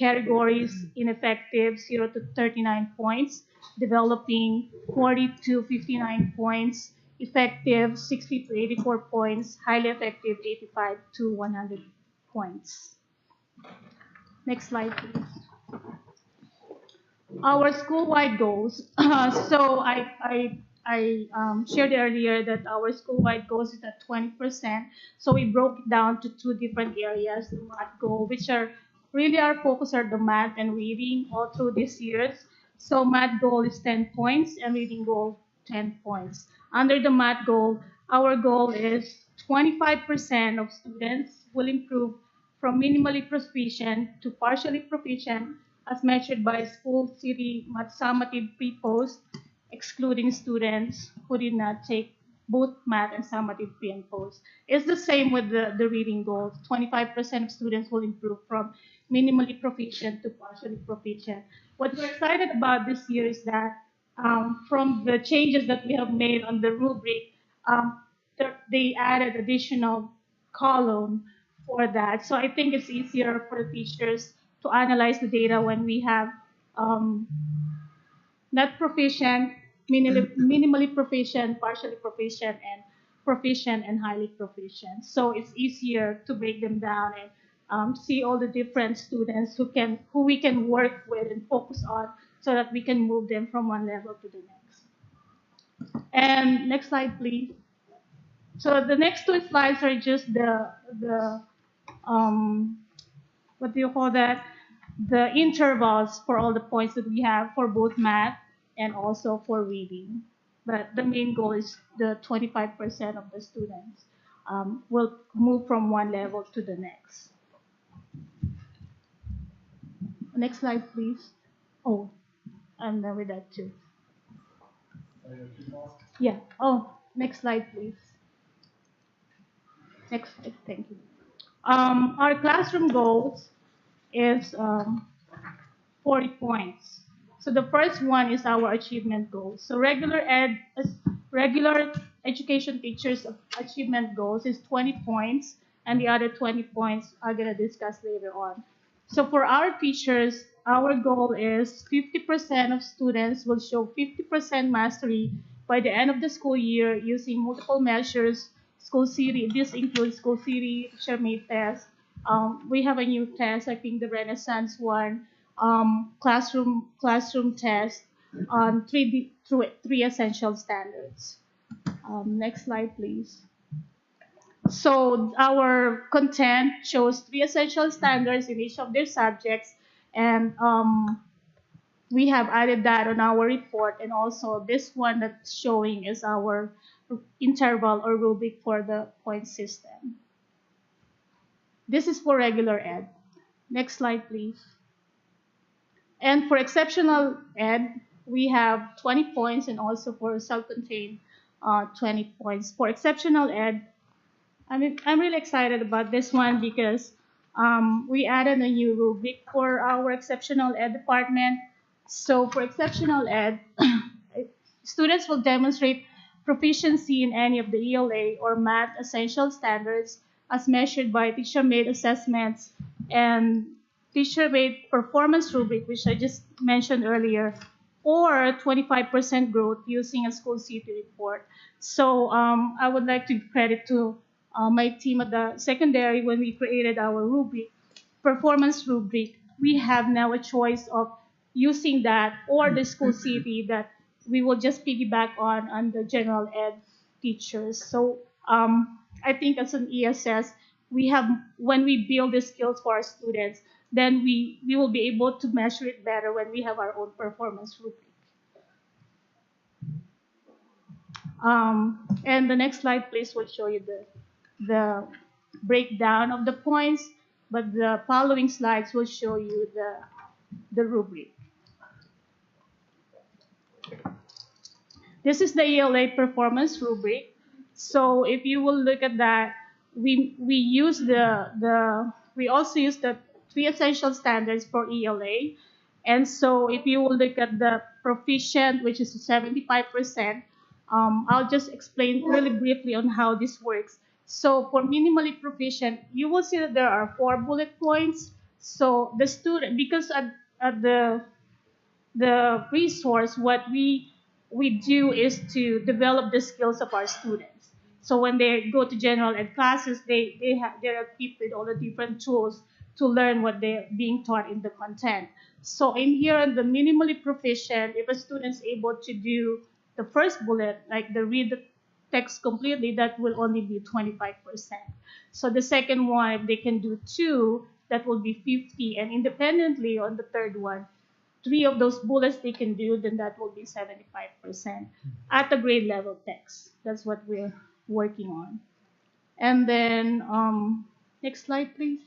categories: ineffective 0 to 39 points, developing 40 to 59 points, effective 60 to 84 points, highly effective 85 to 100 points. Next slide, please. Our school-wide goals. So I shared earlier that our school-wide goals is at 20%. So we broke it down to two different areas: the math goal, which are really our focus are the math and reading all through these years. So math goal is 10 points and reading goal 10 points. Under the math goal, our goal is 25% of students will improve from minimally proficient to partially proficient as measured by school city math summative pre-post, excluding students who did not take both math and summative pre and post. It's the same with the reading goals. 25% of students will improve from minimally proficient to partially proficient. What we're excited about this year is that from the changes that we have made on the rubric, they added additional column for that. So I think it's easier for the teachers to analyze the data when we have um, not proficient, minimally proficient, partially proficient, and highly proficient. So it's easier to break them down and see all the different students who we can work with and focus on, so that we can move them from one level to the next. And next slide, please. So the next two slides are just the um, what do you call that? The intervals for all the points that we have for both math and also for reading. But the main goal is the 25% of the students will move from one level to the next. Next slide, please. Oh, I'm done with that too. Yeah. Oh, next slide, please. Next, thank you. Our classroom goals is 40 points. So the first one is our achievement goals. So regular education teachers' achievement goals is 20 points, and the other 20 points I'm gonna discuss later on. So for our teachers, our goal is 50% of students will show 50% mastery by the end of the school year using multiple measures. School city, this includes school city, teacher made test. We have a new test, I think the Renaissance one, classroom test on three essential standards. Next slide, please. So our content shows three essential standards in each of their subjects, and we have added that on our report, and also this one that's showing is our interval or rubric for the point system. This is for regular ed. Next slide, please. And for exceptional ed, we have 20 points, and also for self-contained 20 points. For exceptional ed, I'm really excited about this one because we added a new rubric for our exceptional ed department. So for exceptional ed, students will demonstrate proficiency in any of the ELA or math essential standards as measured by teacher-made assessments and teacher-made performance rubric, which I just mentioned earlier, or 25% growth using a school city report. So I would like to give credit to my team at the secondary when we created our rubric, performance rubric. We have now a choice of using that or the school city that we will just piggyback on the general ed teachers. So I think as an ESS, we have, when we build the skills for our students, then we will be able to measure it better when we have our own performance rubric. And the next slide, please, will show you the breakdown of the points, but the following slides will show you the rubric. This is the ELA performance rubric. So if you will look at that, we also use the three essential standards for ELA. And so if you will look at the proficient, which is 75%, I'll just explain really briefly on how this works. So for minimally proficient, you will see that there are 4 bullet points. So the student, because at the resource, what we do is to develop the skills of our students. So when they go to general ed classes, they're equipped with all the different tools to learn what they're being taught in the content. So in here, the minimally proficient, if a student's able to do the first bullet, like the read the text completely, that will only be 25%. So the second one, if they can do two, that will be 50, and independently on the third one, three of those bullets they can do, then that will be 75% at the grade level text. That's what we're working on. And then next slide, please.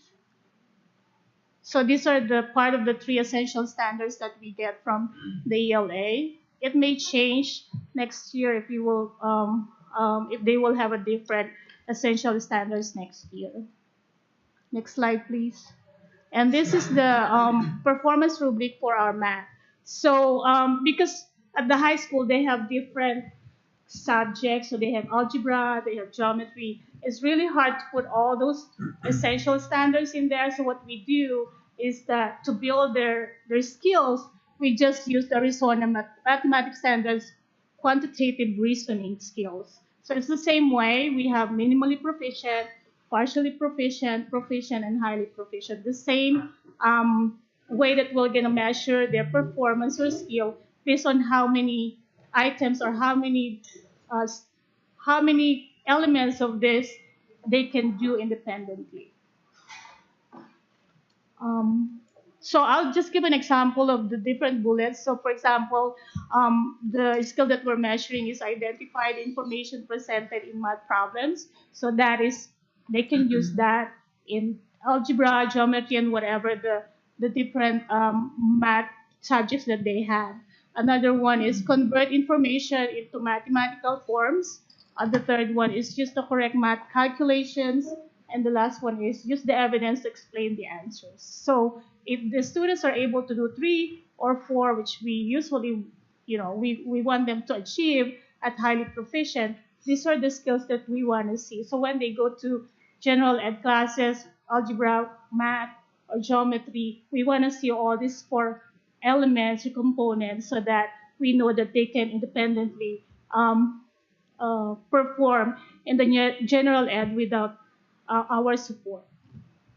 So these are the part of the three essential standards that we get from the ELA. It may change next year if you will, if they will have a different essential standards next year. Next slide, please. And this is the performance rubric for our math. So because at the high school they have different subjects, so they have algebra, they have geometry. It's really hard to put all those essential standards in there. So what we do is that to build their skills, we just use the Arizona mathematics standards quantitative reasoning skills. So it's the same way. We have minimally proficient, partially proficient, proficient, and highly proficient. The same way that we're going to measure their performance or skill based on how many items or uh, how many elements of this they can do independently. Um, so I'll just give an example of the different bullets. So for example, the skill that we're measuring is identify the information presented in math problems. So that is, they can use that in algebra, geometry, and whatever the different math subjects that they have. Another one is convert information into mathematical forms. The third one is use the correct math calculations. And the last one is use the evidence to explain the answers. So if the students are able to do three or four, which we usually, we want them to achieve at highly proficient, these are the skills that we want to see. So when they go to general ed classes, algebra, math, or geometry, we want to see all these four elements or components so that we know that they can independently perform in the general ed without our support.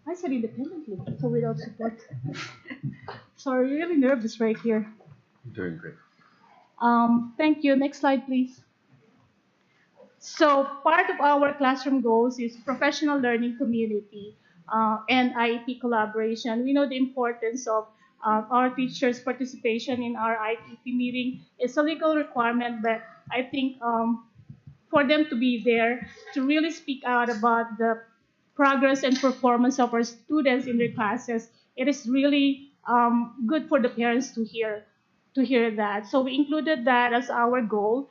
I said independently, so without support. Sorry, really nervous right here. Doing great. Thank you. Next slide, please. So part of our classroom goals is professional learning community and IEP collaboration. We know the importance of our teachers' participation in our IEP meeting. It's a legal requirement, but I think for them to be there to really speak out about the progress and performance of our students in their classes, it is really good for the parents to hear that. So we included that as our goal,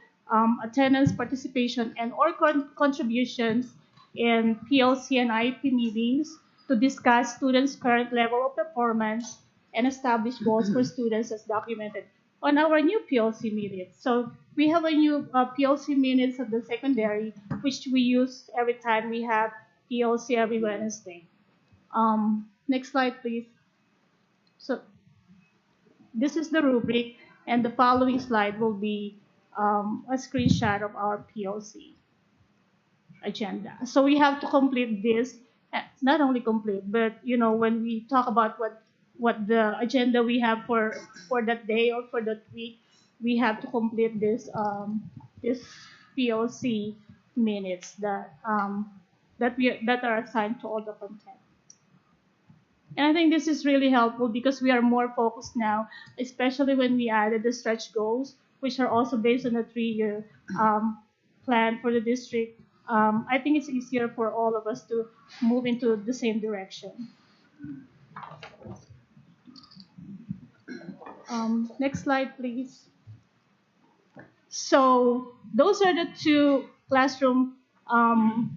attendance, participation, and or contributions in PLC and IEP meetings to discuss students' current level of performance and establish goals for students as documented on our new PLC minutes. So we have a new PLC minutes of the secondary, which we use every time we have PLC every Wednesday. Next slide, please. So this is the rubric, and the following slide will be a screenshot of our PLC agenda. So we have to complete this, not only complete, but when we talk about what the agenda we have for that day or for that week, we have to complete this PLC minutes that are assigned to all the content. And I think this is really helpful because we are more focused now, especially when we added the stretch goals, which are also based on a 3-year plan for the district. I think it's easier for all of us to move into the same direction. Next slide, please. So those are the two classroom, no,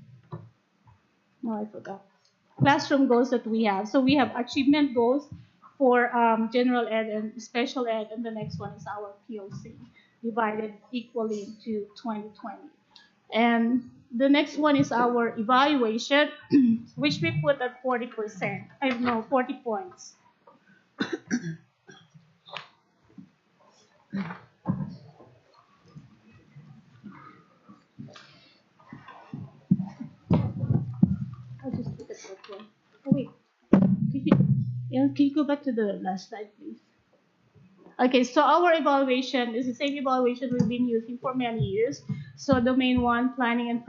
I forgot, classroom goals that we have. So we have achievement goals for general ed and special ed, and the next one is our POC, divided equally into 2020. And the next one is our evaluation, which we put at 40%. I know 40 points. I'll just look at that one. Oh, wait. Can you go back to the last slide, please? Okay, so our evaluation is the same evaluation we've been using for many years. So domain one, planning and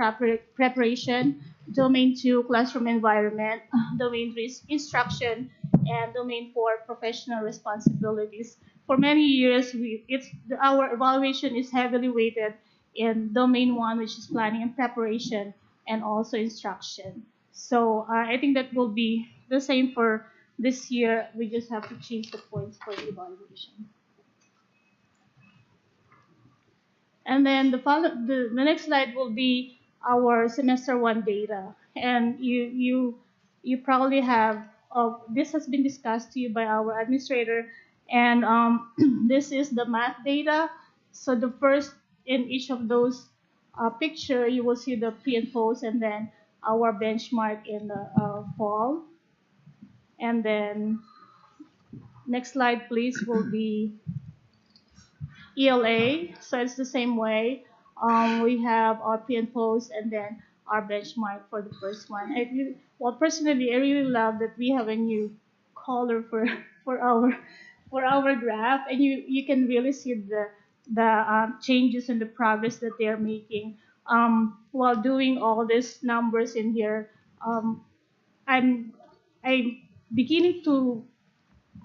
preparation. Domain two, classroom environment. Domain three, instruction. And domain four, professional responsibilities. For many years, our evaluation is heavily weighted in domain one, which is planning and preparation, and also instruction. So I think that will be the same for this year. We just have to change the points for the evaluation. And then the next slide will be our semester one data. And you probably have, this has been discussed to you by our administrator. And this is the math data. So the first in each of those picture, you will see the pre and post, and then our benchmark in the fall. And then next slide, please, will be ELA, so it's the same way. We have our pre and post, and then our benchmark for the first one. Well, personally, I really love that we have a new color for for our for our graph, and you can really see the changes and the progress that they are making. While doing all these numbers in here, I'm I'm beginning to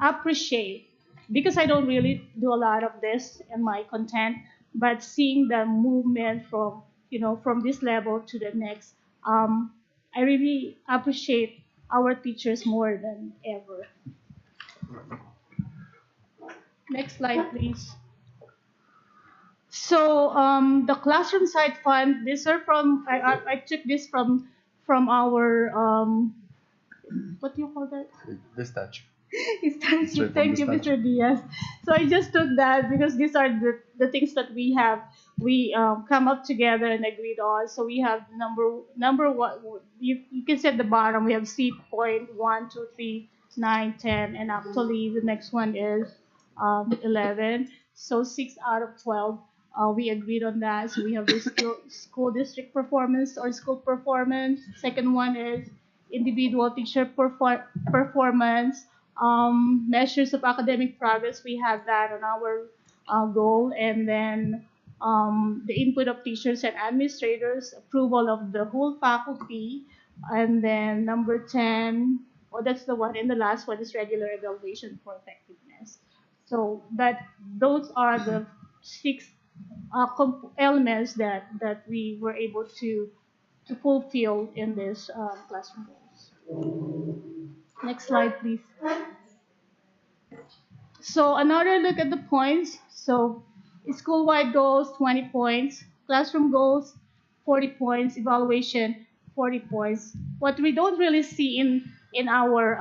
appreciate, because I don't really do a lot of this in my content, but seeing the movement from from this level to the next, I really appreciate our teachers more than ever. Next slide, please. So the classroom side fund, these are from I took this from our what do you call that? The statue. Thank you, Mr. Diaz. So I just took that because these are the things that we come up together and agreed on. So we have number one. You can see at the bottom we have C point 1, 2, 3, 9, 10, and actually the next one is 11. So 6 out of 12. We agreed on that. So we have the school district performance or school performance. Second one is individual teacher performance. Measures of academic progress, we have that on our goal. And then the input of teachers and administrators, approval of the whole faculty. And then number 10, oh, that's the one. And the last one is regular evaluation for effectiveness. So those are the 6 elements that we were able to fulfill in this classroom goals. Next slide, please. So another look at the points. So school-wide goals, 20 points. Classroom goals, 40 points. Evaluation, 40 points. What we don't really see in our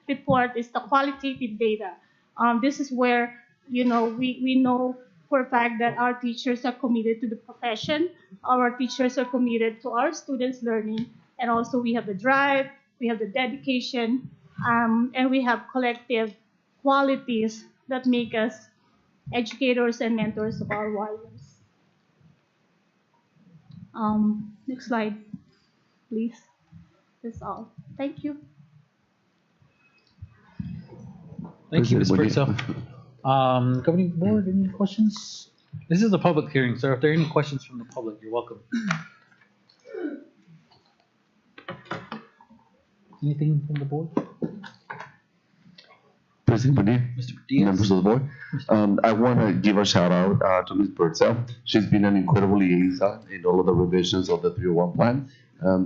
report is the qualitative data. This is where we know for a fact that our teachers are committed to the profession. Our teachers are committed to our students' learning, and also we have the drive, we have the dedication, and we have collective qualities that make us educators and mentors of our warriors. Next slide, please. That's all. Thank you. Thank you, Ms. Berto. Governing board, any questions? This is a public hearing, so if there are any questions from the public, you're welcome. Anything from the board? President Padilla, Mr. Diaz? members of the board, I want to give a shout out to Ms. Bertzel. She's been an incredible liaison in all of the revisions of the 301 plan.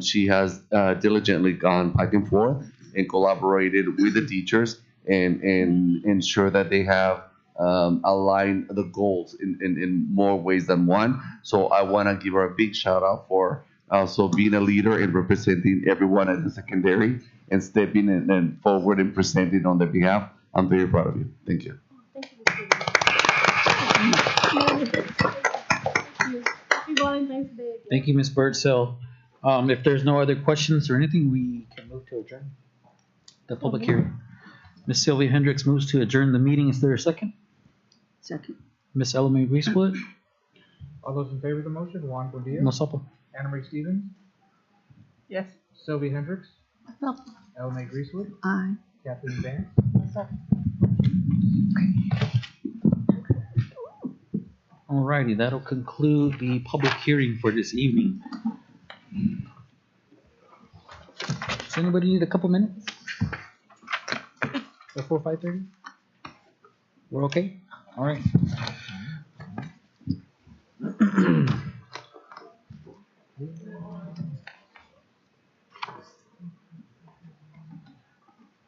She has diligently gone back and forth and collaborated with the teachers and ensure that they have aligned the goals in more ways than one. So I want to give her a big shout out for also being a leader and representing everyone at the secondary and stepping in and forward and presenting on their behalf. I'm very proud of you. Thank you. Thank you. Happy Valentine's Day again. Thank you, Ms. Birdsell. If there's no other questions or anything, we can move to adjourn the public hearing. Ms. Sylvia Hendricks moves to adjourn the meeting. Is there a second? Second. Ms. Ella Mae Greasewood? All those in favor of the motion, Juan Bonilla, Masapo? Anna Marie Stevens, Yes. Sylvia Hendricks, Ella Mae Greasewood, Aye. Kathleen Vance. Alrighty, that'll conclude the public hearing for this evening. Does anybody need a couple minutes before 5:30? We're okay? All right.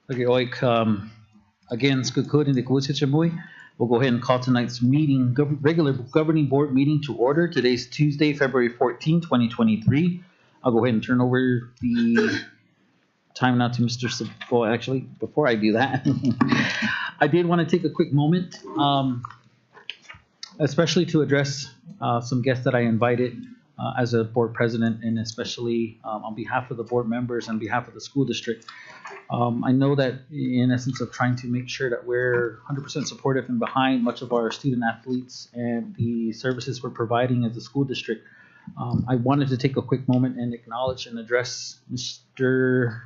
Okay, Oik, again, Skukud and the Kuwasichamuy. We'll go ahead and call tonight's meeting, regular governing board meeting to order. Today's Tuesday, February 14, 2023. I'll go ahead and turn over the time now to Mr. Well, actually, before I do that, I did want to take a quick moment, especially to address some guests that I invited as a board president, and especially on behalf of the board members, on behalf of the school district. I know that in essence of trying to make sure that we're 100% supportive and behind much of our student athletes and the services we're providing as a school district, I wanted to take a quick moment and acknowledge and address Mr.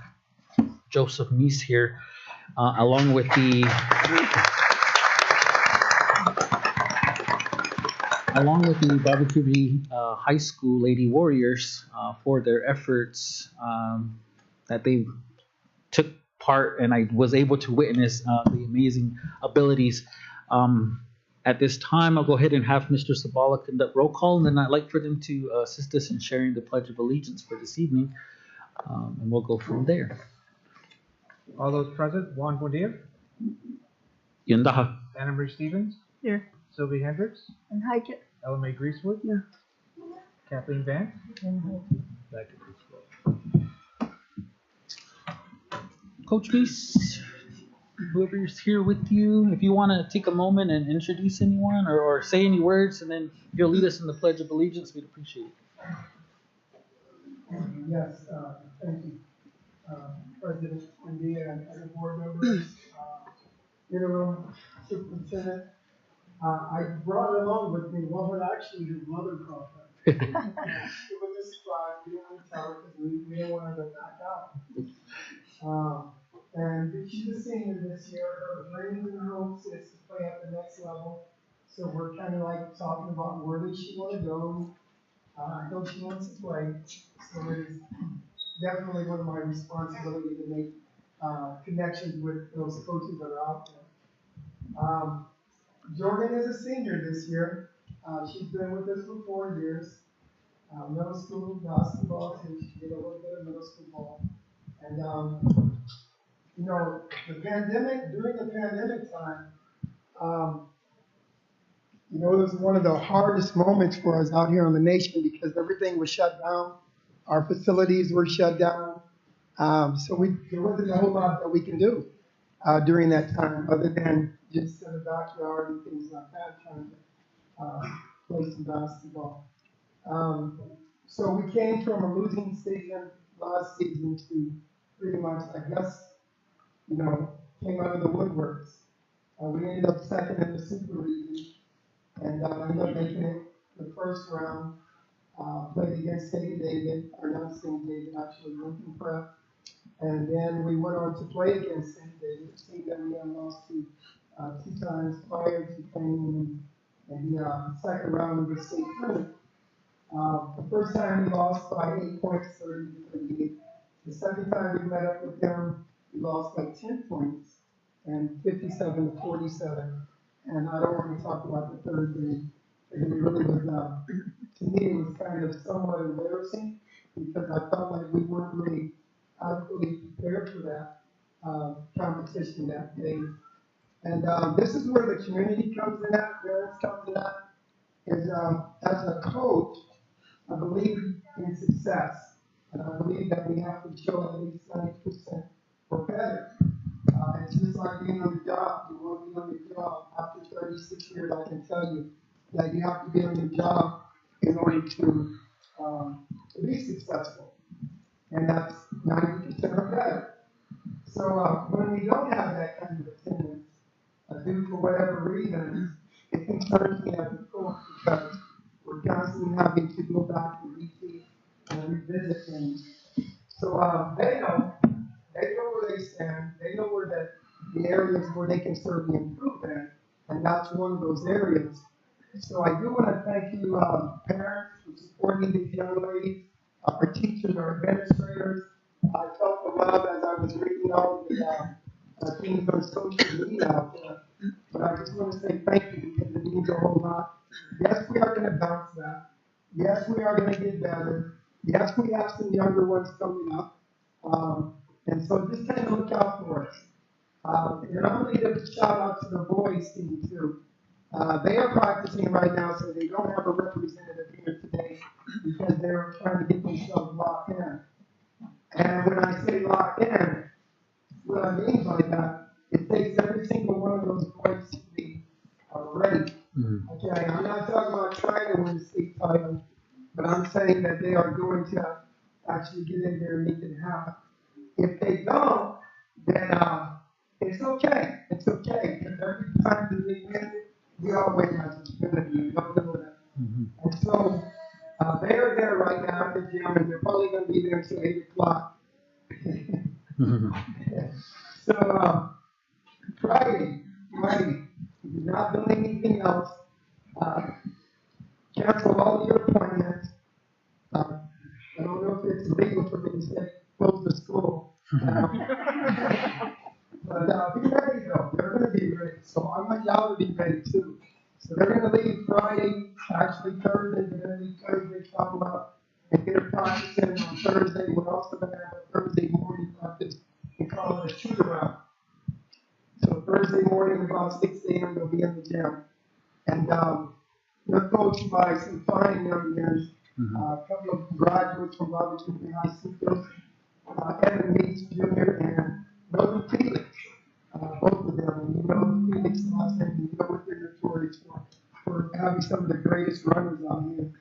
Joseph Meese here, along with the Baboquivari High School Lady Warriors for their efforts that they took part, and I was able to witness the amazing abilities. At this time, I'll go ahead and have Mr. Sabala conduct roll call, and then I'd like for them to assist us in sharing the Pledge of Allegiance for this evening, and we'll go from there. All those present, Juan Bonilla, Yandaha. Anna Marie Stevens, Here. Sylvia Hendricks, And hike it. Ella Mae Greasewood, Yeah. Kathleen Vance. Back to Coach Meese, whoever's here with you, if you want to take a moment and introduce anyone or say any words, and then you'll lead us in the Pledge of Allegiance, we'd appreciate it. Yes, thank you, President India and other board members, interim superintendent. I brought along with me what would actually his mother called her. It was a surprise. We didn't want to tell her because we didn't want her to back out. And she's a senior this year. Her dreams and hopes is to play at the next level. So we're kind of like talking about where does she want to go. I know she wants to play. So it is definitely one of my responsibilities to make connections with those coaches that are out there. Jordan is a senior this year. She's been with us for 4 years. Middle school basketball, so she did a little bit of middle school ball. And, you know, during the pandemic time, you know, it was one of the hardest moments for us out here on the nation because everything was shut down. Our facilities were shut down. So there wasn't a whole lot that we can do during that time other than just sit in the backyard and things like that, trying to play some basketball. So we came from a losing season last season to pretty much, I guess, you know, came out of the woodworks. We ended up second in the Super Region and ended up making it the first round. Played against St. David, or not St. David, actually Lincoln Prep. And then we went on to play against St. David, a team that we had lost to 2 times prior to playing in the second round of the state tournament. The first time we lost by 8 points, 30-38. The second time we met up with them, we lost by 10 points and 57-47. And I don't want to talk about the third game. It really was, to me, it was kind of somewhat embarrassing because I felt like we weren't really adequately prepared for that competition that day. And this is where the community comes in at, parents comes in at, is as a coach, I believe in success. And I believe that we have to show at least 90% or better. It's just like being on the job. You want to be on your job. After 36 years, I can tell you that you have to be on your job in order to be successful. And that's 90% or better. So when we don't have that kind of attendance, due to whatever reason, it concerns me as a coach because we're constantly having to go back and repeat and revisit things. So they know where they stand, they know where the areas where they can certainly improve in, and that's one of those areas. So I do want to thank you, parents, for supporting these young ladies, our teachers, our administrators. I felt the love as I was reading all the things on social media out there. But I just want to say thank you because it means a whole lot. Yes, we are going to bounce back. Yes, we are going to get better. Yes, we have some younger ones coming up. And so just kind of look out for us. And I'm going to give a shout out to the boys team too. They are practicing right now, so they don't have a representative here today because they're trying to get themselves locked in. And when I say locked in, what I mean by that, it takes every single one of those boys to be ready. Okay, I'm not talking about trying to win the state title, but I'm saying that they are going to actually get in there and make it happen. If they don't, then it's okay. It's okay because every time that they win, we always have stability. You don't know that. And so they are there right now at the gym, and they're probably going to be there until 8 o'clock. So Friday, if you're not doing anything else, cancel all your appointments. I don't know if it's legal for me to say close the school. But be ready though. They're going to be ready. So I want y'all to be ready too. So they're going to leave Friday, actually Thursday. They're going to leave Thursday, talk about and get a practice in on Thursday. We're also going to have a Thursday morning practice. We call it a shoot around. So Thursday morning about 6 a.m. they'll be in the gym. And they're coached by some fine young men. A couple of graduates from Baboquivari High School, Evan Meeks Jr. and Roman Felix, both of them. And you know Felix last name, you know what they're notorious for having some of the greatest runners out here.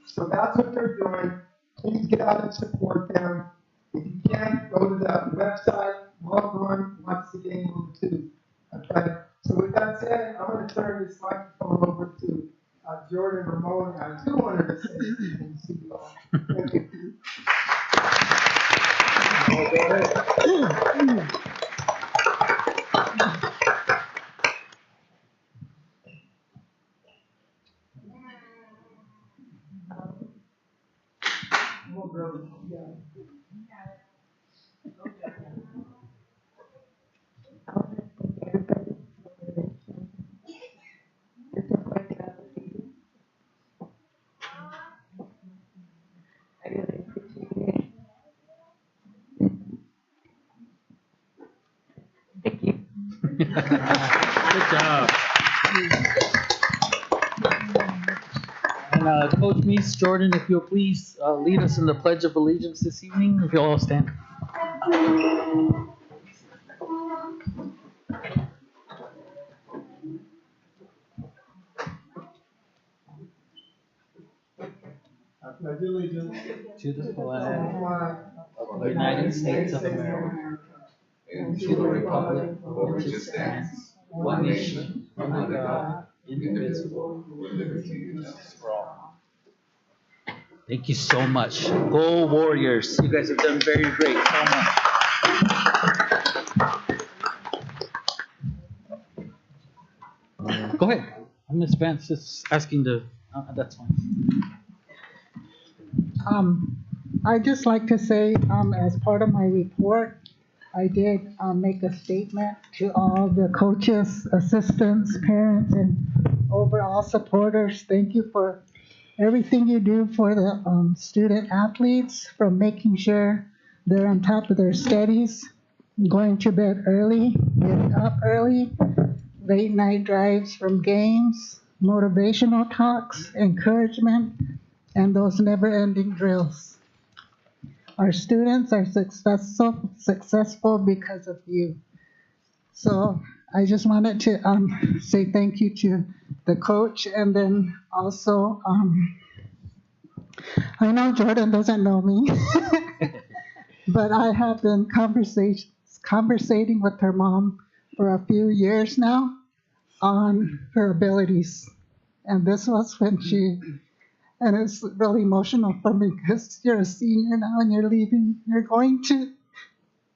So that's what they're doing. Please get out and support them. If you can, go to that website, log on, watch the game on too. Okay. So with that said, I'm going to turn this microphone over to Jordan Ramon. I do want to say something to you all. Thank you. I really appreciate it. Thank you. Good job. And Coach Meese, Jordan, if you'll please lead us in the Pledge of Allegiance this evening, if you'll all stand. I pledge allegiance To the flag of the United States of America and to the republic for which it stands, one nation, under God, indivisible, with liberty and justice for all. Thank you so much. Go Warriors. You guys have done very great. So much. Go ahead. Ms. Vance is asking to, that's fine. I'd just like to say, as part of my report, I did make a statement to all the coaches, assistants, parents, and overall supporters. Thank you for everything you do for the student athletes, from making sure they're on top of their studies, going to bed early, getting up early, late night drives from games, motivational talks, encouragement, and those never-ending drills. Our students are successful because of you. So I just wanted to say thank you to the coach, and then also I know Jordan doesn't know me, but I have been conversating with her mom for a few years now on her abilities. And this was when and it's really emotional for me because you're a senior now and you're leaving. You're going to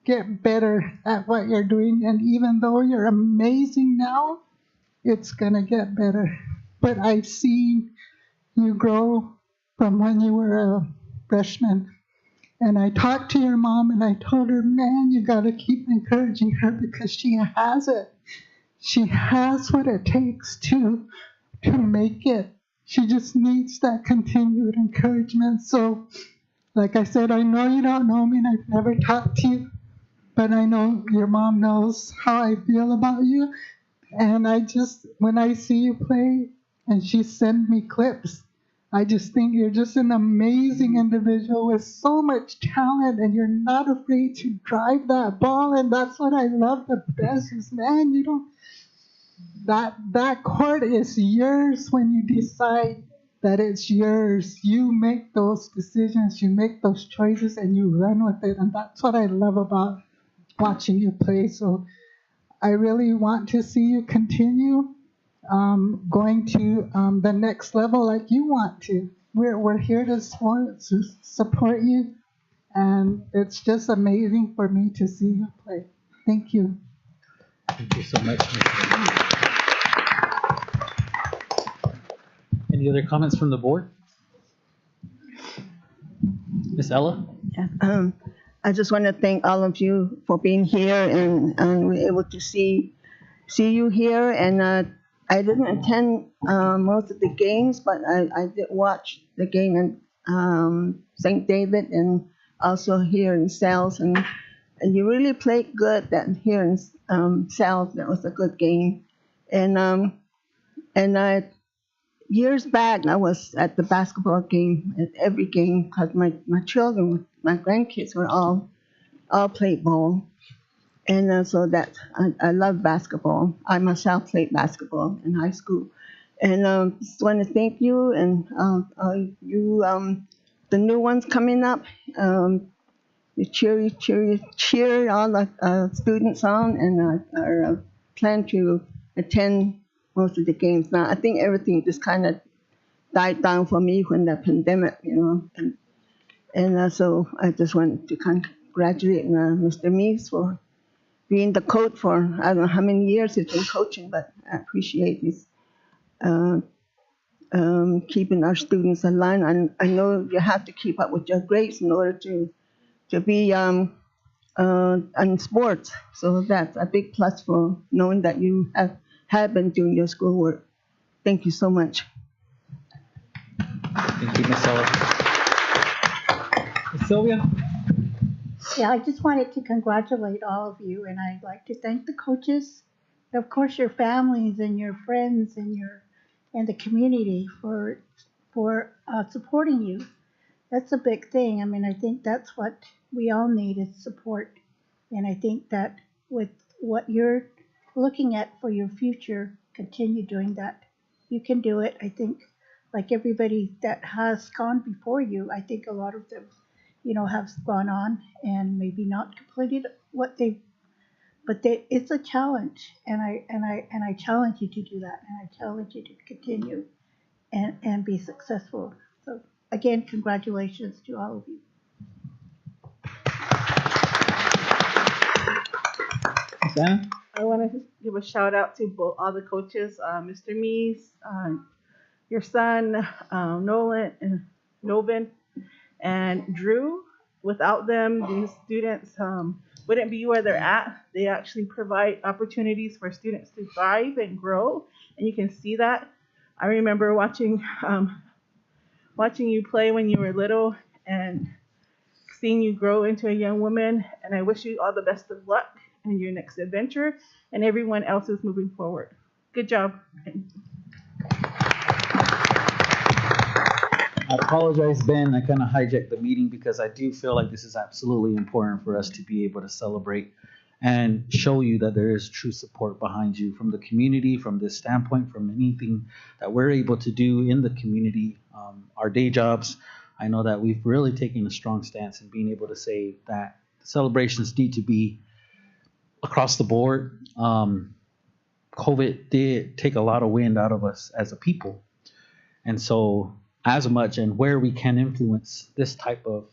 get better at what you're doing. And even though you're amazing now, it's going to get better. But I've seen you grow from when you were a freshman. And I talked to your mom and I told her, man, you got to keep encouraging her because she has it. She has what it takes to make it. She just needs that continued encouragement. So, like I said, I know you don't know me and I've never talked to you, but I know your mom knows how I feel about you. And when I see you play and she sends me clips, I just think you're just an amazing individual with so much talent and you're not afraid to drive that ball. And that's what I love the best is, man, you don't, that court is yours when you decide that it's yours. You make those decisions, you make those choices, and you run with it. And that's what I love about watching you play. So I really want to see you continue going to the next level like you want to. We're here to support you, and it's just amazing for me to see you play. Thank you. Thank you so much, Ms. Any other comments from the board? Miss Ella? Yeah, I just want to thank all of you for being here, and we're able to see you here. And I didn't attend most of the games, but I did watch the game in St. David and also here in Sales, and you really played good that here in Sales. That was a good game, and I. Years back, I was at the basketball game, at every game, because my children, my grandkids were all played ball. And so that I love basketball. I myself played basketball in high school. And just want to thank you and you, the new ones coming up. You cheer all the students on, and I plan to attend most of the games. Now, I think everything just kind of died down for me when the pandemic, and so I just wanted to congratulate Mr. Meeks for being the coach for, I don't know how many years he's been coaching, but I appreciate his keeping our students aligned. And I know you have to keep up with your grades in order to be in sports. So that's a big plus for knowing that you have been doing your schoolwork. Thank you so much. Thank you, Miss Ella. Miss Sylvia? Yeah, I just wanted to congratulate all of you, and I'd like to thank the coaches, of course, your families and your friends and the community for supporting you. That's a big thing. I mean, I think that's what we all need is support, and I think that with what you're looking at for your future, continue doing that. You can do it. I think, like everybody that has gone before you, I think a lot of them, have gone on and maybe not completed what it's a challenge, and I challenge you to do that, and I challenge you to continue and be successful. So again, congratulations to all of you. Miss Anna? I want to give a shout out to all the coaches, Mr. Meese, your son, Novin, and Drew. Without them, these students wouldn't be where they're at. They actually provide opportunities for students to thrive and grow, and you can see that. I remember watching you play when you were little and seeing you grow into a young woman, and I wish you all the best of luck in your next adventure and everyone else is moving forward. Good job. I apologize, Ben. I kind of hijacked the meeting because I do feel like this is absolutely important for us to be able to celebrate and show you that there is true support behind you from the community, from this standpoint, from anything that we're able to do in the community, our day jobs. I know that we've really taken a strong stance in being able to say that celebrations need to be across the board. COVID did take a lot of wind out of us as a people. And so, as much and where we can influence this type of,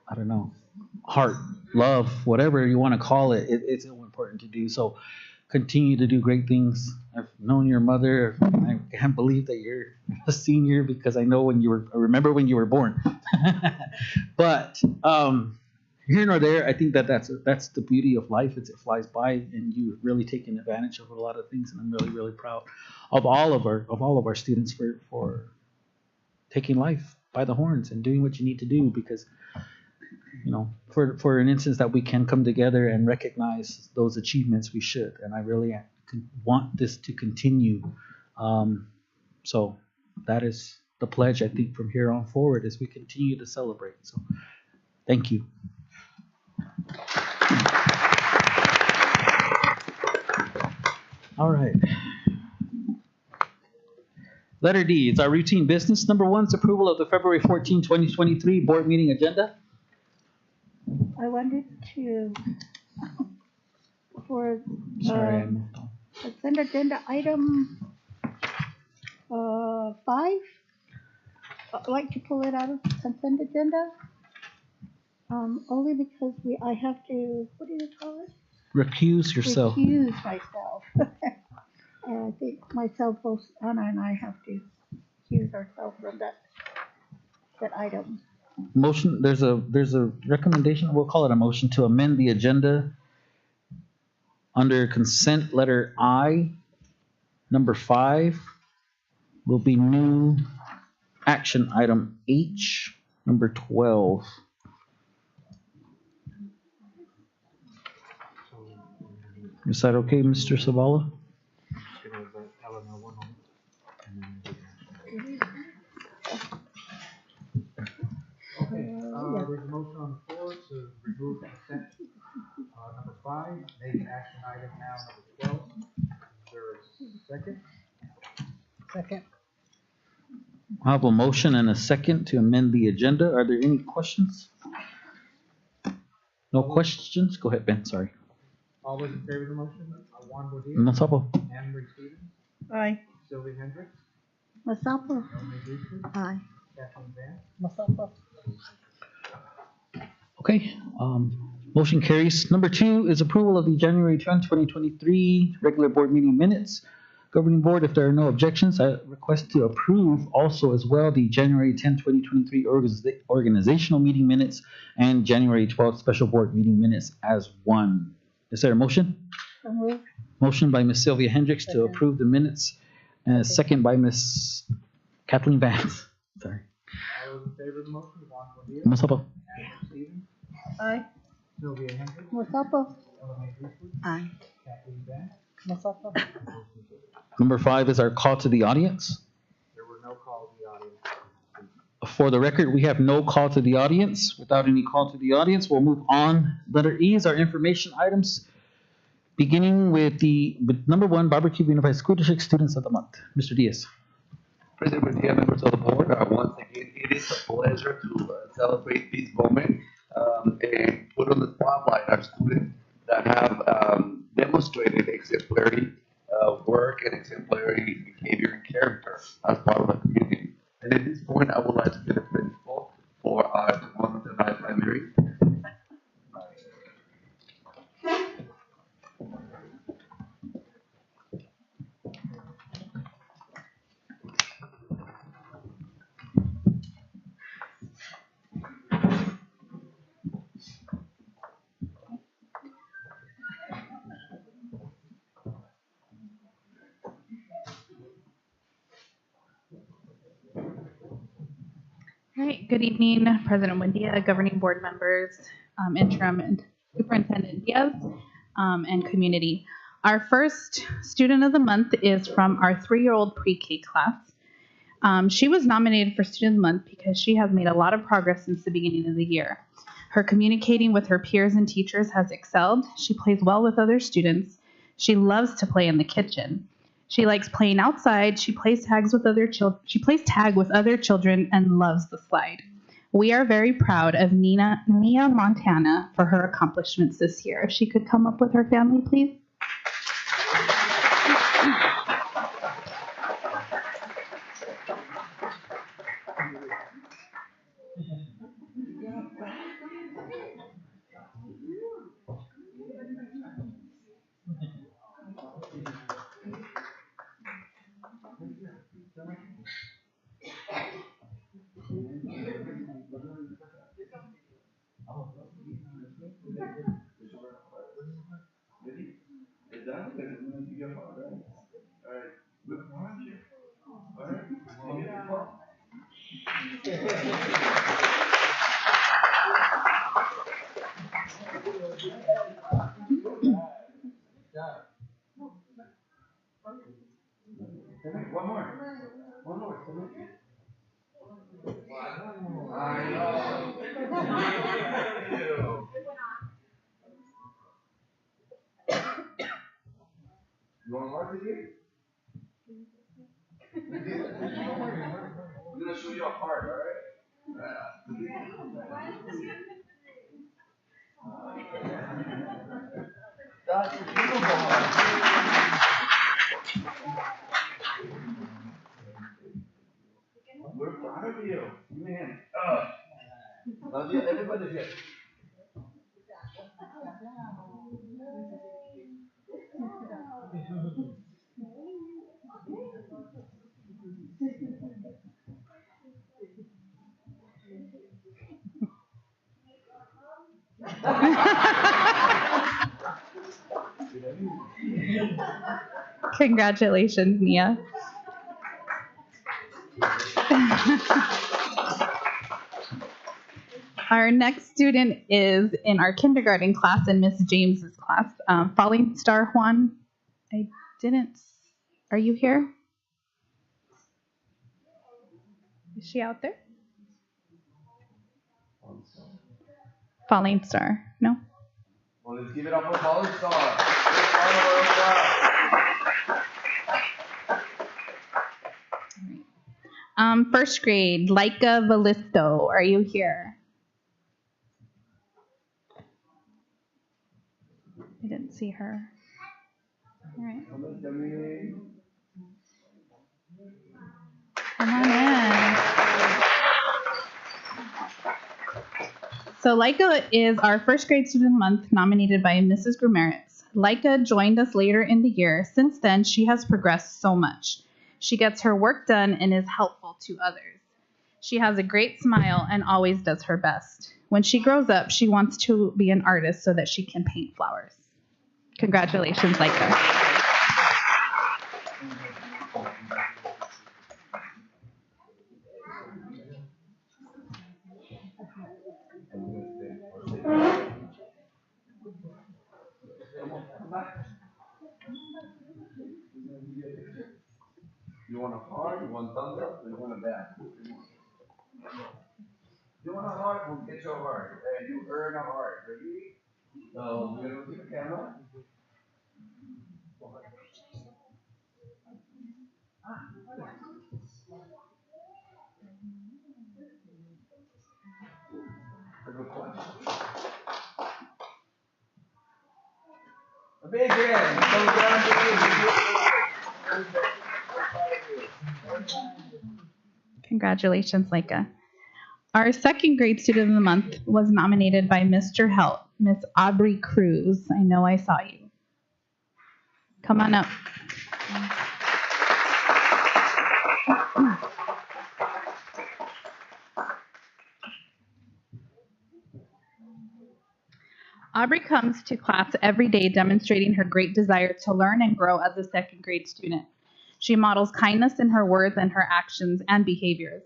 I don't know, heart, love, whatever you want to call it, it's so important to do. So, continue to do great things. I've known your mother. I can't believe that you're a senior because I remember when you were born. But here nor there, I think that's the beauty of life. It flies by, and you've really taken advantage of a lot of things. And I'm really, really proud of all of our students for taking life by the horns and doing what you need to do, because for an instance that we can come together and recognize those achievements, we should. And I really want this to continue. So that is the pledge, I think, from here on forward, as we continue to celebrate. So thank you. All right. Letter D, it's our routine business. Number 1 is approval of the February 14, 2023 board meeting agenda. I wanted to, for consent agenda item 5, I'd like to pull it out of consent agenda. Only because I have to, what do you call it? Recuse yourself. Recuse myself. And I think myself, both Anna and I have to recuse ourselves from that item. Motion, there's a recommendation, we'll call it a motion, to amend the agenda under consent letter I. Number 5 will be new action item H, number 12. Is that okay, Mr. Savala? There's a motion on the floor to remove consent number 5, make action item now number 12. Is there a second? Second. I have a motion and a second to amend the agenda. Are there any questions? No questions? Go ahead, Ben. Sorry. All those in favor of the motion? Juan Bodilla. Masapo. Anne Marie Stevens. Aye. Sylvia Hendricks. Masapo. Melanie Brewster. Aye. Kathleen Van. Masapo. Okay. Motion carries. Number 2 is approval of the January 10, 2023 regular board meeting minutes. Governing board, if there are no objections, I request to approve also as well the January 10, 2023 organizational meeting minutes and January 12th special board meeting minutes as one. Is there a motion? Motion by Ms. Sylvia Hendricks to approve the minutes, and a second by Ms. Kathleen Vance. Sorry. All those in favor of the motion? Juan Bodilla. Masapo. Anne Marie Stevens. Aye. Sylvia Hendricks. Masapo. Melanie Brewster. Aye. Kathleen Van. Masapo. Number 5 is our call to the audience. There were no calls to the audience. For the record, we have no call to the audience. Without any call to the audience, we'll move on. Letter E is our information items, beginning with number 1, Baboquivari Unified School District Students of the Month. Mr. Diaz. President Padilla, members of the board, once again, it is a pleasure to celebrate this moment and put on the spotlight our students that have demonstrated exemplary work and exemplary behavior and character as part of the community. And at this point, I would like to get a principal for our month of night primary. All right, good evening, President Buendia, governing board members, interim and Superintendent Diaz, and community. Our first student of the month is from our 3-year-old pre-K class. She was nominated for Student of the Month because she has made a lot of progress since the beginning of the year. Her communicating with her peers and teachers has excelled. She plays well with other students. She loves to play in the kitchen. She likes playing outside. She plays tags with other children. She plays tag with other children and loves the slide. We are very proud of Nia Montana for her accomplishments this year. If she could come up with her family, please. You want heart again? I'm gonna show you a heart, alright? That's beautiful. We're proud of you. Man. Love you. Everybody here. Congratulations, Nia. Our next student is in our kindergarten class in Miss James's class, Falling Star Juan. I didn't. Are you here? Is she out there? Falling Star. No? Well, let's give it up for Falling Star. First grade, Laika Valisto. Are you here? I didn't see her. All right. Come on in. So Laika is our first grade student month nominated by Mrs. Grumeritz. Laika joined us later in the year. Since then, she has progressed so much. She gets her work done and is helpful to others. She has a great smile and always does her best. When she grows up, she wants to be an artist so that she can paint flowers. Congratulations, Laika. You want a heart? You want thumbs up? Or you want a back? You want a heart? We'll get you a heart. And you earn a heart. Ready? So we're gonna look at the camera. A big hand. Congratulations, Laika. Our second grade student of the month was nominated by Mr. Helt, Miss Aubrey Cruz. I know I saw you. Come on up. Aubrey comes to class every day demonstrating her great desire to learn and grow as a second grade student. She models kindness in her words and her actions and behaviors.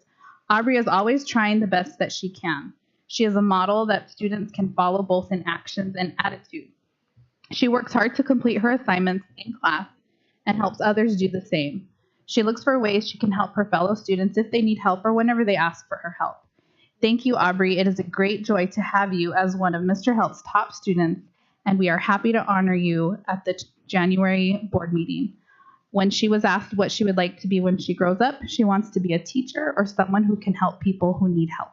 Aubrey is always trying the best that she can. She is a model that students can follow both in actions and attitude. She works hard to complete her assignments in class and helps others do the same. She looks for ways she can help her fellow students if they need help or whenever they ask for her help. Thank you, Aubrey. It is a great joy to have you as one of Mr. Helt's top students, and we are happy to honor you at the January board meeting. When she was asked what she would like to be when she grows up, she wants to be a teacher or someone who can help people who need help.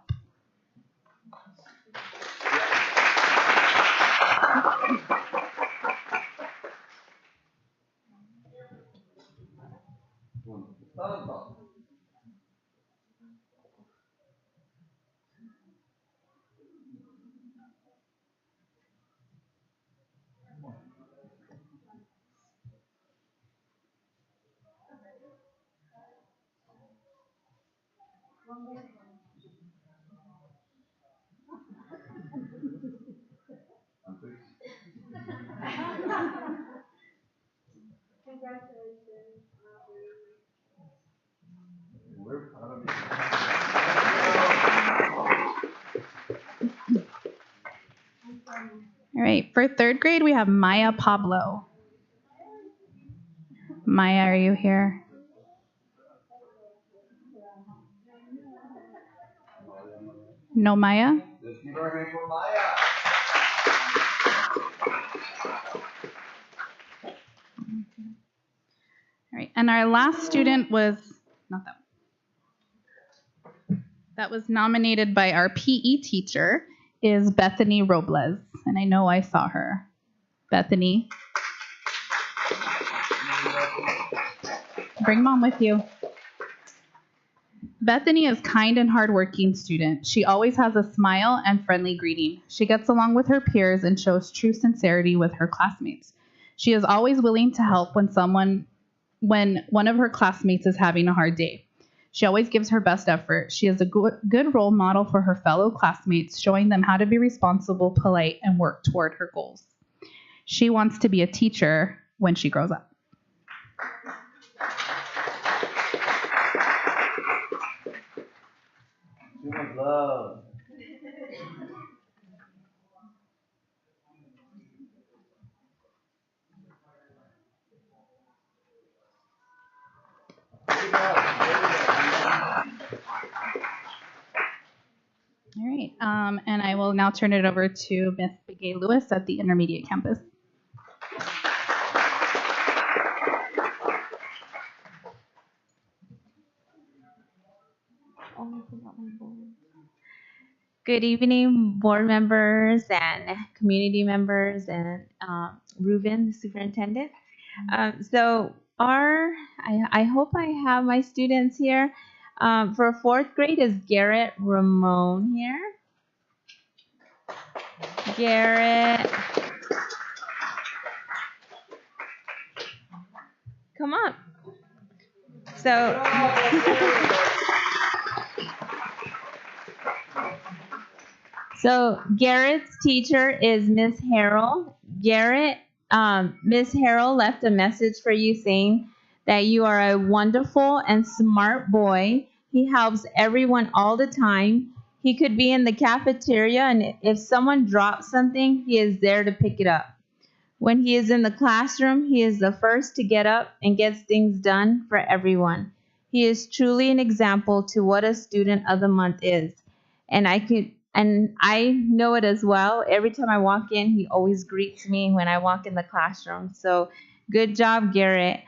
All right, for third grade, we have Maya Pablo. Maya, are you here? No, Maya? Let's give her a hand for Maya. All right, and our last student was, not that one. That was nominated by our PE teacher is Bethany Robles, and I know I saw her. Bethany. Bring mom with you. Bethany is kind and hardworking student. She always has a smile and friendly greeting. She gets along with her peers and shows true sincerity with her classmates. She is always willing to help when one of her classmates is having a hard day. She always gives her best effort. She is a good role model for her fellow classmates, showing them how to be responsible, polite, and work toward her goals. She wants to be a teacher when she grows up. Too much love. All right, and I will now turn it over to Miss Begay Lewis at the intermediate campus. Good evening, board members and community members and Ruben, the superintendent. I hope I have my students here. For fourth grade is Garrett Ramon here. Garrett, come up. So Garrett's teacher is Miss Harrell. Garrett, Miss Harrell left a message for you saying that you are a wonderful and smart boy. He helps everyone all the time. He could be in the cafeteria, and if someone drops something, he is there to pick it up. When he is in the classroom, he is the first to get up and gets things done for everyone. He is truly an example to what a student of the month is. And I know it as well. Every time I walk in, he always greets me when I walk in the classroom. So good job, Garrett.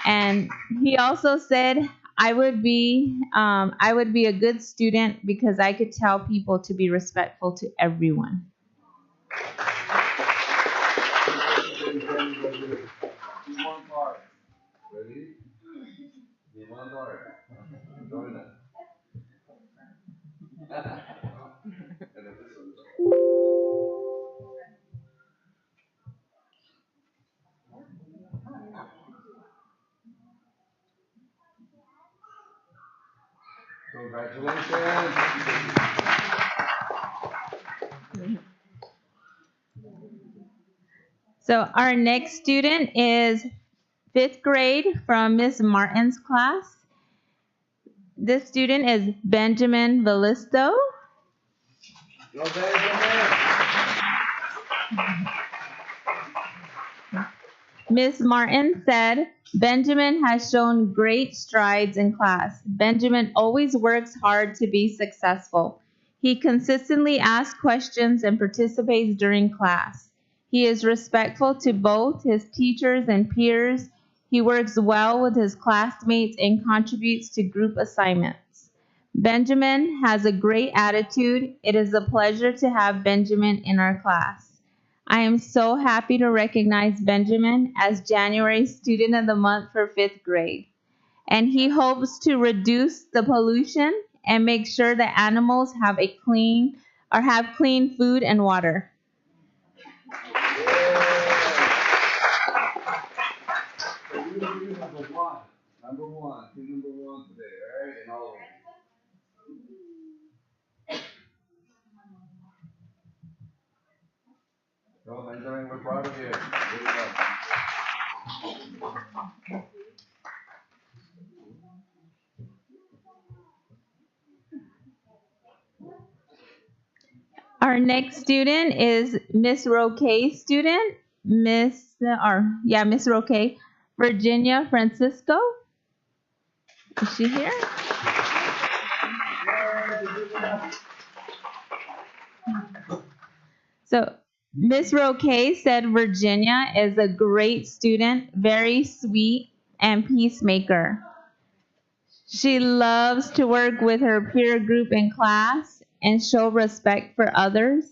And he also said, I would be a good student because I could tell people to be respectful to everyone. One card. Ready? One card. Join us. Congratulations. So our next student is fifth grade from Miss Martin's class. This student is Benjamin Valisto. Go Benjamin. Miss Martin said, Benjamin has shown great strides in class. Benjamin always works hard to be successful. He consistently asks questions and participates during class. He is respectful to both his teachers and peers. He works well with his classmates and contributes to group assignments. Benjamin has a great attitude. It is a pleasure to have Benjamin in our class. I am so happy to recognize Benjamin as January Student of the Month for 5th grade. And he hopes to reduce the pollution and make sure that animals have clean food and water. Number one, team number one today, all right? And all of them. Benjamin, we're proud of you. There you go. Our next student is Miss Roque's student, Miss Roque, Virginia Francisco. Is she here? So Miss Roque said Virginia is a great student, very sweet and peacemaker. She loves to work with her peer group in class and show respect for others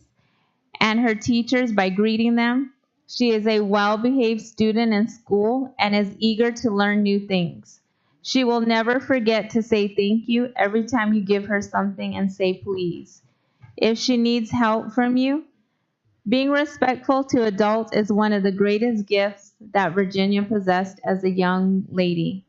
and her teachers by greeting them. She is a well-behaved student in school and is eager to learn new things. She will never forget to say thank you every time you give her something and say please. If she needs help from you, being respectful to adults is one of the greatest gifts that Virginia possessed as a young lady.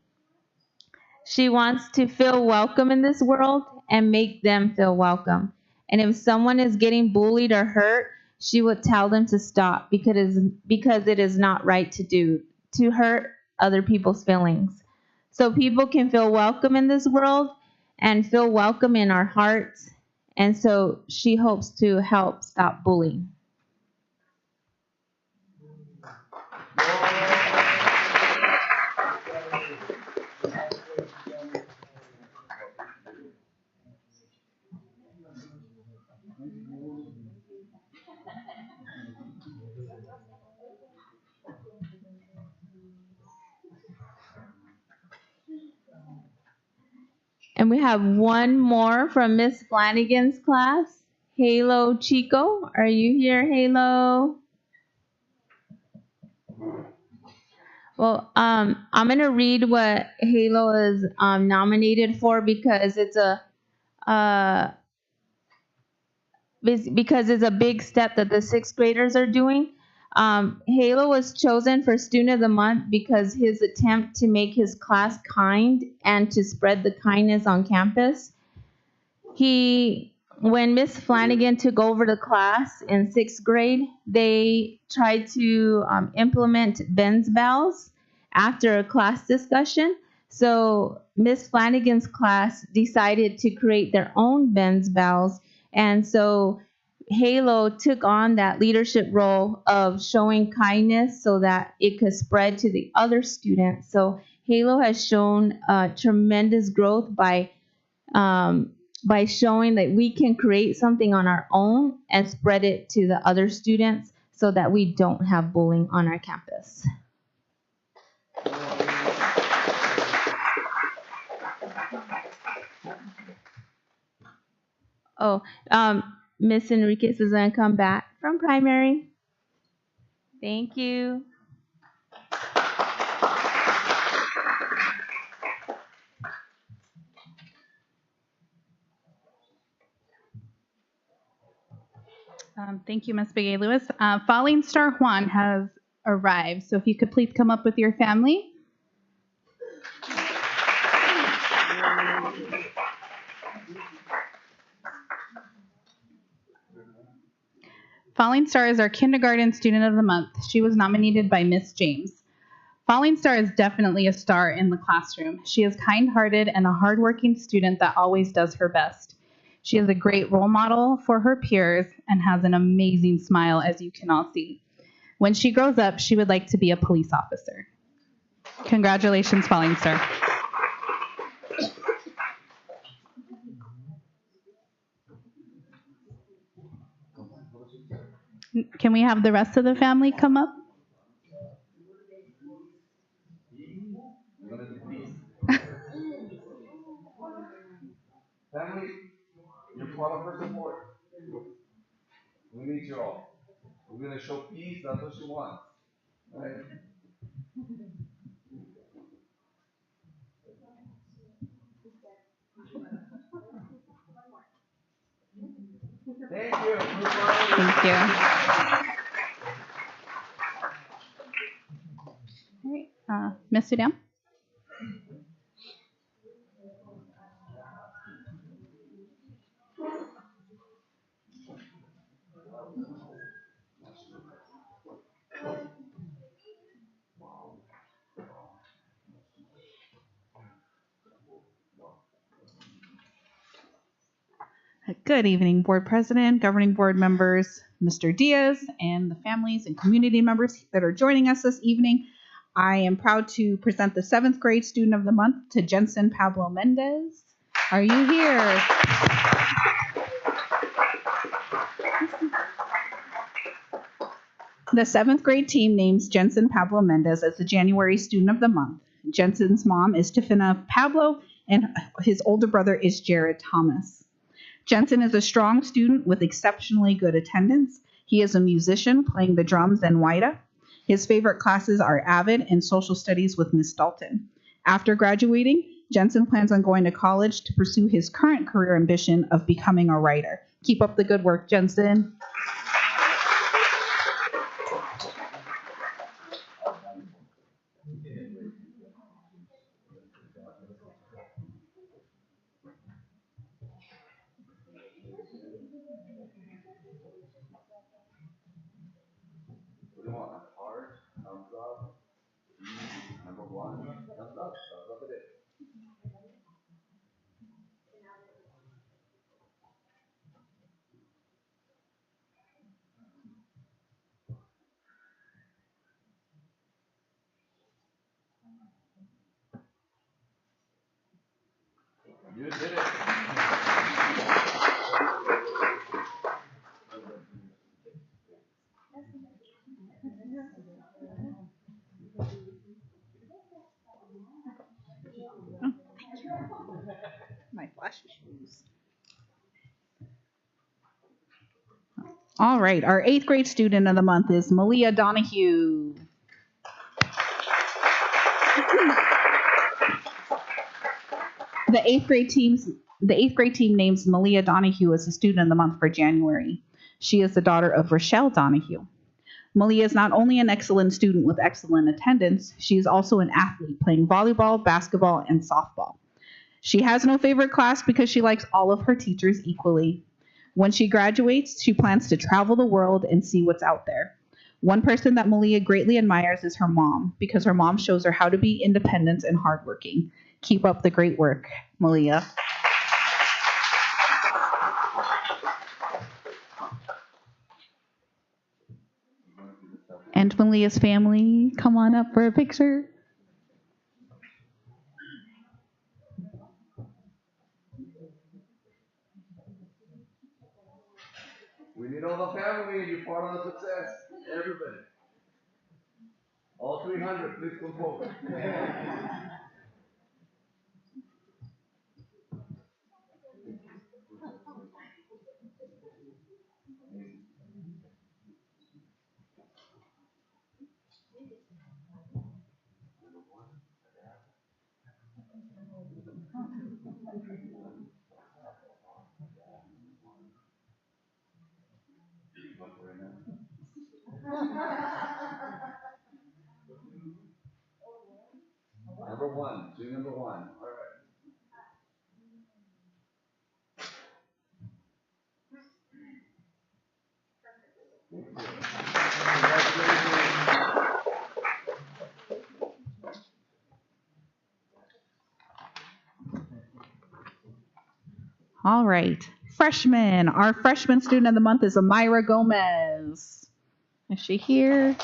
She wants to feel welcome in this world and make them feel welcome. And if someone is getting bullied or hurt, she would tell them to stop because it is not right to hurt other people's feelings. So people can feel welcome in this world and feel welcome in our hearts. And so she hopes to help stop bullying. And we have one more from Miss Flanagan's class. Halo Chico, are you here, Halo? Well, I'm gonna read what Halo is nominated for because it's a big step that the 6th graders are doing. Halo was chosen for Student of the Month because his attempt to make his class kind and to spread the kindness on campus. When Miss Flanagan took over the class in 6th grade, they tried to implement Ben's bells after a class discussion. So Miss Flanagan's class decided to create their own Ben's bells. And so Halo took on that leadership role of showing kindness so that it could spread to the other students. So Halo has shown tremendous growth by showing that we can create something on our own and spread it to the other students so that we don't have bullying on our campus. Oh, Miss Enriquez is going to come back from primary. Thank you. Thank you, Ms. Begay-Lewis. Falling Star Juan has arrived, so if you could please come up with your family. Falling Star is our kindergarten student of the month. She was nominated by Miss James. Falling Star is definitely a star in the classroom. She is kind-hearted and a hardworking student that always does her best. She is a great role model for her peers and has an amazing smile, as you can all see. When she grows up, she would like to be a police officer. Congratulations, Falling Star. Can we have the rest of the family come up? We're gonna do peace. Family, you're part of her support. We need you all. We're gonna show peace. That's what she wants. Right? Thank you. Thank you. All right, Ms. Sudan? Good evening, Board President, Governing Board members, Mr. Diaz, and the families and community members that are joining us this evening. I am proud to present the 7th grade Student of the Month to Jensen Pablo Mendez. Are you here? The 7th grade team names Jensen Pablo Mendez as the January Student of the Month. Jensen's mom is Tifana Pablo, and his older brother is Jared Thomas. Jensen is a strong student with exceptionally good attendance. He is a musician playing the drums and Waida. His favorite classes are Avid and Social Studies with Miss Dalton. After graduating, Jensen plans on going to college to pursue his current career ambition of becoming a writer. Keep up the good work, Jensen. What do you want? Heart, thumbs up, number one, thumbs up it is. You did it. My flashy shoes. All right, our 8th grade Student of the Month is Malia Donahue. The 8th grade team names Malia Donahue as the Student of the Month for January. She is the daughter of Rochelle Donahue. Malia is not only an excellent student with excellent attendance, she is also an athlete playing volleyball, basketball, and softball. She has no favorite class because she likes all of her teachers equally. When she graduates, she plans to travel the world and see what's out there. One person that Malia greatly admires is her mom, because her mom shows her how to be independent and hardworking. Keep up the great work, Malia. And Malia's family, come on up for a picture. We need all the family. You're part of the success. Everybody. All 300, please come forward. Number one, student number one. All right. All right, freshman. Our freshman Student of the Month is Amira Gomez. Is she here?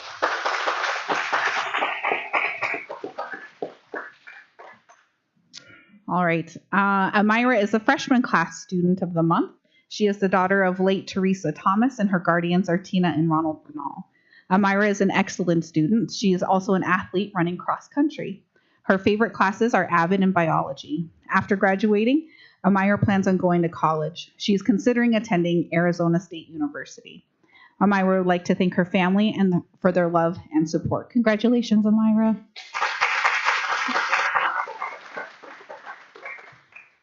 All right. Amira is the freshman class Student of the Month. She is the daughter of late Teresa Thomas, and her guardians are Tina and Ronald Bernal. Amira is an excellent student. She is also an athlete running cross country. Her favorite classes are Avid and biology. After graduating, Amira plans on going to college. She is considering attending Arizona State University. Amira would like to thank her family for their love and support. Congratulations, Amira.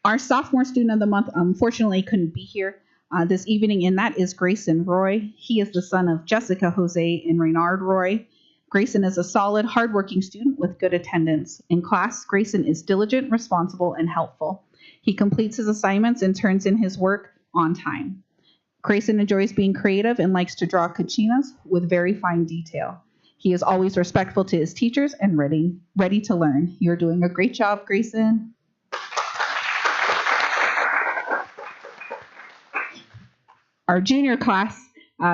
Our sophomore student of the month unfortunately couldn't be here this evening, and that is Grayson Roy. He is the son of Jessica Jose and Reynard Roy. Grayson is a solid, hardworking student with good attendance. In class, Grayson is diligent, responsible, and helpful. He completes his assignments and turns in his work on time. Grayson enjoys being creative and likes to draw kachinas with very fine detail. He is always respectful to his teachers and ready to learn. You're doing a great job, Grayson. Our junior class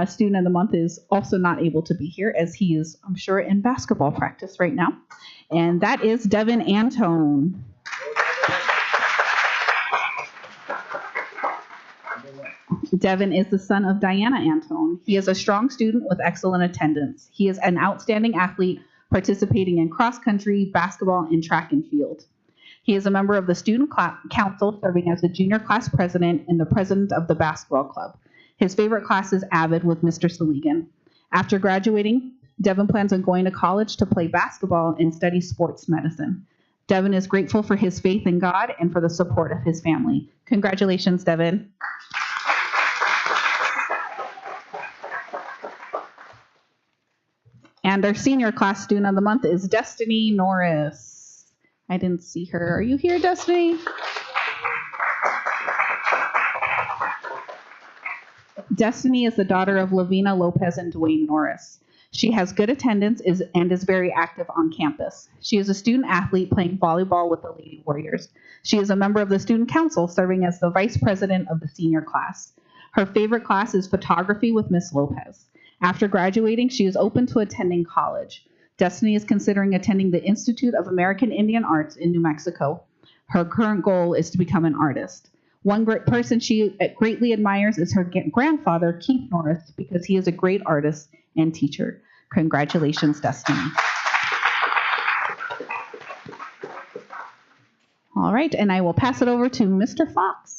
student of the month is also not able to be here, as he is, I'm sure, in basketball practice right now. And that is Devin Antone. Devin is the son of Diana Antone. He is a strong student with excellent attendance. He is an outstanding athlete participating in cross country, basketball, and track and field. He is a member of the student council, serving as the junior class president and the president of the basketball club. His favorite class is Avid with Mr. Saligan. After graduating, Devin plans on going to college to play basketball and study sports medicine. Devin is grateful for his faith in God and for the support of his family. Congratulations, Devin. And our senior class student of the month is Destiny Norris. I didn't see her. Are you here, Destiny? Destiny is the daughter of Lavina Lopez and Dwayne Norris. She has good attendance and is very active on campus. She is a student athlete playing volleyball with the Lady Warriors. She is a member of the student council, serving as the vice president of the senior class. Her favorite class is photography with Miss Lopez. After graduating, she is open to attending college. Destiny is considering attending the Institute of American Indian Arts in New Mexico. Her current goal is to become an artist. One great person she greatly admires is her grandfather, Keith Norris, because he is a great artist and teacher. Congratulations, Destiny. All right, and I will pass it over to Mr. Fox.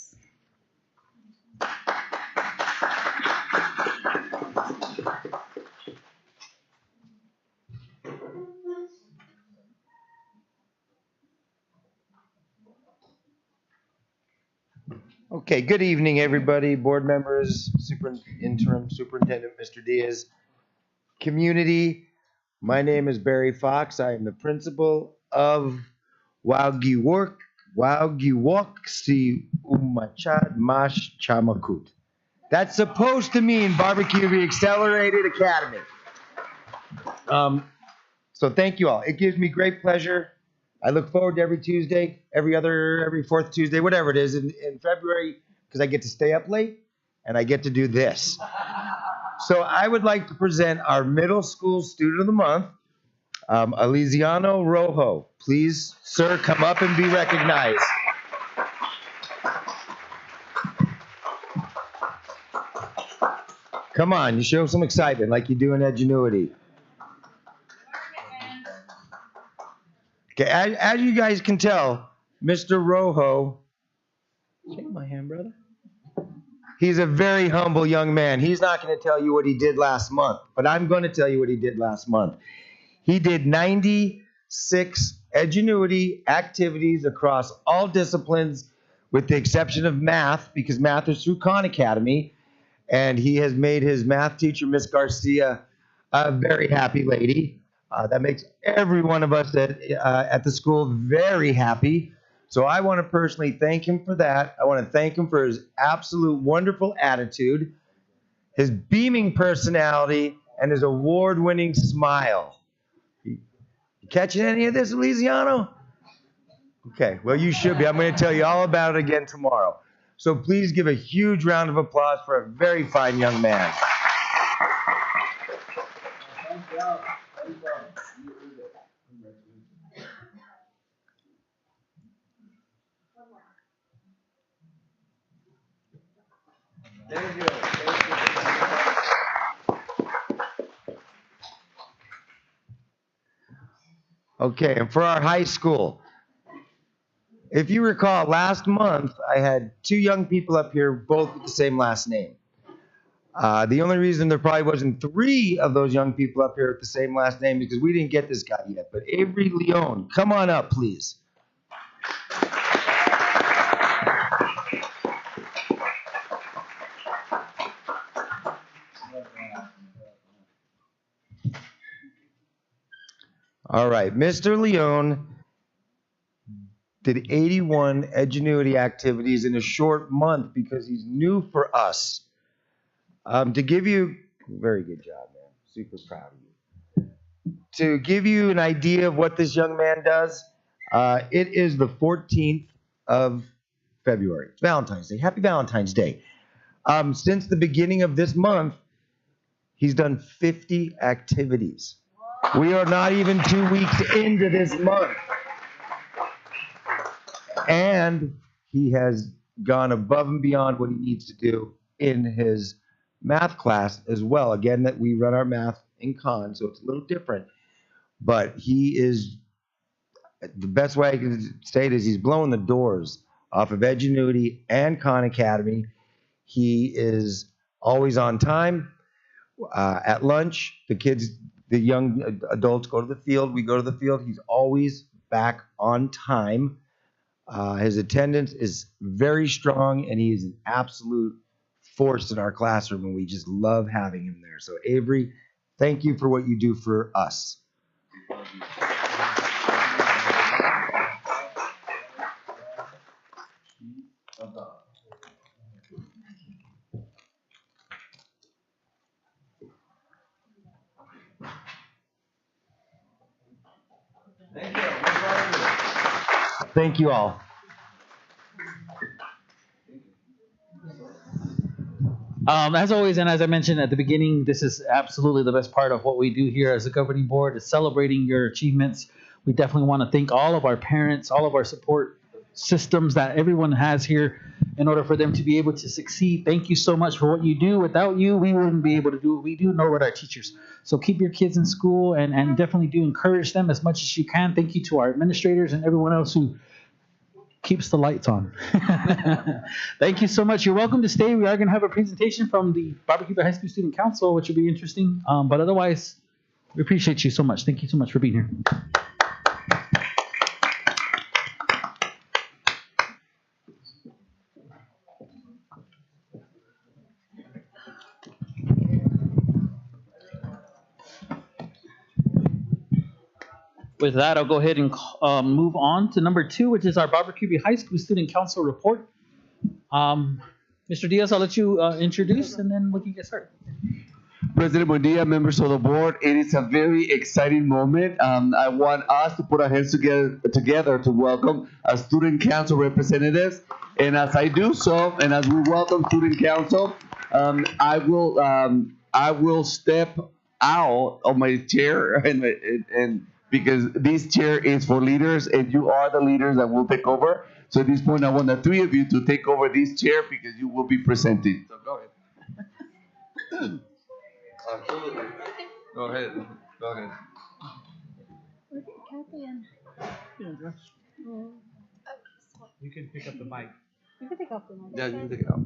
Okay, good evening, everybody, board members, interim superintendent, Mr. Diaz, community. My name is Barry Fox. I am the principal of Waugiwok Si Umachad Mash Chamakut. That's supposed to mean Baboquivari Accelerated Academy. So thank you all. It gives me great pleasure. I look forward to every Tuesday, every fourth Tuesday, whatever it is in February, because I get to stay up late and I get to do this. So I would like to present our middle school student of the month, Aliziano Rojo. Please, sir, come up and be recognized. Come on, you show some excitement like you do in Edgenuity. Okay, as you guys can tell, Mr. Rojo, shake my hand, brother. He's a very humble young man. He's not going to tell you what he did last month, but I'm going to tell you what he did last month. He did 96 Edgenuity activities across all disciplines, with the exception of math, because math is through Khan Academy, and he has made his math teacher, Miss Garcia, a very happy lady. That makes every one of us at the school very happy. So I want to personally thank him for that. I want to thank him for his absolute wonderful attitude, his beaming personality, and his award-winning smile. You catching any of this, Louisiano? Okay, well, you should be. I'm going to tell you all about it again tomorrow. So please give a huge round of applause for a very fine young man. Thank you. Okay, and for our high school, if you recall, last month I had two young people up here, both with the same last name. The only reason there probably wasn't three of those young people up here with the same last name because we didn't get this guy yet. But Avery Leone, come on up, please. All right, Mr. Leone did 81 Edgenuity activities in a short month because he's new for us. To give you, very good job, man. Super proud of you. To give you an idea of what this young man does, it is the 14th of February. It's Valentine's Day. Happy Valentine's Day. Since the beginning of this month, he's done 50 activities. We are not even 2 weeks into this month. And he has gone above and beyond what he needs to do in his math class as well. Again, that we run our math in Khan, so it's a little different. But he is, the best way I can say it is he's blowing the doors off of Edgenuity and Khan Academy. He is always on time. At lunch, the young adults go to the field. We go to the field. He's always back on time. His attendance is very strong, and he is an absolute force in our classroom, and we just love having him there. So, Avery, thank you for what you do for us. Thank you all. As always, and as I mentioned at the beginning, this is absolutely the best part of what we do here as a governing board is celebrating your achievements. We definitely want to thank all of our parents, all of our support systems that everyone has here in order for them to be able to succeed. Thank you so much for what you do. Without you, we wouldn't be able to do what we do, nor would our teachers. So keep your kids in school and definitely do encourage them as much as you can. Thank you to our administrators and everyone else who keeps the lights on. Thank you so much. You're welcome to stay. We are going to have a presentation from the Baboquivari High School Student Council, which will be interesting. But otherwise, we appreciate you so much. Thank you so much for being here. With that, I'll go ahead and move on to number 2, which is our Baboquivari High School Student Council report. Mr. Diaz, I'll let you introduce, and then we can get started. President Buendia, members of the board, it is a very exciting moment. I want us to put our hands together to welcome our student council representatives. And as I do so, and as we welcome student council, I will step out of my chair and because this chair is for leaders, and you are the leaders that will take over. So at this point, I want the 3 of you to take over this chair because you will be presenting. So go ahead. Absolutely. Go ahead. Go ahead. You can pick up the mic. You can take off the mic. Yeah, you can take it out.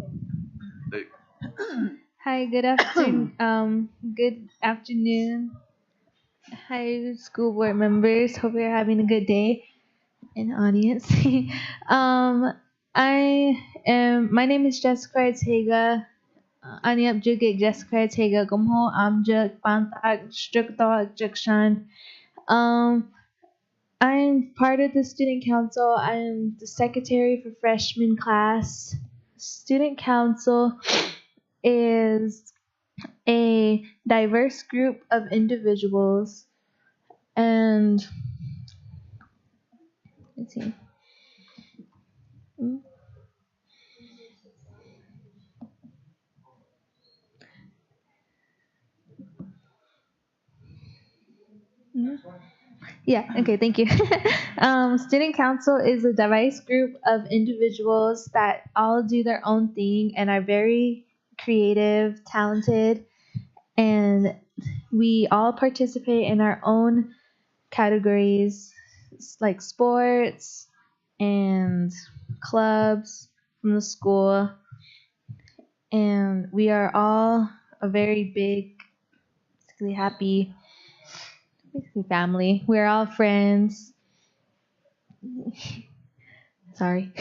Hi, good afternoon. Good afternoon. Hi, school board members. Hope you're having a good day in the audience. My name is Jessica Ortega. Aniap Jugik Jessica Ortega. Gumho Amjuk Pantak Strukdog Jukshan. I'm part of the student council. I'm the secretary for freshman class. Student council is a diverse group of individuals, and let's see. Yeah, okay, thank you. Student council is a diverse group of individuals that all do their own thing and are very creative, talented, and we all participate in our own categories like sports and clubs from the school. And we are all a very big, basically happy, basically family. We're all friends. Sorry.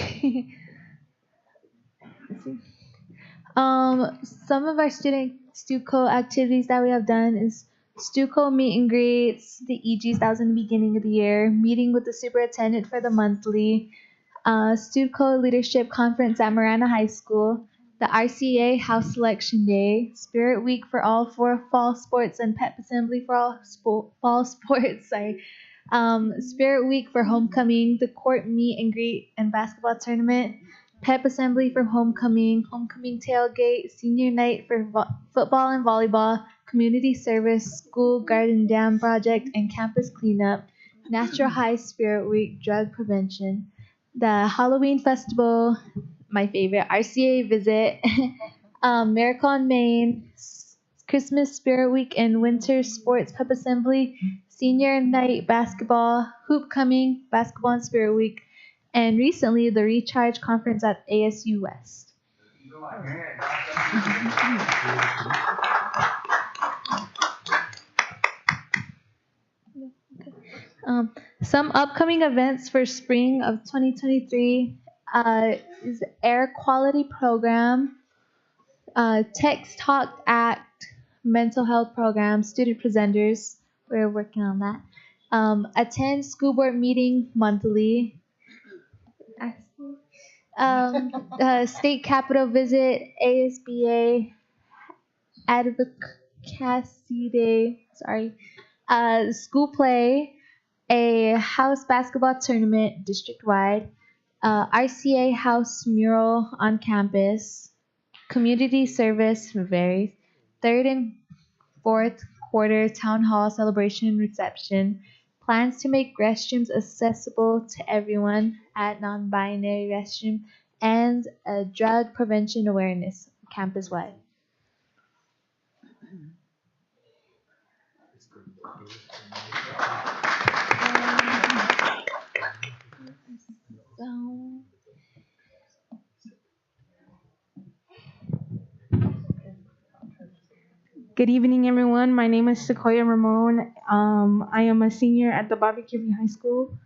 Some of our student StuCo activities that we have done is StuCo meet and greets, the EGs that was in the beginning of the year, meeting with the superintendent for the monthly, StuCo leadership conference at Marana High School, the RCA House Selection Day, Spirit Week for all four fall sports, and Pep Assembly for all fall sports. Sorry. Spirit Week for homecoming, the court meet and greet and basketball tournament, Pep Assembly for homecoming, homecoming tailgate, senior night for football and volleyball, community service, school garden dam project, and campus cleanup, Natural High Spirit Week, drug prevention, the Halloween festival, my favorite, RCA visit, Miracle on Main, Christmas Spirit Week and winter sports Pep Assembly, senior night basketball, hoop coming, basketball and Spirit Week, and recently the Recharge Conference at ASU West. Some upcoming events for spring of 2023 is Air Quality Program, Text Talk Act, Mental Health Program, student presenters. We're working on that. Attend school board meeting monthly. State Capitol visit, ASBA Advocacy Day. Sorry. School play, a house basketball tournament district wide, RCA house mural on campus, community service varies, third and fourth quarter town hall celebration reception, plans to make restrooms accessible to everyone at non-binary restroom, and a drug prevention awareness campus wide. Good evening, everyone. My name is Sequoia Ramon. I am a senior at the Baboquivari High School.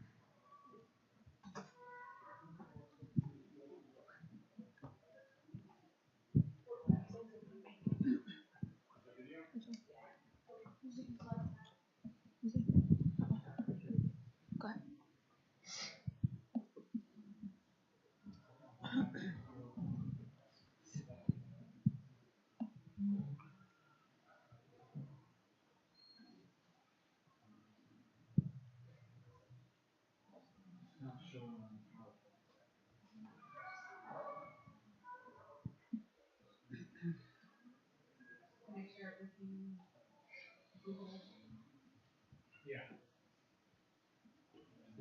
Yeah.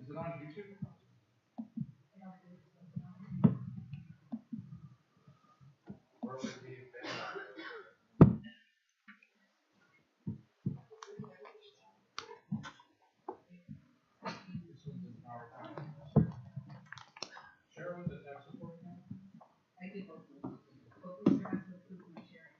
Is it on YouTube? Where would it be available? This one's in PowerPoint. Share with the tech support now. I did both. Both has to approve my sharing.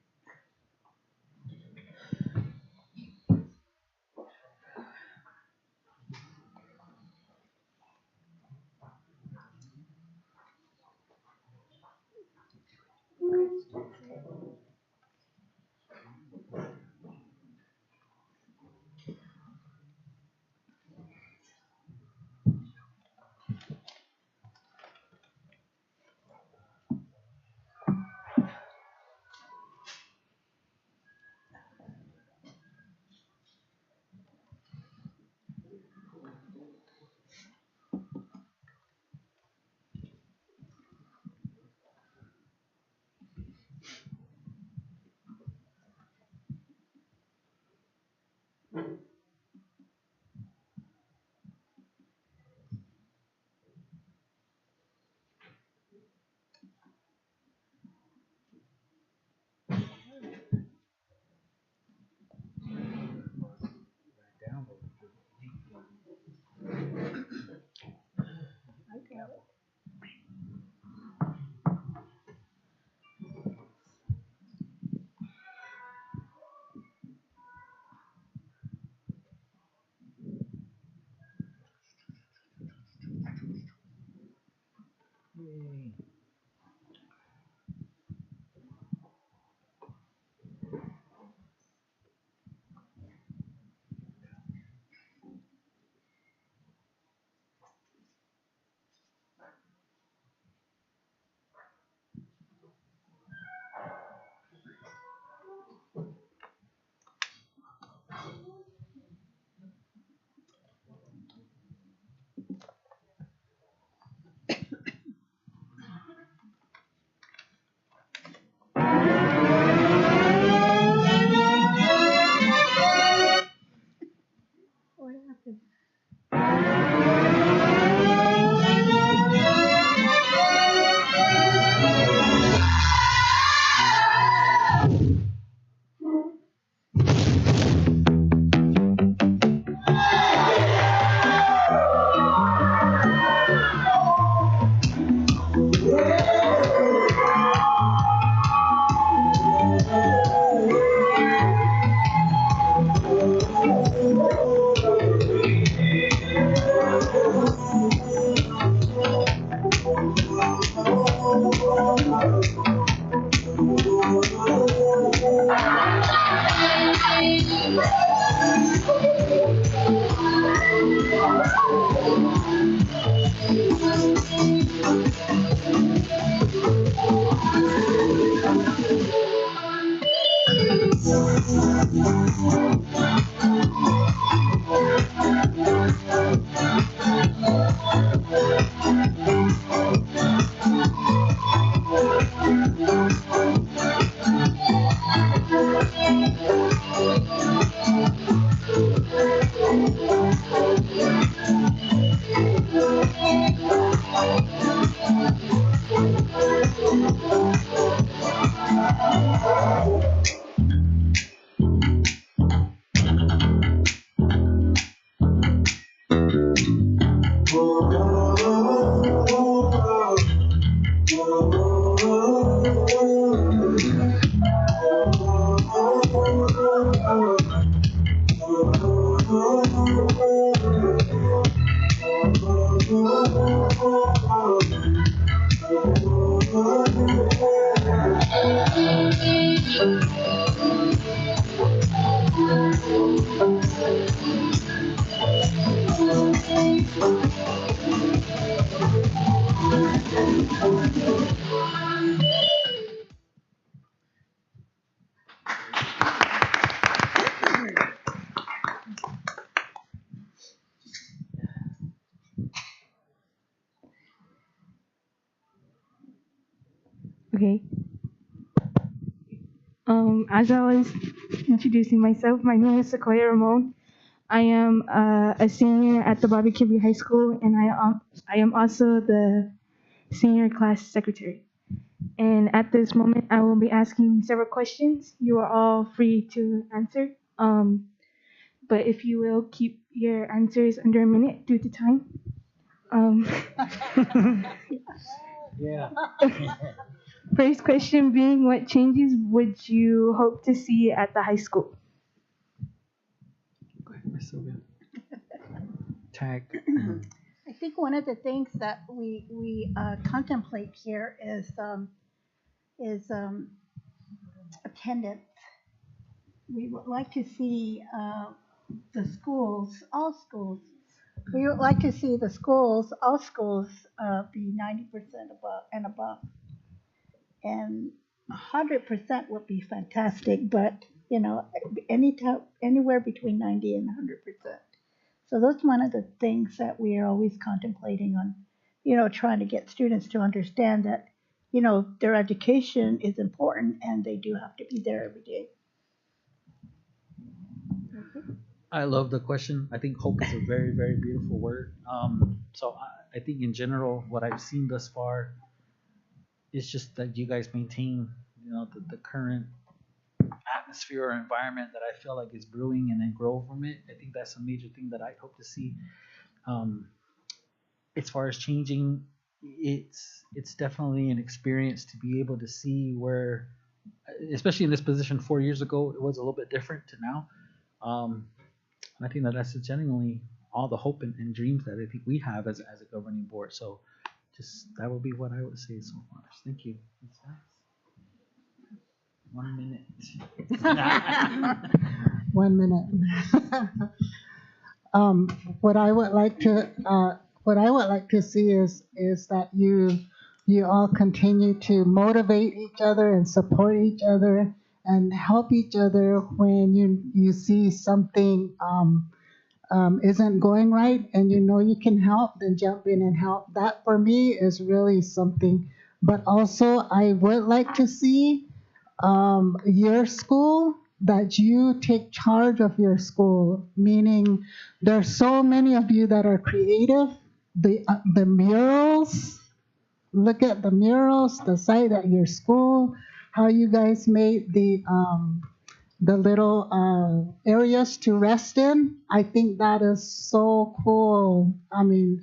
What happened? Okay. As I was introducing myself, my name is Sequoia Ramon. I am a senior at the Baboquivari High School, and I am also the senior class secretary. And at this moment, I will be asking several questions. You are all free to answer. But if you will keep your answers under a minute due to time. Um, Yeah. First question being, what changes would you hope to see at the high school? Go ahead, Miss Sylvia. Tag. I think one of the things that we contemplate here is attendance. We would like to see the schools, all schools. We would like to see the schools, all schools, be 90% above and above. And 100% would be fantastic, but anywhere between 90 and 100%. So that's one of the things that we are always contemplating on, trying to get students to understand that, their education is important and they do have to be there every day. I love the question. I think hope is a very, very beautiful word. So I think in general, what I've seen thus far is just that you guys maintain, the current atmosphere or environment that I feel like is brewing and then grow from it. I think that's a major thing that I hope to see. As far as changing, it's definitely an experience to be able to see where, especially in this position 4 years ago, it was a little bit different to now. And I think that that's genuinely all the hope and dreams that I think we have as a governing board. So just that would be what I would say so far. Thank you. Ms. Vance? 1 minute. 1 minute. What I would like to see is that you all continue to motivate each other and support each other and help each other when you see something isn't going right and you know you can help, then jump in and help. That for me is really something. But also, I would like to see your school, that you take charge of your school, meaning there's so many of you that are creative. The murals, look at the murals, the site at your school, how you guys made the little areas to rest in. I think that is so cool. I mean,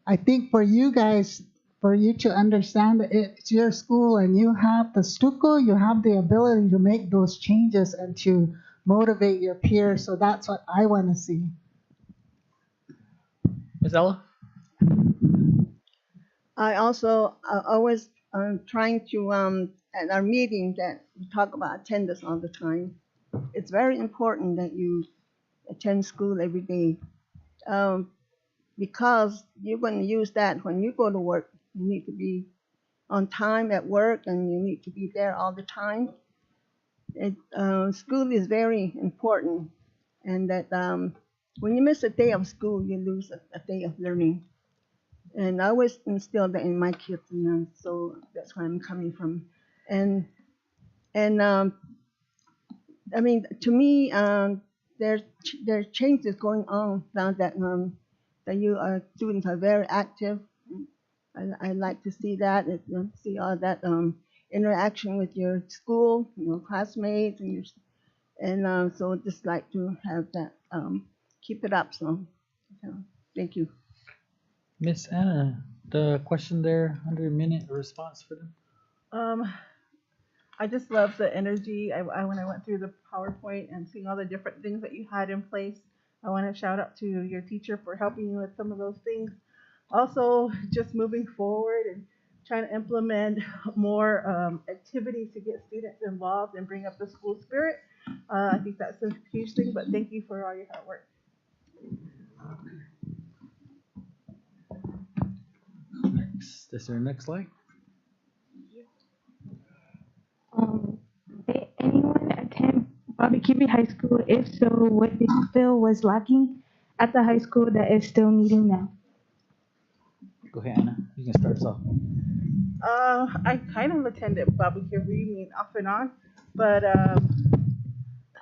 I think for you guys, for you to understand that it's your school and you have the stucco, you have the ability to make those changes and to motivate your peers. So that's what I want to see. Ms. Ella? I also always trying to at our meeting that we talk about attendance all the time. It's very important that you attend school every day, because you're going to use that when you go to work. You need to be on time at work, and you need to be there all the time. School is very important, and that when you miss a day of school, you lose a day of learning. And I always instill that in my kids, and so that's where I'm coming from. And I mean, to me, there's changes going on now that that you students are very active. I like to see that, see all that interaction with your school, your classmates, and so just like to have that, keep it up. So thank you. Miss Anna, the question there, 100-minute response for them? I just love the energy. When I went through the PowerPoint and seeing all the different things that you had in place, I want to shout out to your teacher for helping you with some of those things. Also, just moving forward and trying to implement more activities to get students involved and bring up the school spirit. I think that's a huge thing, but thank you for all your hard work. Next, is there a next slide? Did anyone attend Baboquivari High School? If so, what did you feel was lacking at the high school that is still needing now? Go ahead, Anna. You can start us off. I kind of attended Baboquivari off and on, but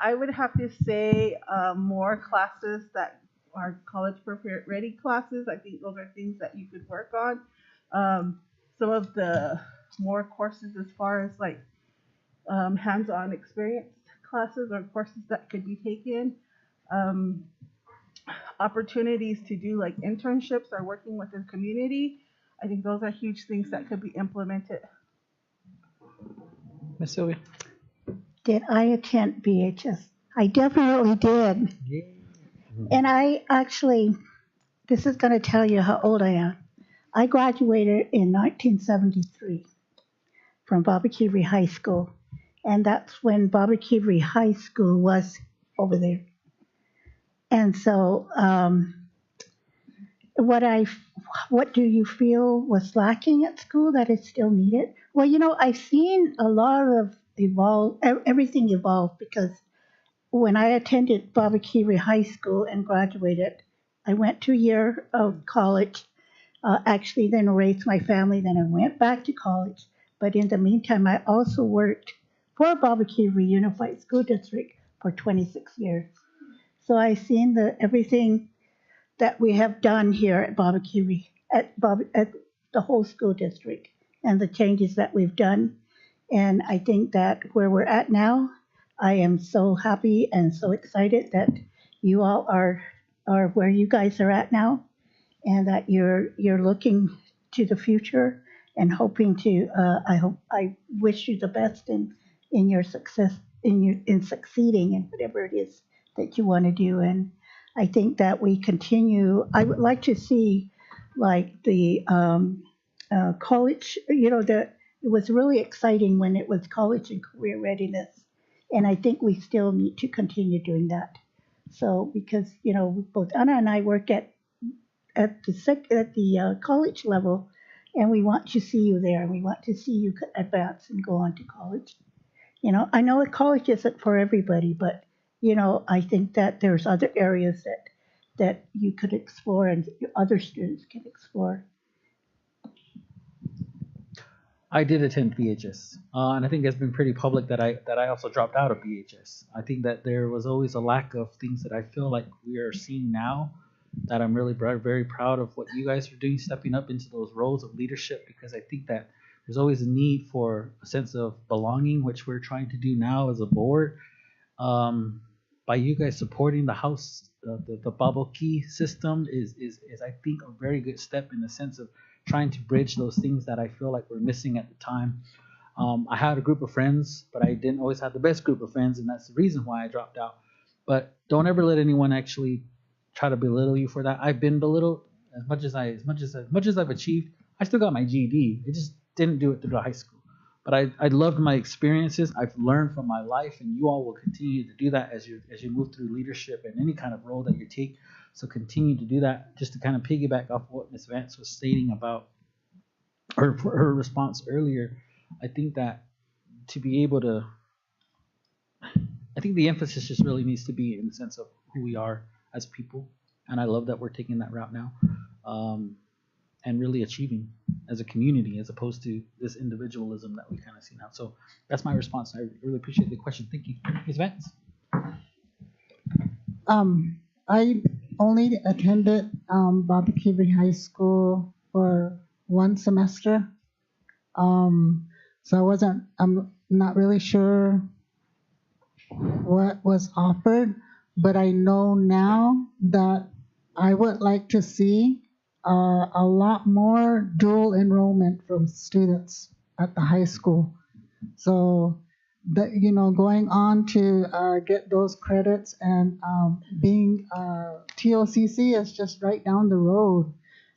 I would have to say more classes that are college prepared ready classes. I think those are things that you could work on. Some of the more courses as far as like hands-on experience classes or courses that could be taken. Opportunities to do like internships or working with the community. I think those are huge things that could be implemented. Miss Sylvia? Did I attend BHS? I definitely did. Yeah. And I actually, this is going to tell you how old I am. I graduated in 1973 from Baboquivari High School. And that's when Baboquivari High School was over there. And so, what do you feel was lacking at school that is still needed? Well, you know, I've seen a lot of everything evolve, because when I attended Baboquivari High School and graduated, I went to a year of college, actually then raised my family, then I went back to college. But in the meantime, I also worked for Baboquivari Unified School District for 26 years. So I've seen everything that we have done here at Baboquivari, at the whole school district, and the changes that we've done. And I think that where we're at now, I am so happy and so excited that you all are where you guys are at now, and that you're looking to the future and hoping to. I wish you the best in your success, in succeeding in whatever it is that you want to do. And I think that we continue. I would like to see like the college, it was really exciting when it was college and career readiness. And I think we still need to continue doing that. So, because, both Anna and I work at the college level, and we want to see you there, and we want to see you advance and go on to college. I know that college isn't for everybody, but I think that there's other areas that you could explore and other students can explore. I did attend BHS, and I think it's been pretty public that I also dropped out of BHS. I think that there was always a lack of things that I feel like we are seeing now. That I'm really very proud of what you guys are doing, stepping up into those roles of leadership, because I think that there's always a need for a sense of belonging, which we're trying to do now as a board. By you guys supporting the house, the Baboquivari system is I think a very good step in the sense of trying to bridge those things that I feel like we're missing at the time. I had a group of friends, but I didn't always have the best group of friends, and that's the reason why I dropped out. But don't ever let anyone actually try to belittle you for that. I've been belittled as much as I've achieved. I still got my GED. It just didn't do it through the high school. But I loved my experiences. I've learned from my life, and you all will continue to do that as you move through leadership and any kind of role that you take. So continue to do that. Just to kind of piggyback off what Ms. Vance was stating about her response earlier, I think that to be able to, I think the emphasis just really needs to be in the sense of who we are as people, and I love that we're taking that route now, and really achieving as a community as opposed to this individualism that we kind of see now. So that's my response. I really appreciate the question. Thank you. Ms. Vance? I only attended Baboquivari High School for one semester, so I'm not really sure what was offered, but I know now that I would like to see a lot more dual enrollment from students at the high school. So that, going on to get those credits and being TOCC is just right down the road.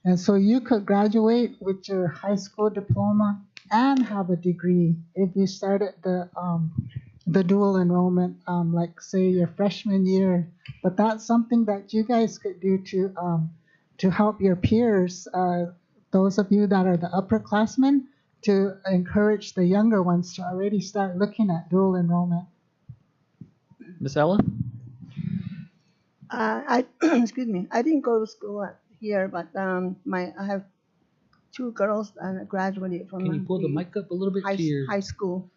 And so you could graduate with your high school diploma and have a degree if you started the dual enrollment, like say your freshman year. But that's something that you guys could do to help your peers, those of you that are the upperclassmen, to encourage the younger ones to already start looking at dual enrollment. Miss Ella? Excuse me. I didn't go to school here, but I have two girls that graduated from. Can you pull the mic up a little bit to your high school,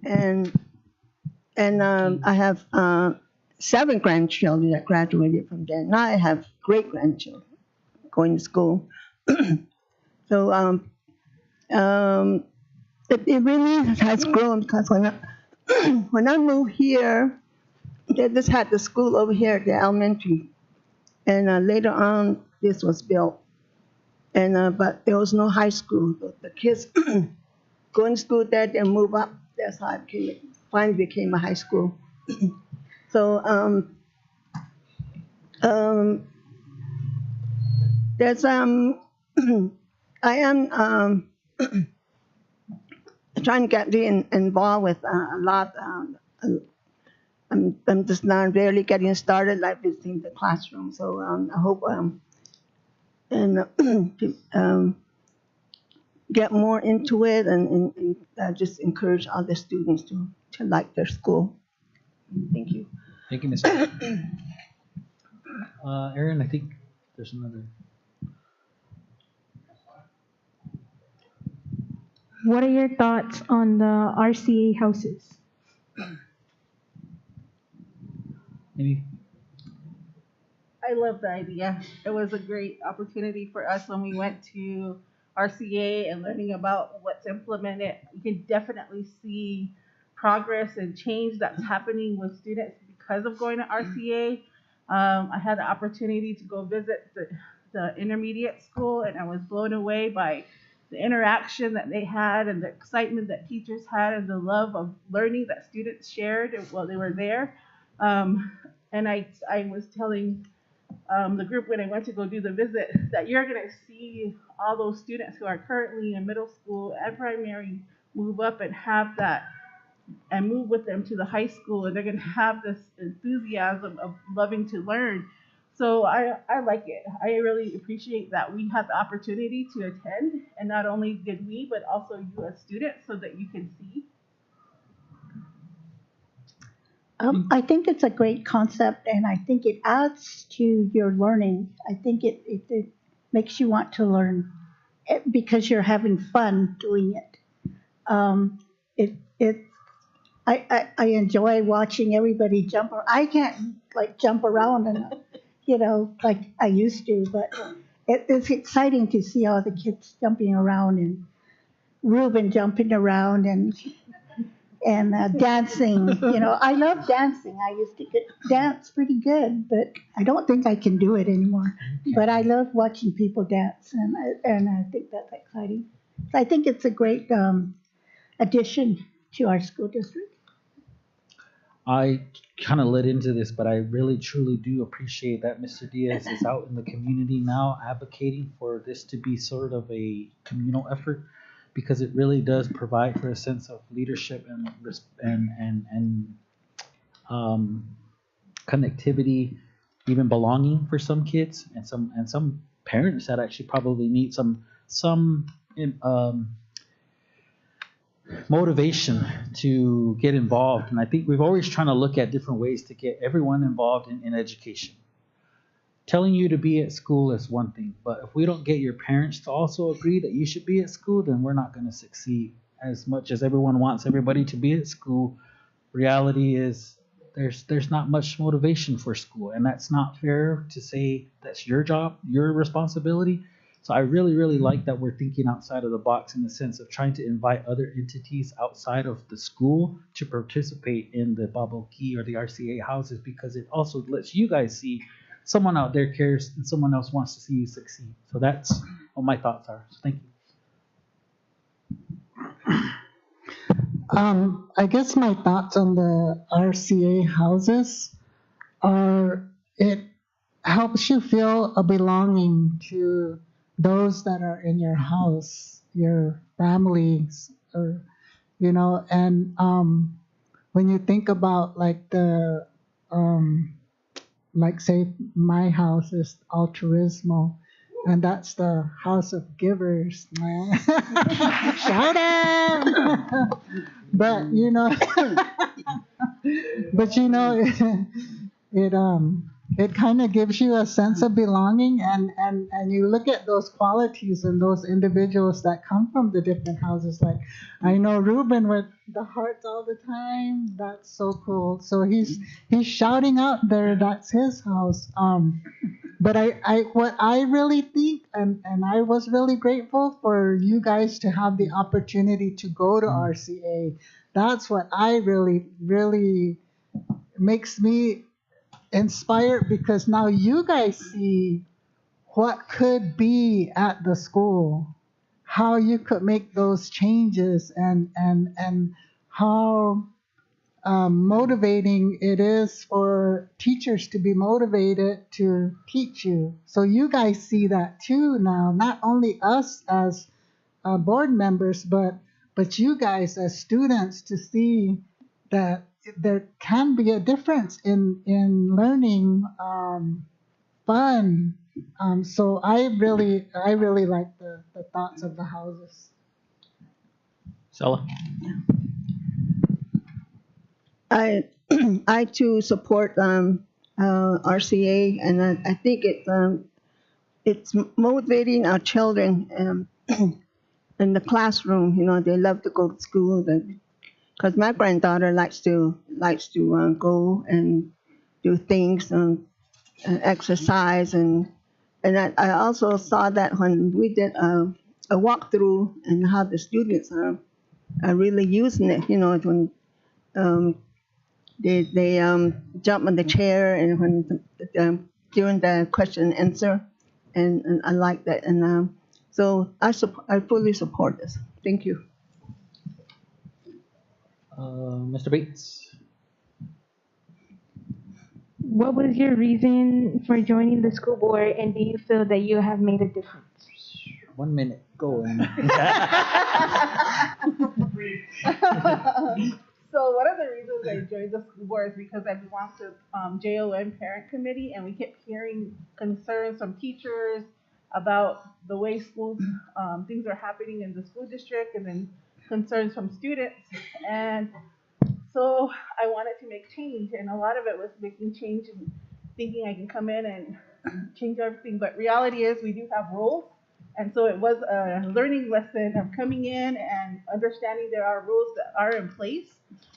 and I have 7 grandchildren that graduated from there. Now I have great grandchildren going to school. So it really has grown, because when I moved here, they just had the school over here at the elementary, and later on this was built, and but there was no high school. The kids go to school there, then move up. That's how it finally became a high school. So there's I am trying to get involved with a lot. I'm just now barely getting started, like visiting the classroom. So I hope and get more into it, and just encourage other students to like their school. Thank you. Thank you, Ms. Aaron, I think there's another. What are your thoughts on the RCA houses? Maybe. I love the idea. It was a great opportunity for us when we went to RCA and learning about what's implemented. You can definitely see progress and change that's happening with students because of going to RCA. I had the opportunity to go visit the intermediate school, and I was blown away by the interaction that they had and the excitement that teachers had and the love of learning that students shared while they were there. And I was telling the group when I went to go do the visit, that you're going to see all those students who are currently in middle school and primary move up and have that and move with them to the high school, and they're going to have this enthusiasm of loving to learn. So I like it. I really appreciate that we had the opportunity to attend, and not only did we, but also you as students, so that you can see. I think it's a great concept, and I think it adds to your learning. I think it makes you want to learn because you're having fun doing it. It I enjoy watching everybody jump. I can't like jump around and like I used to, but it's exciting to see all the kids jumping around and Ruben jumping around and dancing. I love dancing. I used to dance pretty good, but I don't think I can do it anymore. But I love watching people dance, and I think that's exciting. So I think it's a great addition to our school district. I kind of led into this, but I really truly do appreciate that Mr. Diaz is out in the community now advocating for this to be sort of a communal effort, because it really does provide for a sense of leadership and connectivity, even belonging for some kids and some parents that actually probably need some motivation to get involved. And I think we've always trying to look at different ways to get everyone involved in education. Telling you to be at school is one thing, but if we don't get your parents to also agree that you should be at school, then we're not going to succeed. As much as everyone wants everybody to be at school, reality is there's not much motivation for school, and that's not fair to say that's your job, your responsibility. So I really, really like that we're thinking outside of the box in the sense of trying to invite other entities outside of the school to participate in the Baboquivari or the RCA houses, because it also lets you guys see someone out there cares and someone else wants to see you succeed. So that's what my thoughts are. So thank you. I guess my thoughts on the RCA houses are it helps you feel a belonging to those that are in your house, your families, or and when you think about like the like say my house is altruismo, and that's the house of givers. Shout out! But it kind of gives you a sense of belonging, and you look at those qualities and those individuals that come from the different houses. Like I know Ruben with the hearts all the time. That's so cool. So he's shouting out there. That's his house. But what I really think, and I was really grateful for you guys to have the opportunity to go to RCA. That's what I really, really makes me inspired, because now you guys see what could be at the school, how you could make those changes, and how motivating it is for teachers to be motivated to teach you. So you guys see that too now, not only us as board members, but you guys as students, to see that there can be a difference in learning fun. So I really like the thoughts of the houses. Stella? I too support RCA, and I think it's motivating our children in the classroom. They love to go to school. Because my granddaughter likes to go and do things and exercise, and I also saw that when we did a walkthrough and how the students are really using it. When they jump on the chair, and when during the question and answer, and I like that, and so I fully support this. Thank you. Mr. Bates? what was your reason for joining the school board, and do you feel that you have made a difference? 1 minute, go. So one of the reasons I joined the school board is because I belong to JON parent committee, and we kept hearing concerns from teachers about the way schools things are happening in the school district, and then concerns from students. And so I wanted to make change, and a lot of it was making change and thinking I can come in and change everything. But reality is we do have rules, and so it was a learning lesson of coming in and understanding there are rules that are in place.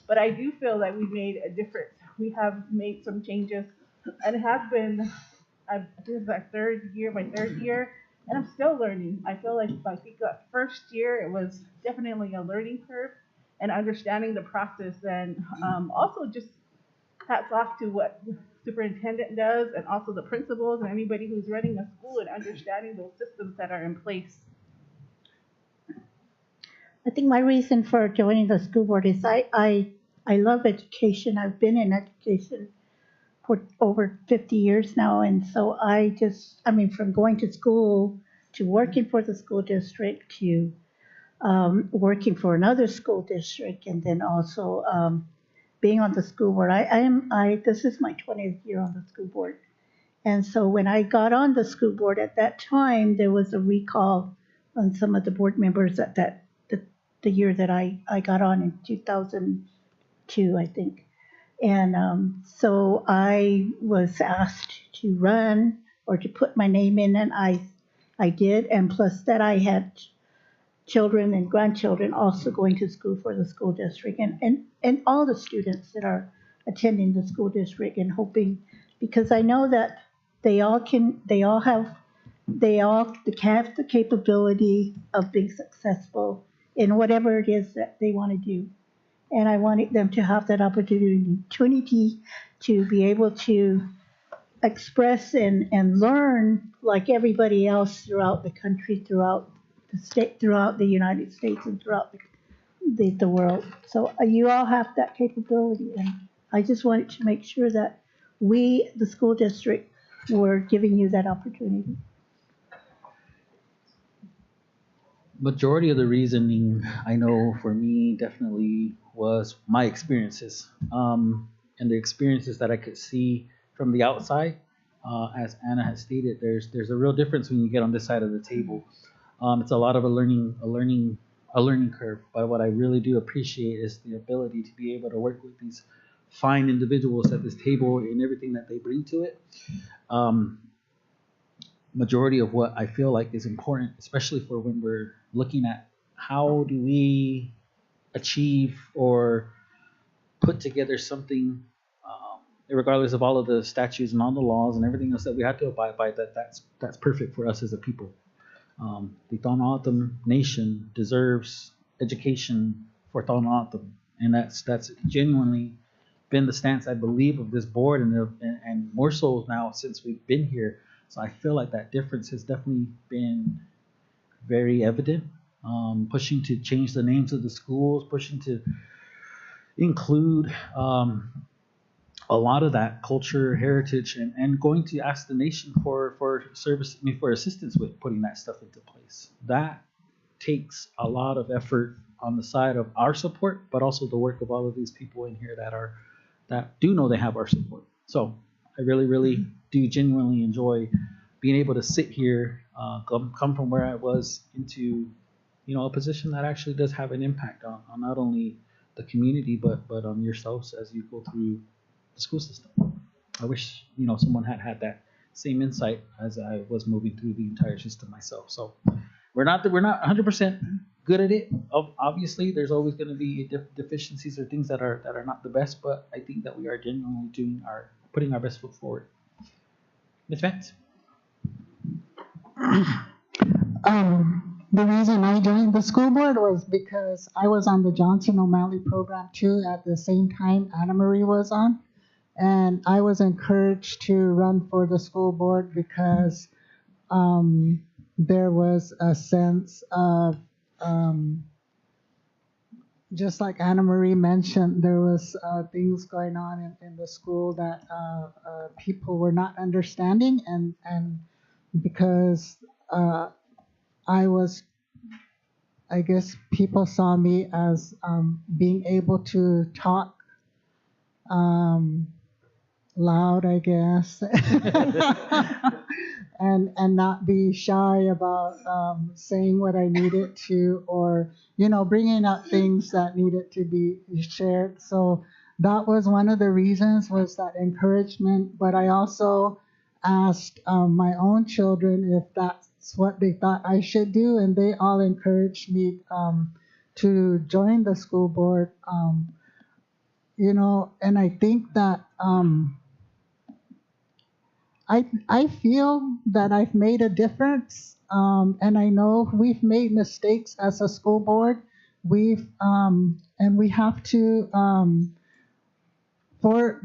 But I do feel that we've made a difference. We have made some changes, and it has been, this is my third year, and I'm still learning. I think that first year it was definitely a learning curve and understanding the process, and also just hats off to what superintendent does, and also the principals and anybody who's running a school and understanding those systems that are in place. I think my reason for joining the school board is I love education. I've been in education for over 50 years now. And so from going to school to working for the school district to working for another school district, and then also being on the school board. This is my 20th year on the school board. And so when I got on the school board at that time, there was a recall on some of the board members at the year that I got on in 2002, I think. And so I was asked to run or to put my name in, and I did. And plus that I had children and grandchildren also going to school for the school district, and all the students that are attending the school district, and hoping, because I know that they all have the capability of being successful in whatever it is that they want to do. And I wanted them to have that opportunity to be able to express and learn like everybody else throughout the country, throughout the state, throughout the United States, and throughout the world. So you all have that capability, and I just wanted to make sure that we, the school district, were giving you that opportunity. Majority of the reasoning, I know for me definitely was my experiences, and the experiences that I could see from the outside. As Anna has stated, there's a real difference when you get on this side of the table. It's a lot of a learning curve. But what I really do appreciate is the ability to be able to work with these fine individuals at this table and everything that they bring to it. Majority of what I feel like is important, especially for when we're looking at how do we achieve or put together something, regardless of all of the statutes and all the laws and everything else that we have to abide by, that's perfect for us as a people. The Tohono nation deserves education for Tohono, and that's genuinely been the stance, I believe, of this board, and more so now since we've been here. So I feel like that difference has definitely been very evident. Pushing to change the names of the schools, pushing to include a lot of that culture, heritage, and going to ask the nation for service, for assistance with putting that stuff into place. That takes a lot of effort on the side of our support, but also the work of all of these people in here that do know they have our support. So I really, really do genuinely enjoy being able to sit here, come from where I was into, a position that actually does have an impact on not only the community, but on yourselves as you go through the school system. I wish, someone had that same insight as I was moving through the entire system myself. So we're not 100% good at it. Obviously, there's always going to be deficiencies or things that are not the best, but I think that we are genuinely putting our best foot forward. Ms. Vance? The reason I joined the school board was because I was on the Johnson O'Malley program too at the same time Anna Marie was on. And I was encouraged to run for the school board because there was a sense of just like Anna Marie mentioned, there was things going on in the school that people were not understanding, and because I was, I guess people saw me as being able to talk um, loud, I guess, and not be shy about saying what I needed to, or bringing up things that needed to be shared. So that was one of the reasons, was that encouragement. But I also asked my own children if that's what they thought I should do, and they all encouraged me to join the school board. And I think that. I feel that I've made a difference, and I know we've made mistakes as a school board. And we have to, for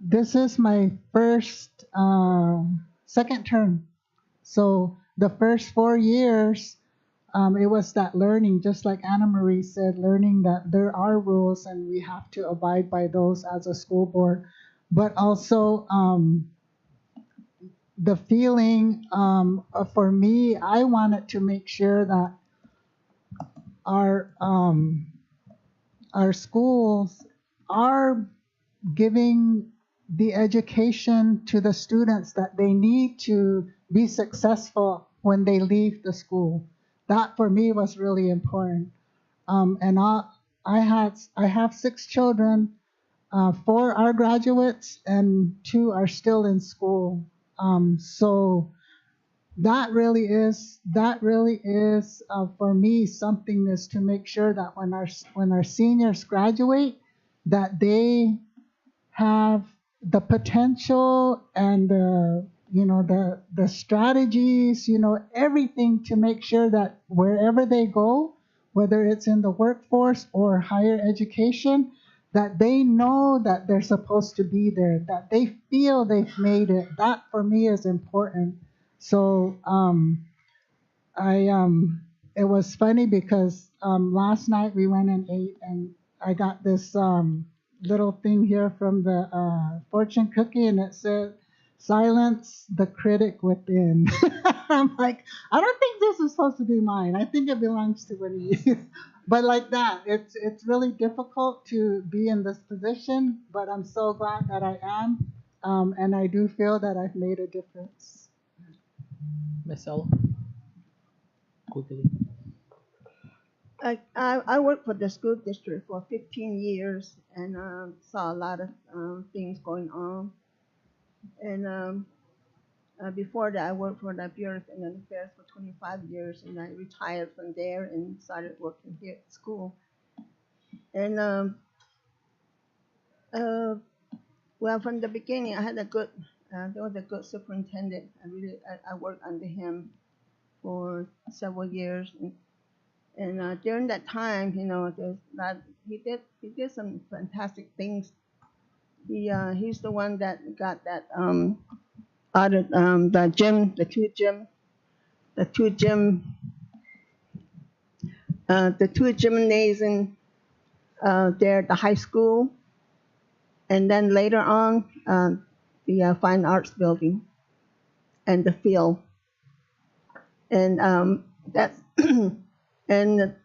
this is my second term. So the first 4 years, it was that learning, just like Anna Marie said, learning that there are rules and we have to abide by those as a school board. But also, the feeling for me, I wanted to make sure that our our schools are giving the education to the students that they need to be successful when they leave the school. That for me was really important. And I have 6 children. 4 are graduates and 2 are still in school. So that really is for me something, is to make sure that when our seniors graduate, that they have the potential and the strategies, everything, to make sure that wherever they go, whether it's in the workforce or higher education, that they know that they're supposed to be there, that they feel they've made it. That for me is important. So I it was funny because last night we went and ate, and I got this little thing here from the fortune cookie, and it said, "Silence the critic within." I'm like, I don't think this is supposed to be mine. I think it belongs to Winnie. But like that, it's really difficult to be in this position, but I'm so glad that I am, and I do feel that I've made a difference. Miss Ella, quickly. I worked for the school district for 15 years and saw a lot of things going on. And before that, I worked for the Bureau of Indian Affairs for 25 years, and I retired from there and started working here at school. And well, from the beginning, I had a good, there was a good superintendent. I worked under him for several years, and during that time, there's not, he did some fantastic things. He's the one that got that out of the gym, the two gymnasium there at the high school, and then later on the fine arts building and the field, and that's and then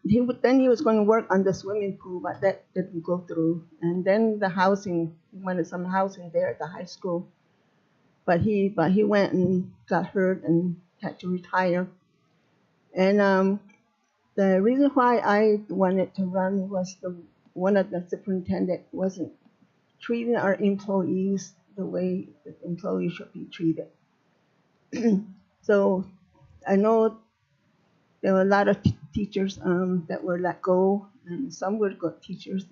he was going to work on the swimming pool, but that didn't go through. And then the housing, he wanted some housing there at the high school, but he went and got hurt and had to retire. And the reason why I wanted to run was one of the superintendent wasn't treating our employees the way the employees should be treated. So I know there were a lot of teachers that were let go, and some were good teachers.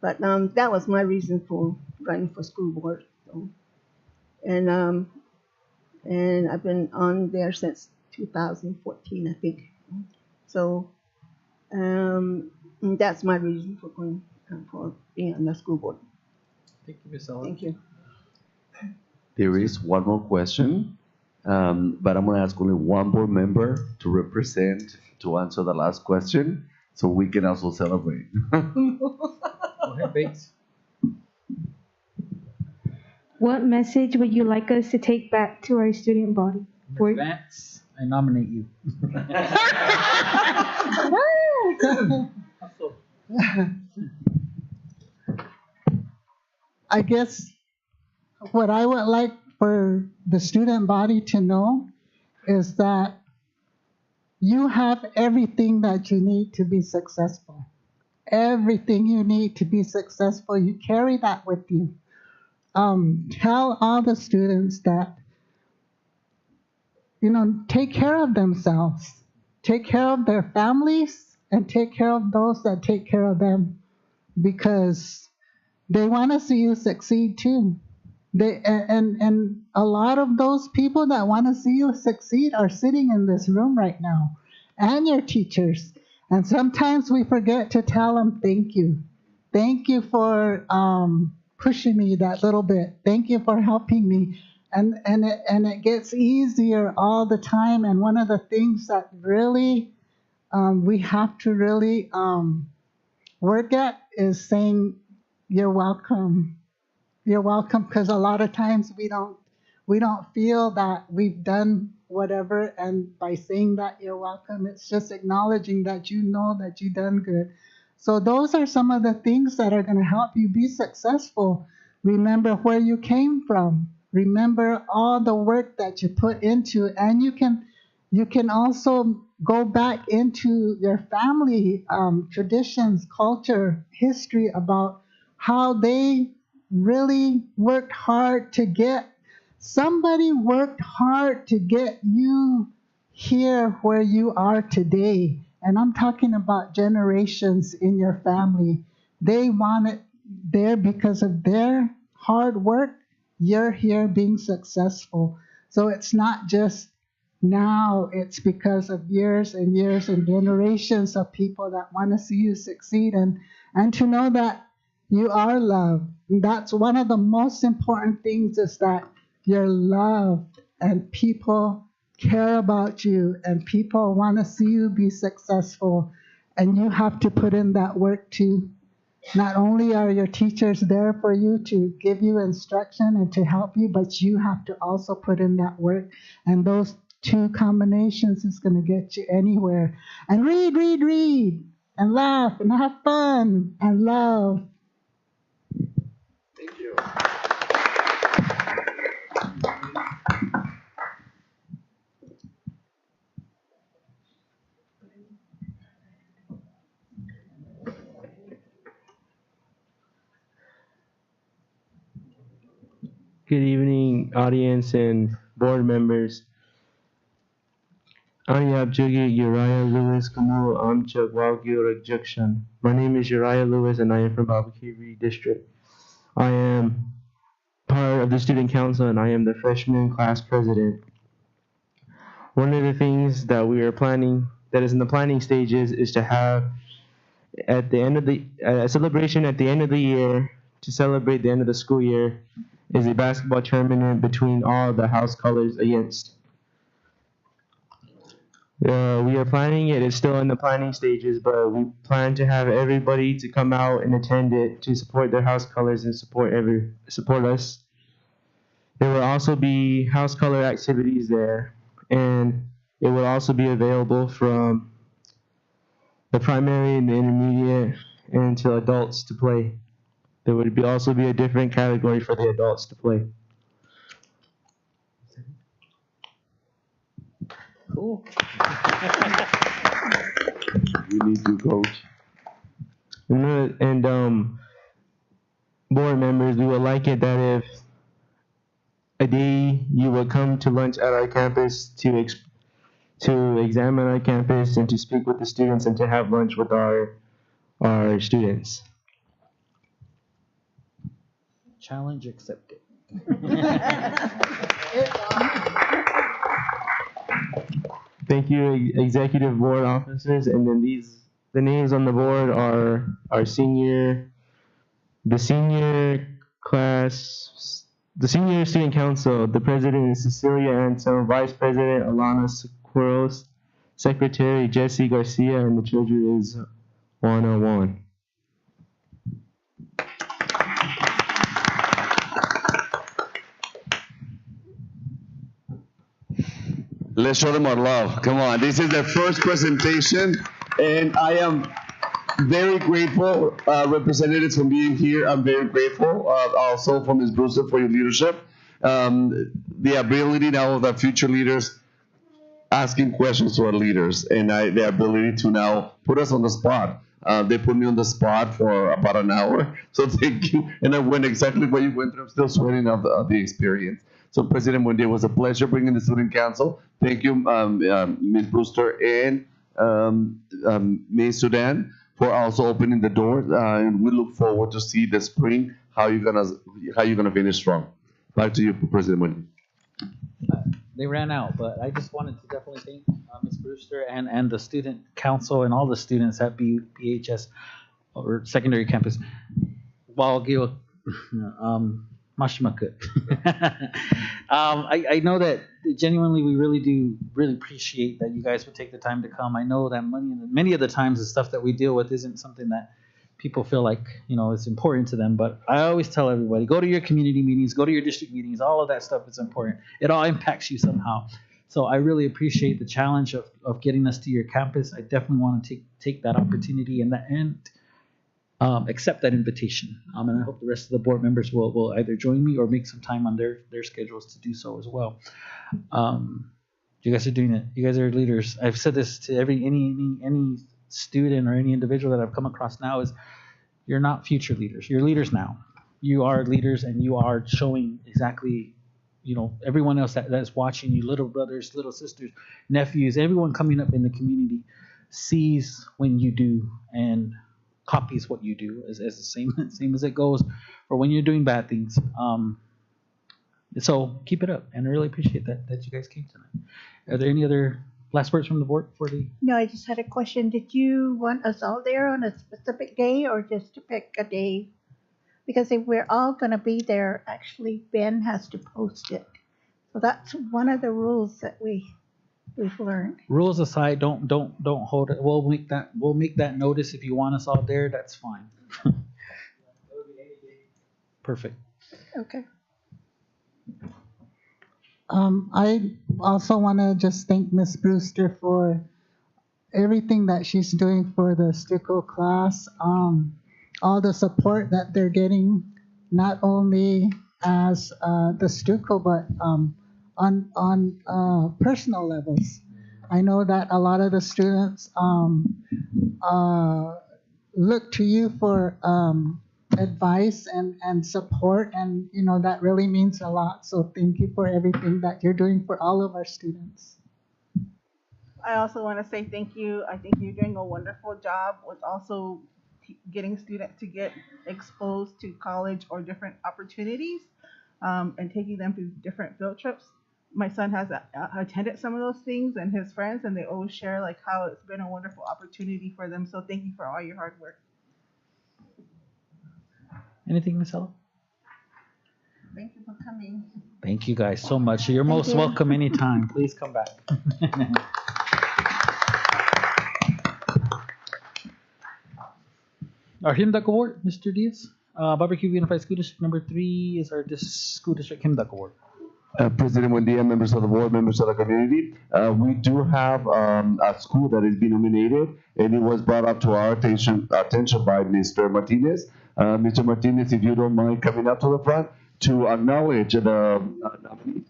But that was my reason for running for school board. So, and I've been on there since 2014, I think. So that's my reason for going for being on the school board. Thank you, Miss Ella. Thank you. There is one more question, but I'm going to ask only one board member to represent to answer the last question. so we can also celebrate. Go ahead, Bates. What message would you like us to take back to our student body? Ms. Vance, I nominate you. I guess what I would like for the student body to know is that you have everything that you need to be successful. Everything you need to be successful, you carry that with you. Tell all the students that, take care of themselves, take care of their families, and take care of those that take care of them, because they want to see you succeed too. And a lot of those people that want to see you succeed are sitting in this room right now, and your teachers. And sometimes we forget to tell them thank you. Thank you for pushing me that little bit. Thank you for helping me. And it gets easier all the time. And one of the things that really we have to really work at is saying you're welcome. You're welcome, because a lot of times we don't feel that we've done whatever, and by saying that you're welcome, it's just acknowledging that you know that you've done good. So those are some of the things that are going to help you be successful. Remember where you came from. Remember all the work that you put into it, and you can also go back into your family traditions, culture, history about how they really worked hard to get, somebody worked hard to get you here where you are today. And I'm talking about generations in your family. They want it there because of their hard work. You're here being successful. So it's not just now, it's because of years and years and generations of people that want to see you succeed, and to know that you are loved. That's one of the most important things, is that you're loved and people care about you and people want to see you be successful. And you have to put in that work too. Not only are your teachers there for you to give you instruction and to help you, but you have to also put in that work. And those two combinations is going to get you anywhere. And read, and laugh, and have fun, and love. Thank you. Good evening, audience and board members. Jugi Uriah Lewis Kamu Amchak Wagyu Junction. My name is Uriah Lewis and I am from Baboquivari District. I am part of the student council and I am the freshman class president. One of the things that we are planning, that is in the planning stages, is to have at the end of the a celebration at the end of the year to celebrate the end of the school year, is a basketball tournament between all the house colors against. We are planning it. It's still in the planning stages, but we plan to have everybody to come out and attend it to support their house colors and support us. There will also be house color activities there, and it will also be available from the primary and the intermediate and to adults to play. There would also be a different category for the adults to play. Cool. You need to coach. And board members, we would like it that if a day you would come to lunch at our campus to examine our campus and to speak with the students and to have lunch with our students. Challenge accepted. Thank you, executive board officers. And then the names on the board are the senior student council. The president is Cecilia Anselm, vice president Alana Sequeros, secretary Jesse Garcia, and the treasurer is 101. Let's show them our love. Come on. This is their first presentation, and I am very grateful, representatives, from being here. I'm very grateful also for Ms. Brewster for your leadership. The ability now of the future leaders asking questions to our leaders, and the ability to now put us on the spot. They put me on the spot for about an hour, so thank you. And I went exactly what you went through. I'm still sweating of the experience. So President Wendy, it was a pleasure bringing the student council. Thank you, Ms. Brewster and Ms. Sudan, for also opening the doors. And we look forward to see the spring how you're gonna finish strong. Back to you, President Wendy. They ran out, but I just wanted to definitely thank Ms. Brewster and the student council and all the students at BHS or secondary campus. Wagyu, mashimakut. I know that genuinely we really do appreciate that you guys would take the time to come. I know that many of the times the stuff that we deal with isn't something that people feel like, it's important to them. But I always tell everybody, go to your community meetings, go to your district meetings. All of that stuff is important. It all impacts you somehow. So I really appreciate the challenge of getting us to your campus. I definitely want to take that opportunity and accept that invitation. And I hope the rest of the board members will either join me or make some time on their schedules to do so as well. You guys are doing it. You guys are leaders. I've said this to any student or any individual that I've come across now is you're not future leaders. You're leaders now. You are leaders, and you are showing exactly, everyone else that's watching you, little brothers, little sisters, nephews, everyone coming up in the community sees when you do and copies what you do as the same as it goes for when you're doing bad things. So keep it up, and I really appreciate that you guys came tonight. Are there any other last words from the board for the? No, I just had a question. Did you want us all there on a specific day or just to pick a day? Because if we're all going to be there, actually Ben has to post it. So that's one of the rules that we've learned. Rules aside, don't hold it. We'll make that notice. If you want us all there, that's fine. Perfect. Okay. I also want to just thank Miss Brewster for everything that she's doing for the Stucco class. All the support that they're getting, not only as the Stucco, but on personal levels. I know that a lot of the students look to you for advice and support, and that really means a lot. So thank you for everything that you're doing for all of our students. I also want to say thank you. I think you're doing a wonderful job with also getting students to get exposed to college or different opportunities, and taking them to different field trips. My son has attended some of those things, and his friends, and they always share like how it's been a wonderful opportunity for them. So thank you for all your hard work. Anything, Ms. Ella? Thank you for coming. Thank you guys so much. You're most welcome anytime. Please come back. Our Himduck Award, Mr. Diaz. Baboquivari Unified School District number 3 is our school district Himduck Award. President Wendy, members of the board, members of the community, we do have a school that is being nominated, and it was brought up to our attention by Mr. Martinez. Mr. Martinez, if you don't mind coming up to the front to acknowledge the nominees.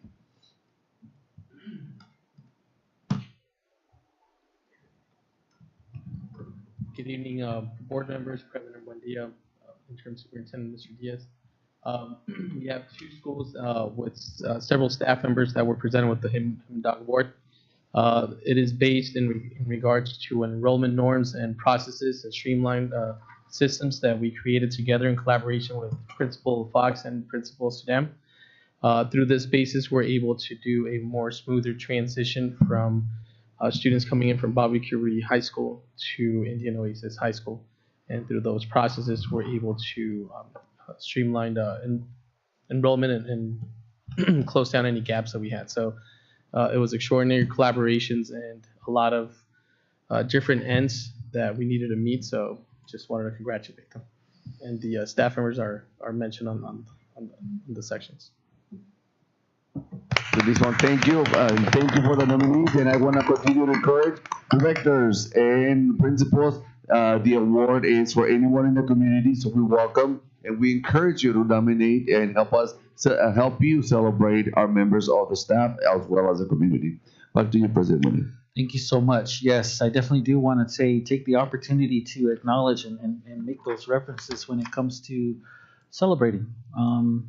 Good evening, board members, President Buendia, Interim Superintendent Mr. Diaz. We have 2 schools with several staff members that were presented with the Himduck Award. It is based in regards to enrollment norms and processes and streamlined systems that we created together in collaboration with Principal Fox and Principal Sudam. Through this basis, we're able to do a more smoother transition from students coming in from Baboquivari High School to Indian Oasis High School. And through those processes, we're able to streamline enrollment and close down any gaps that we had. So it was extraordinary collaborations and a lot of different ends that we needed to meet. So just wanted to congratulate them. And the staff members are mentioned on the sections. So this one, thank you. Thank you for the nominees, and I want to continue to encourage directors and principals. The award is for anyone in the community, so we welcome and we encourage you to nominate and help us help you celebrate our members of the staff as well as the community. Back to you, President Winnie. Thank you so much. Yes, I definitely do want to take the opportunity to acknowledge and make those references when it comes to celebrating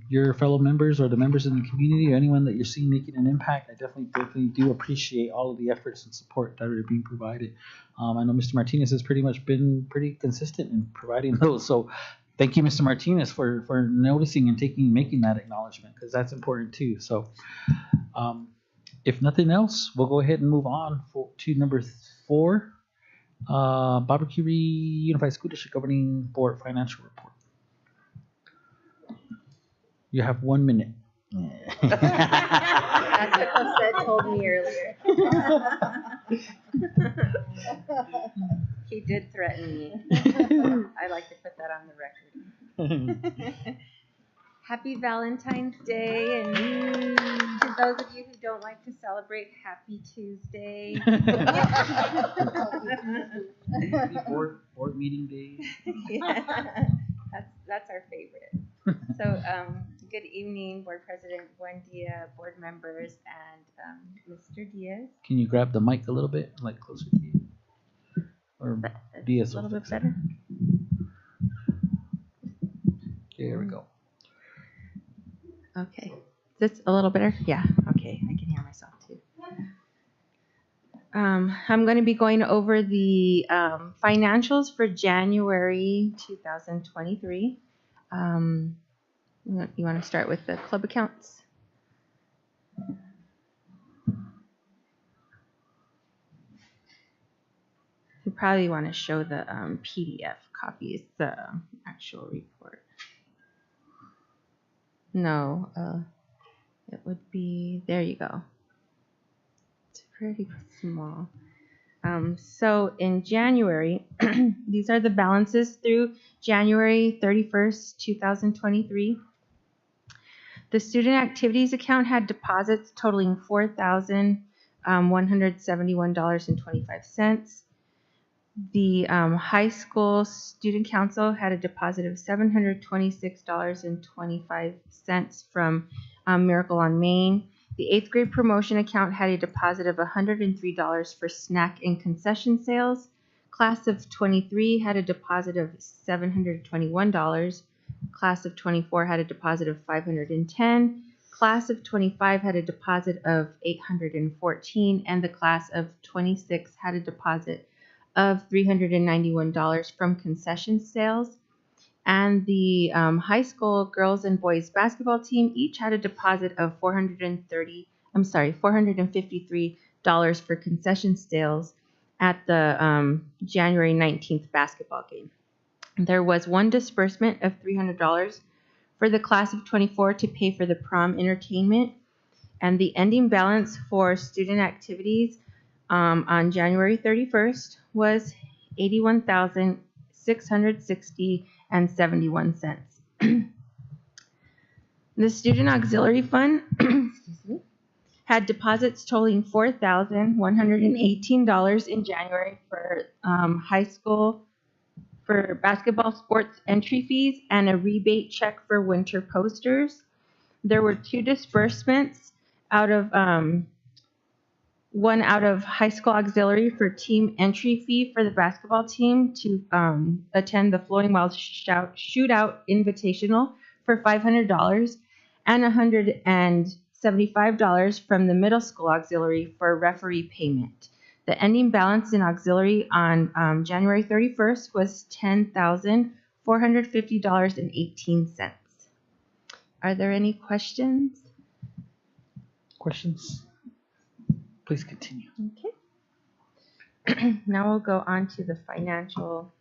your fellow members or the members in the community or anyone that you're seeing making an impact. I definitely do appreciate all of the efforts and support that are being provided. I know Mr. Martinez has pretty much been pretty consistent in providing those. So thank you, Mr. Martinez, for noticing and making that acknowledgement, because that's important too. So if nothing else, we'll go ahead and move on to number 4, Baboquivari Unified School District Governing Board Financial Report. You have 1 minute. That's what Jose told me earlier. He did threaten me. I like to put that on the record. Happy Valentine's Day, and to those of you who don't like to celebrate, Happy Tuesday. Board meeting day. Yeah, that's our favorite. So, good evening, Board President Buendia, board members, and Mr. Diaz. Can you grab the mic a little bit, like closer to you? Or Diaz? A little bit better. There we go. Okay. Is this a little better? Yeah. Okay. I can hear myself too. I'm going to be going over the financials for January 2023. You want to start with the club accounts? You probably want to show the PDF copies, the actual report. No, it would be, there you go. It's pretty small. So in January, these are the balances through January 31st, 2023. The student activities account had deposits totaling $4,171.25. The high school student council had a deposit of $726.25 from Miracle on Main. The 8th grade promotion account had a deposit of $103 for snack and concession sales. Class of 23 had a deposit of $721. Class of 24 had a deposit of $510. Class of 25 had a deposit of $814, and the class of 26 had a deposit of $391 from concession sales. And the high school girls and boys basketball team each had a deposit of $453 for concession sales at the January 19th basketball game. There was one disbursement of $300 for the class of 24 to pay for the prom entertainment, and the ending balance for student activities on January 31st was $81,660.71. The student auxiliary fund had deposits totaling $4,118 in January for high school for basketball sports entry fees and a rebate check for winter posters. There were 2 disbursements out of one out of high school auxiliary for team entry fee for the basketball team to attend the Flowing Wild Shootout Invitational for $500 and $175 from the middle school auxiliary for referee payment. The ending balance in auxiliary on January 31st was $10,450.18. Are there any questions? Questions? Please continue. Okay. Now we'll go on to the financial.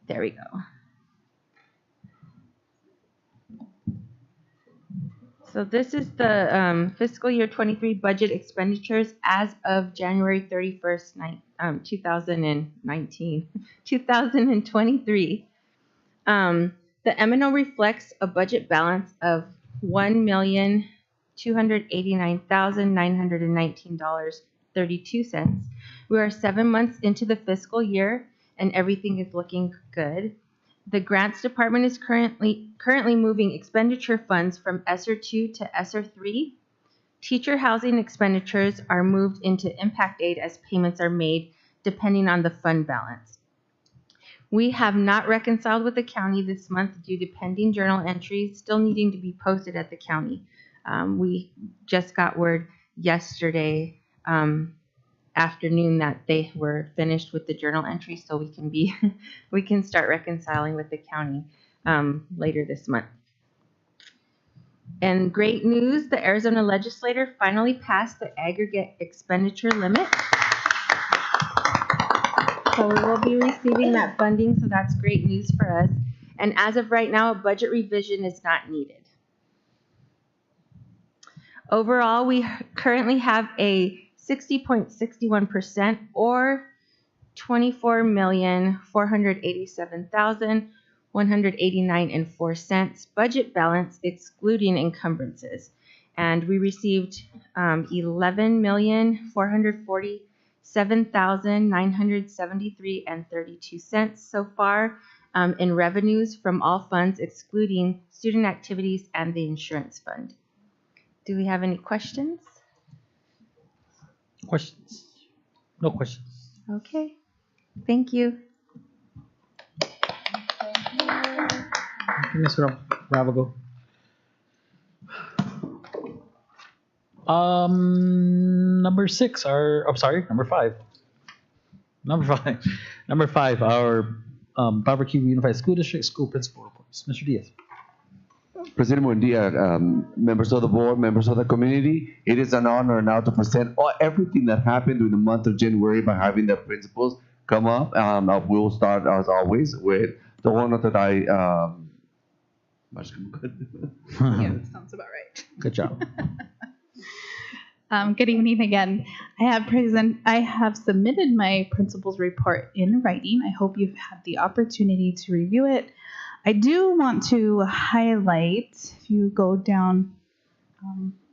There we go. So this is the fiscal year 23 budget expenditures as of January 31st, 2019, 2023. The M&O reflects a budget balance of $1,289,919.32. We are 7 months into the fiscal year and everything is looking good. The grants department is currently moving expenditure funds from ESSER 2 to ESSER 3. Teacher housing expenditures are moved into impact aid as payments are made depending on the fund balance. We have not reconciled with the county this month due to pending journal entries still needing to be posted at the county. We just got word yesterday afternoon that they were finished with the journal entries, so we can start reconciling with the county later this month. And great news, the Arizona legislature finally passed the aggregate expenditure limit. So we will be receiving that funding, so that's great news for us. And as of right now, a budget revision is not needed. Overall, we currently have a 60.61% or $24,487,189.04 budget balance excluding encumbrances. And we received $11,447,973.32 so far in revenues from all funds excluding student activities and the insurance fund. Do we have any questions? Questions? No questions. Okay, thank you. Thank you, Mr. Ravago. Number 6, number 5. Number 5, our Baboquivari Unified School District School Principal reports. Mr. Diaz. President Buendia, members of the board, members of the community, it is an honor now to present everything that happened during the month of January by having the principals come up. We will start, as always, with the one that I... Yeah, that sounds about right. Good job. Good evening again. I have submitted my principal's report in writing. I hope you've had the opportunity to review it. I do want to highlight, if you go down,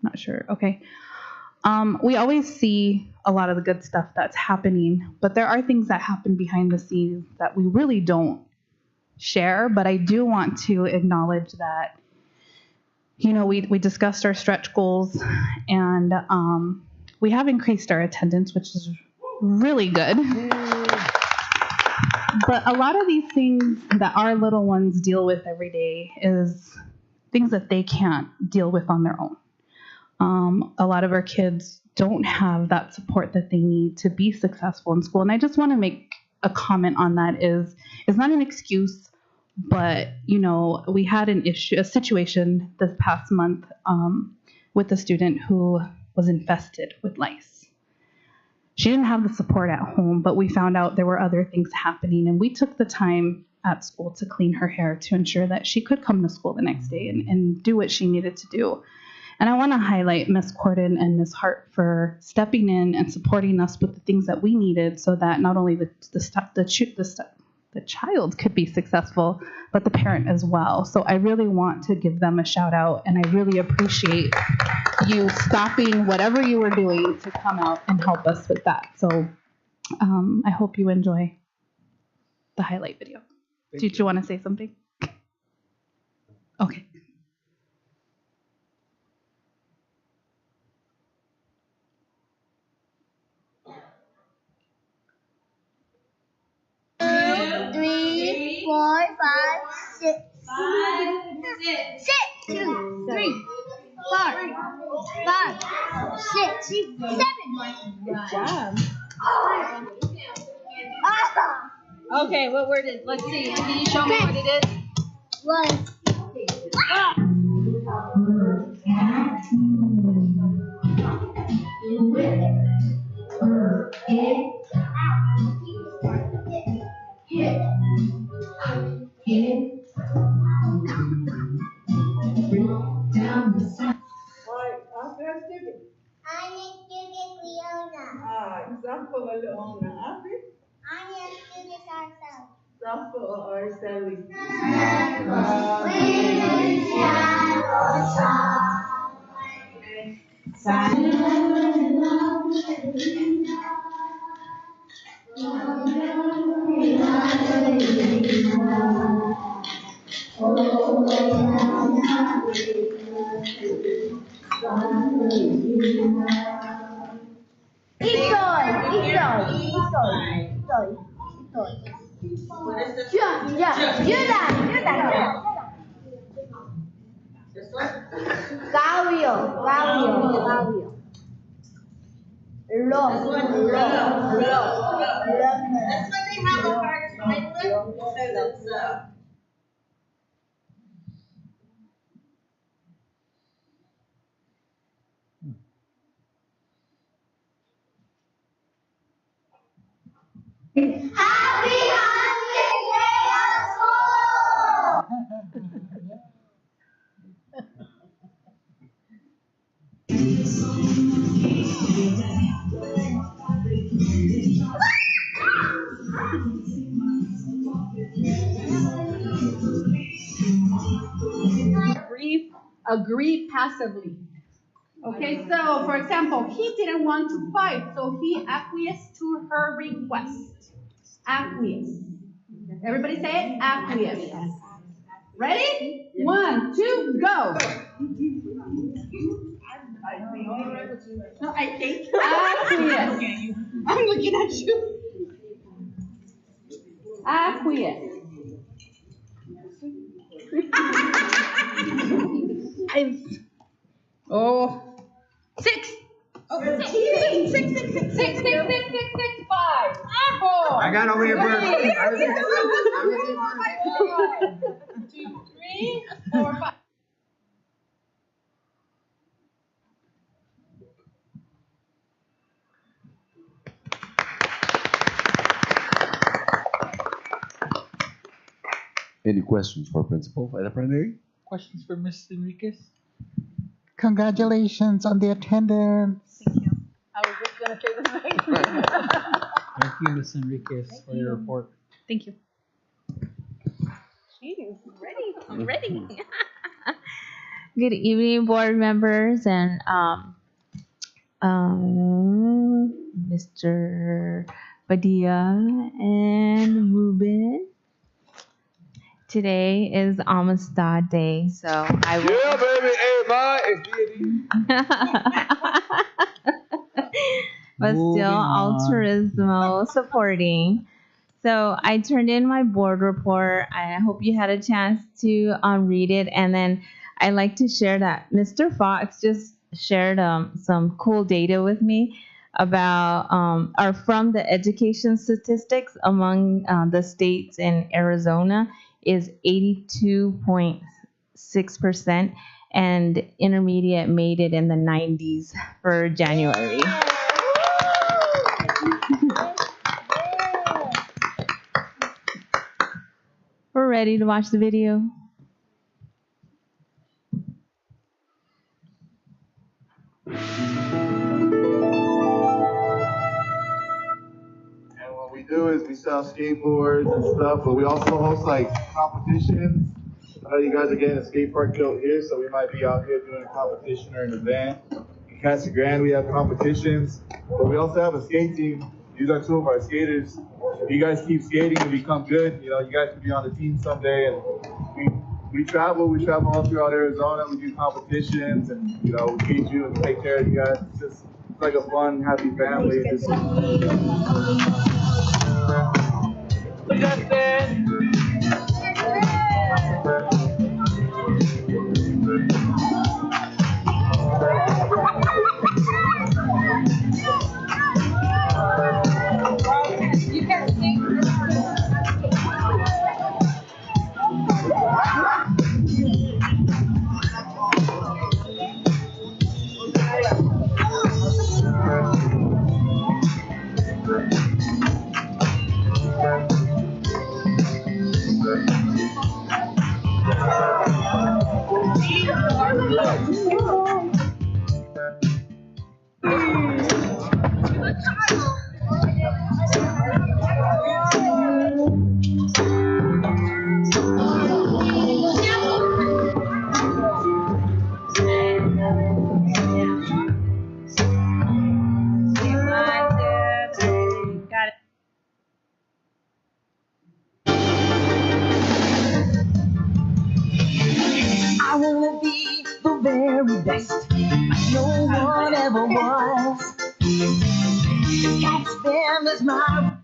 not sure, okay. We always see a lot of the good stuff that's happening, but there are things that happen behind the scenes that we really don't share. But I do want to acknowledge that, you know, we discussed our stretch goals, and we have increased our attendance, which is really good. But a lot of these things that our little ones deal with every day is things that they can't deal with on their own. A lot of our kids don't have that support that they need to be successful in school. And I just want to make a comment on that. It's not an excuse, but, you know, we had a situation this past month with a student who was infested with lice. She didn't have the support at home, but we found out there were other things happening, and we took the time at school to clean her hair to ensure that she could come to school the next day and do what she needed to do. And I want to highlight Ms. Corden and Ms. Hart for stepping in and supporting us with the things that we needed so that not only the child could be successful, but the parent as well. So I really want to give them a shout out, and I really appreciate you stopping whatever you were doing to come out and help us with that. So I hope you enjoy the highlight video. Did you want to say something? Okay. Three, four, five, six. 2, 3, 4, 5, 6, 7. Good job. Okay, what word is? Let's see. Can you show me what it is? One. Agree passively. Okay, so for example, he didn't want to fight, so he acquiesced to her request. Acquiesce. Everybody say it, acquiesce. Ready? 1, 2, go. No, I think. Acquiesce. I'm looking at you. Acquiesce. Oh. 6. Oh, 6, 5, 4. I got over here first. 2, 3, 4, 5. Any questions for Principal for the primary? Questions for Ms. Enriquez? Congratulations on the attendance. I was just going to say the same. Thank you, Ms. Enriquez, for your report. Thank you. She's ready. I'm ready. Good evening, board members and Mr. Badia and Ruben. Today is Amistad Day, so I will. Yeah, baby. Hey, But Moving still on. altruismo supporting. So I turned in my board report. I hope you had a chance to read it. And then I'd like to share that Mr. Fox just shared some cool data with me about or from the education statistics among the states in Arizona is 82.6%, and intermediate made it in the 90s for January. We're ready to watch the video. And what we do is we sell skateboards and stuff, but we also host like competitions. I know you guys are getting a skate park built here, so we might be out here doing a competition or an event. In Casa Grande, we have competitions, but we also have a skate team. These are two of our skaters. If you guys keep skating and become good, you know, you guys could be on the team someday. And we travel all throughout Arizona. We do competitions, and you know, we feed you and take care of you guys. It's like a fun, happy family. wanna be the very best, but no one ever was. Catch them is my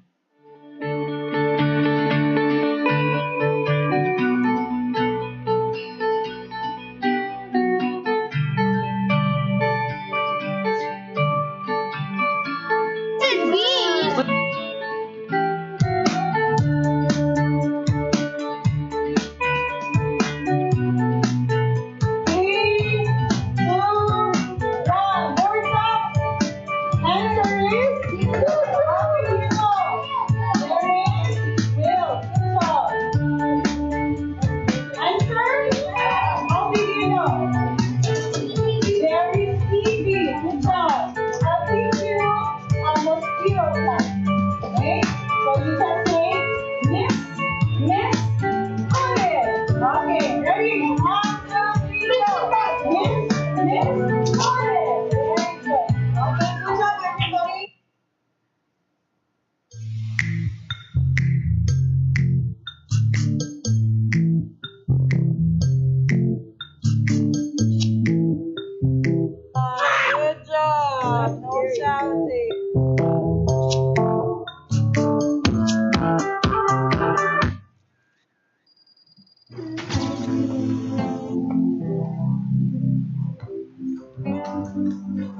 good job. No shouting.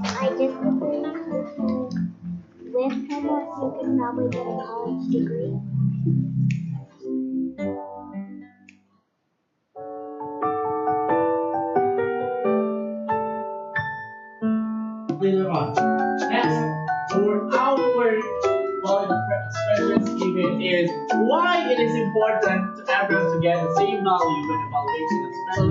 I just believe with homework you could probably get a college degree. Later on. Next, for our special given is why it is important to everyone to get the same value when evaluating the special.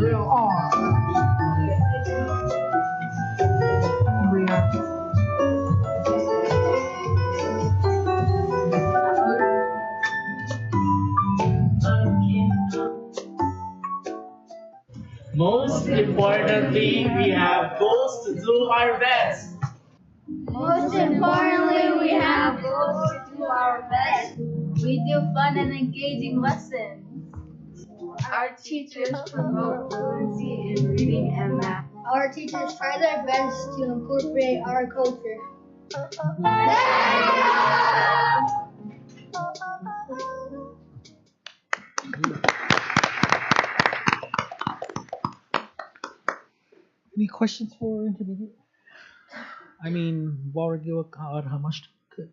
Most importantly, we have goals to do our best. Most importantly, we have goals to do our best. We do fun and engaging lessons. Our teachers promote fluency in reading and math. Our teachers try their best to incorporate our culture. Any questions for intermediate? I mean, Waragila God, how much good?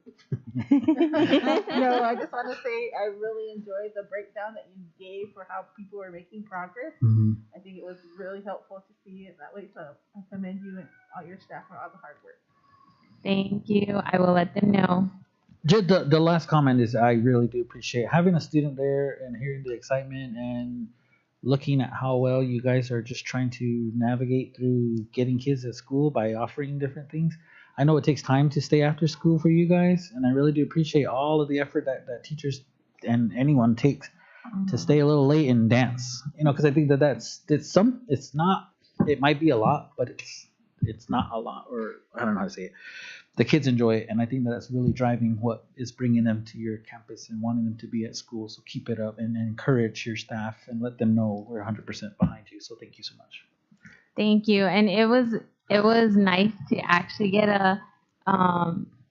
No, I just want to say I really enjoyed the breakdown that you gave for how people were making progress. I think it was really helpful to see it that way. So I commend you and all your staff for all the hard work. Thank you. I will let them know. Just the last comment is I really do appreciate having a student there and hearing the excitement and looking at how well you guys are just trying to navigate through getting kids at school by offering different things. I know it takes time to stay after school for you guys, and I really do appreciate all of the effort that teachers and anyone takes to stay a little late and dance. You know, because I think it's not, it might be a lot, but it's not a lot, or I don't know how to say it. The kids enjoy it, and I think that's really driving what is bringing them to your campus and wanting them to be at school. So keep it up and encourage your staff and let them know we're 100% behind you. So thank you so much. Thank you. And it was nice to actually get a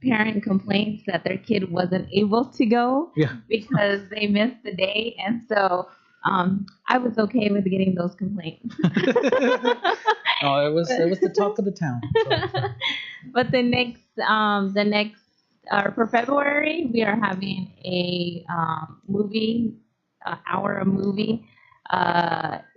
parent complaints that their kid wasn't able to go because they missed the day, and so I was okay with getting those complaints. No, it was the talk of the town. So. But the next for February, we are having a movie, hour of movie.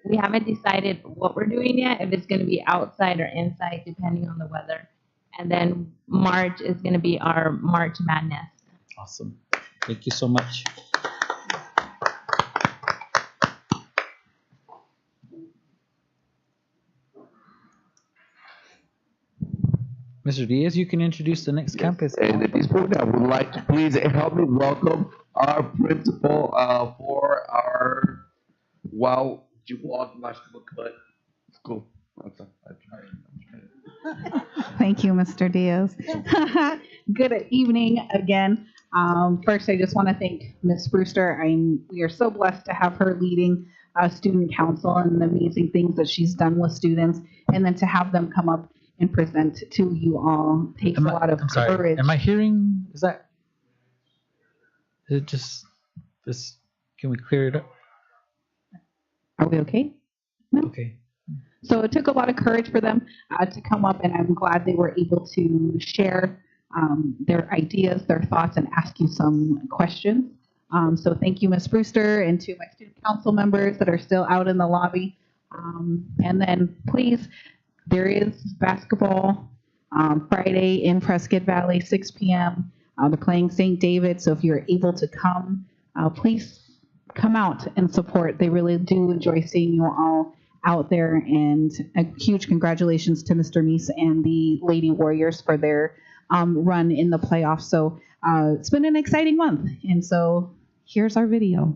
We haven't decided what we're doing yet, if it's going to be outside or inside, depending on the weather. And then March is going to be our March Madness. Awesome. Thank you so much. Mr. Diaz, you can introduce the next campus. And at this point, I would like to please help me welcome our principal for our Wow You Walk Basketball Club School. Thank you, Mr. Diaz. Good evening again. First, I just want to thank Ms. Brewster. We are so blessed to have her leading student council and the amazing things that she's done with students, and then to have them come up and present to you all takes a lot of I'm sorry. courage. Am I hearing? Is it just? Can we clear it up? Are we okay? No? Okay. So it took a lot of courage for them to come up, and I'm glad they were able to share their ideas, their thoughts, and ask you some questions. So thank you, Ms. Brewster, and to my student council members that are still out in the lobby. And then please, there is basketball Friday in Prescott Valley, 6 p.m. They're playing St. David, so if you're able to come, please come out and support. They really do enjoy seeing you all out there, and a huge congratulations to Mr. Meese and the Lady Warriors for their run in the playoffs. So it's been an exciting month, and so here's our video.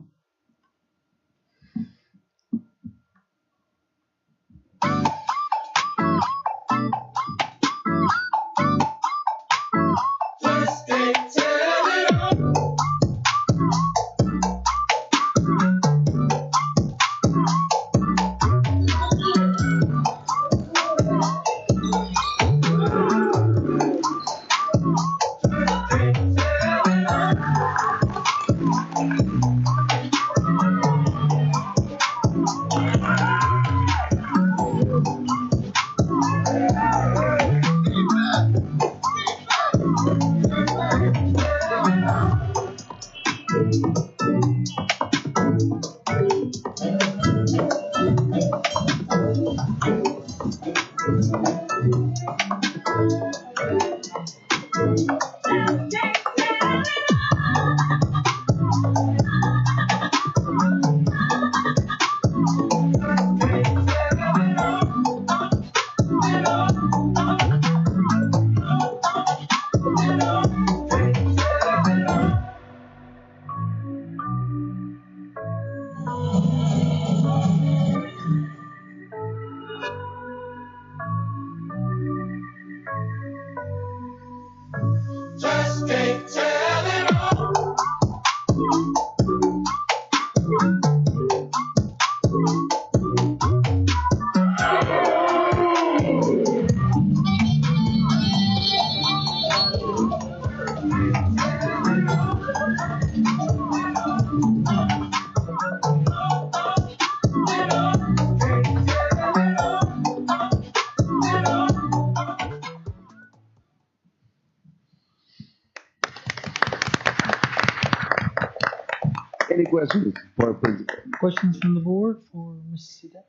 Any questions for principal? Questions from the board for Ms. Sida?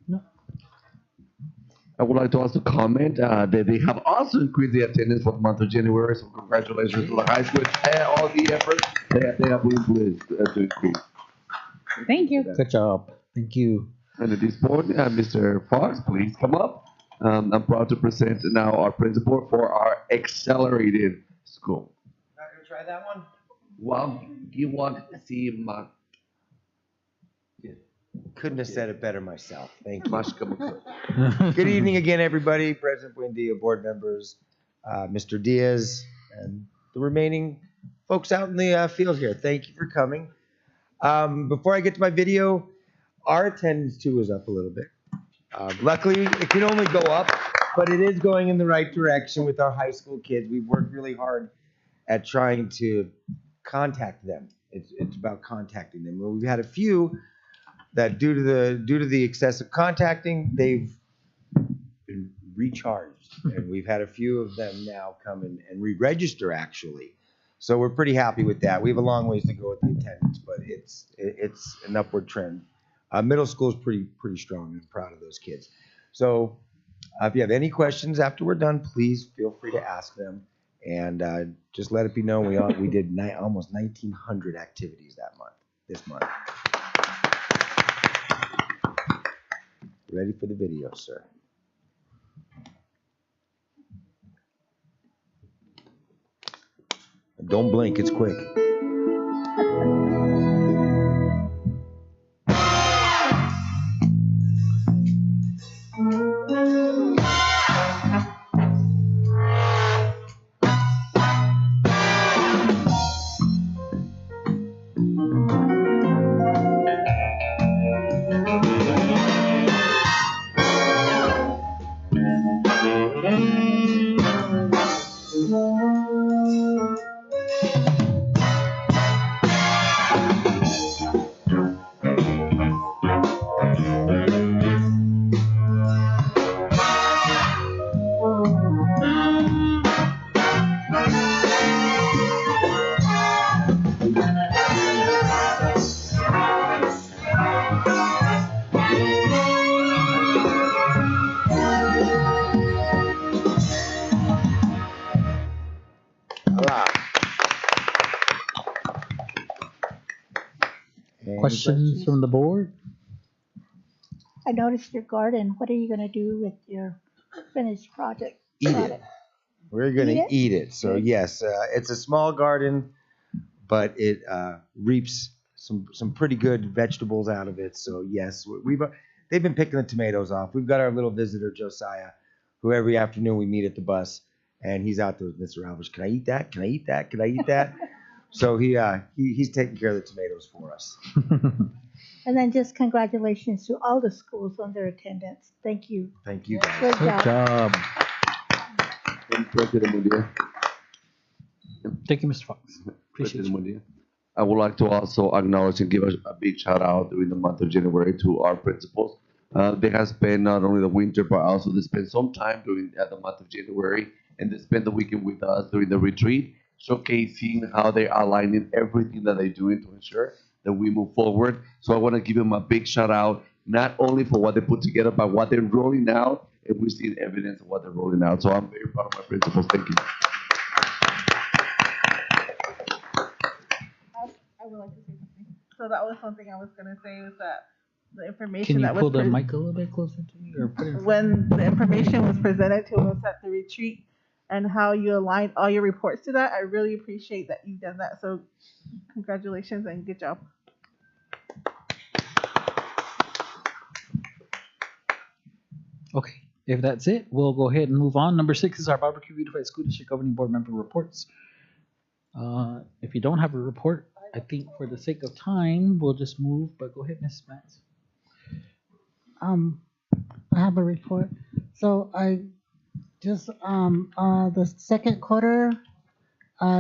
No. I would like to also comment that they have also increased the attendance for the month of January. So congratulations to the high school and all the efforts they have been pleased to increase. Thank you. Good job. Thank you. And at this point, Mr. Fox, please come up. I'm proud to present now our principal for our accelerated school. Not gonna try that one? Well, you want to see my... Couldn't have said it better myself. Thank you. Good Good evening again, everybody. President Buendia, board members, Mr. Diaz, and the remaining folks out in the field here. Thank you for coming. Before I get to my video, our attendance too is up a little bit. Luckily, it can only go up, but it is going in the right direction with our high school kids. We've worked really hard at trying to contact them. It's about contacting them. We've had a few that due to the excessive contacting, they've been recharged, and we've had a few of them now come and re-register actually. So we're pretty happy with that. We have a long ways to go with the attendance, but it's an upward trend. Middle school is pretty strong. I'm proud of those kids. So if you have any questions after we're done, please feel free to ask them. And just let it be known we did almost 1,900 activities this month. Ready for the video, sir? Don't blink, it's quick. Any Questions from the board? I noticed your garden. What are you gonna do with your finished project? Eat it. We're gonna Eat it? eat it. So yes, it's a small garden, but it reaps some pretty good vegetables out of it. So yes, they've been picking the tomatoes off. We've got our little visitor Josiah, who every afternoon we meet at the bus, and he's out there with Mr. Alvarez. Can I eat that? Can I eat that? Can I eat that? So he's taking care of the tomatoes for us. And then just congratulations to all the schools on their attendance. Thank you. Thank you guys. Good job. Thank you, President Mundia. Thank you, Mr. Fox. Appreciate President Mundia. I would like to also acknowledge and give a big shout out during the month of January to our principals. They have spent not only the winter, but also they spent some time during the month of January, and they spent the weekend with us during the retreat, showcasing how they're aligning everything that they're doing to ensure that we move forward. So I want to give them a big shout out, not only for what they put together, but what they're rolling out, and we're seeing evidence of what they're rolling out. So I'm very proud of my principals. Thank you. I would like to say something. So that was something I was gonna say was that the information Can you that pull was the mic a little bit closer to you, or put it? when the information was presented to us at the retreat and how you aligned all your reports to that, I really appreciate that you've done that. So congratulations and good job. Okay, if that's it, we'll go ahead and move on. Number 6 is our Baboquivari Unified School District Governing Board member reports. If you don't have a report, I think for the sake of time, we'll just move, but go ahead, Ms. Matz. I have a report. So I just, the second quarter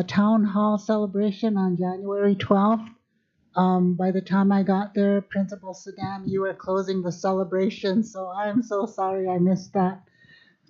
town hall celebration on January 12th. By the time I got there, Principal Saddam, you were closing the celebration, so I am so sorry I missed that.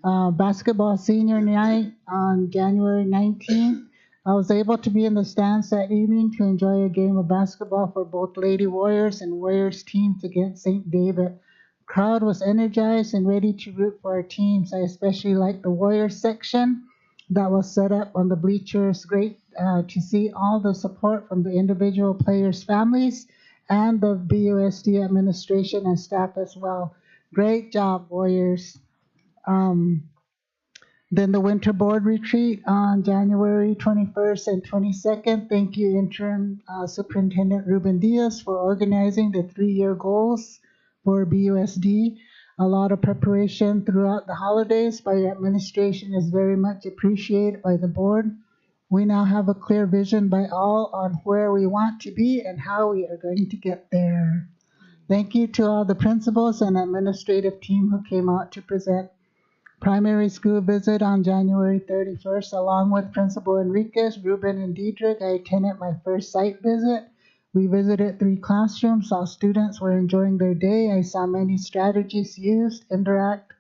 Basketball senior night on January 19th. I was able to be in the stands that evening to enjoy a game of basketball for both Lady Warriors and Warriors teams against St. David. Crowd was energized and ready to root for our teams. I especially liked the Warriors section that was set up on the bleachers. Great to see all the support from the individual players' families and the BUSD administration and staff as well. Great job, Warriors. Then the winter board retreat on January 21st and 22nd. Thank you, Interim Superintendent Ruben Diaz, for organizing the 3-year goals for BUSD. A lot of preparation throughout the holidays by your administration is very much appreciated by the board. We now have a clear vision by all on where we want to be and how we are going to get there. Thank you to all the principals and administrative team who came out to present. Primary school visit on January 31st, along with Principal Enriquez, Ruben, and Diedrich. I attended my first site visit. We visited 3 classrooms, saw students were enjoying their day. I saw many strategies used to interact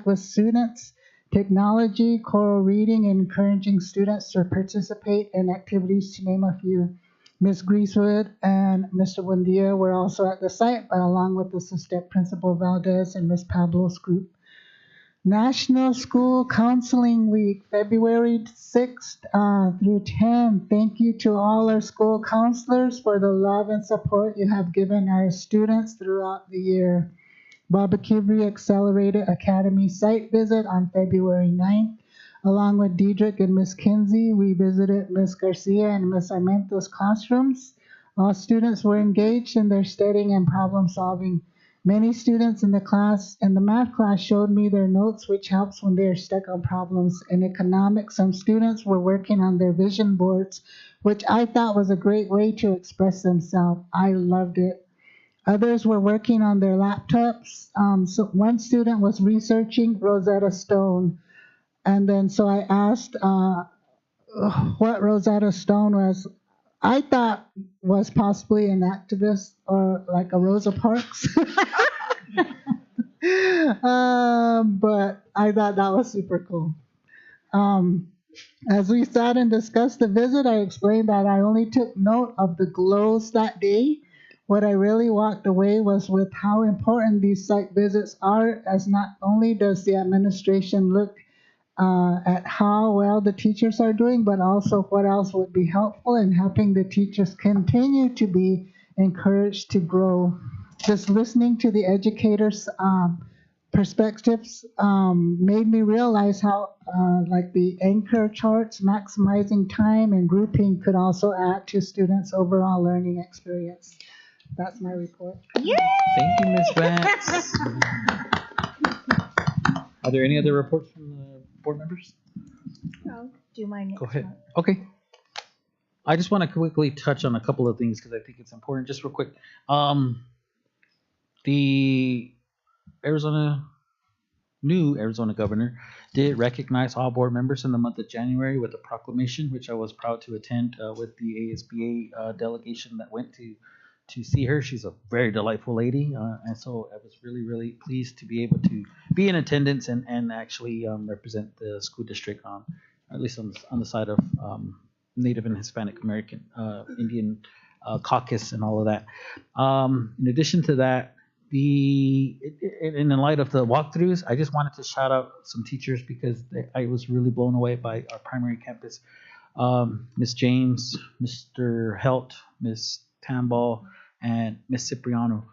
with students, technology, choral reading, and encouraging students to participate in activities, to name a few. Ms. Greasewood and Mr. Buendia were also at the site, but along with Assistant Principal Valdez and Ms. Pablo's group. National School Counseling Week, February 6th through 10th. Thank you to all our school counselors for the love and support you have given our students throughout the year. Baboquivari Accelerated Academy site visit on February 9th. Along with Diedrich and Ms. Kinsey, we visited Ms. Garcia and Ms. Armento's classrooms. All students were engaged in their studying and problem solving. Many students in the math class showed me their notes, which helps when they are stuck on problems. In economics, some students were working on their vision boards, which I thought was a great way to express themselves. I loved it. Others were working on their laptops. So one student was researching Rosetta Stone. And then so I asked what Rosetta Stone was. I thought was possibly an activist or like a Rosa Parks. But I thought that was super cool. As we sat and discussed the visit, I explained that I only took note of the glows that day. What I really walked away was with how important these site visits are, as not only does the administration look at how well the teachers are doing, but also what else would be helpful in helping the teachers continue to be encouraged to grow. Just listening to the educators' perspectives made me realize how, like the anchor charts, maximizing time and grouping could also add to students' overall learning experience. That's my report. Thank you, Ms. Vance. Are there any other reports from the board members? I'll do my next Go ahead. one. Okay. I just want to quickly touch on a couple of things because I think it's important. Just real quick. The new Arizona governor did recognize all board members in the month of January with a proclamation, which I was proud to attend with the ASBA delegation that went to see her. She's a very delightful lady, and so I was really, really pleased to be able to be in attendance and actually represent the school district at least on the side of Native and Hispanic American Indian caucus and all of that. In addition to that, in light of the walkthroughs, I just wanted to shout out some teachers because I was really blown away by our primary campus. Miss James, Mr. Helt, Miss Tamball, and Miss Cipriano.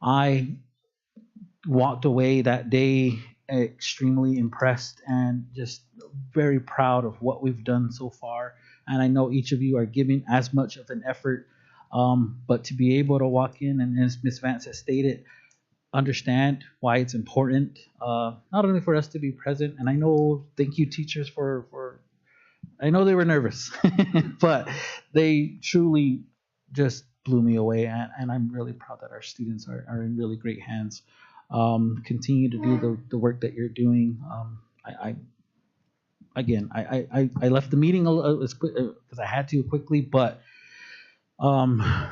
I walked away that day extremely impressed and just very proud of what we've done so far. And I know each of you are giving as much of an effort, but to be able to walk in and, as Ms. Vance has stated, understand why it's important, not only for us to be present, and I know, thank you teachers for I know they were nervous, but they truly just blew me away, and I'm really proud that our students are in really great hands. Continue to do the work that you're doing. I left the meeting because I had to quickly, but I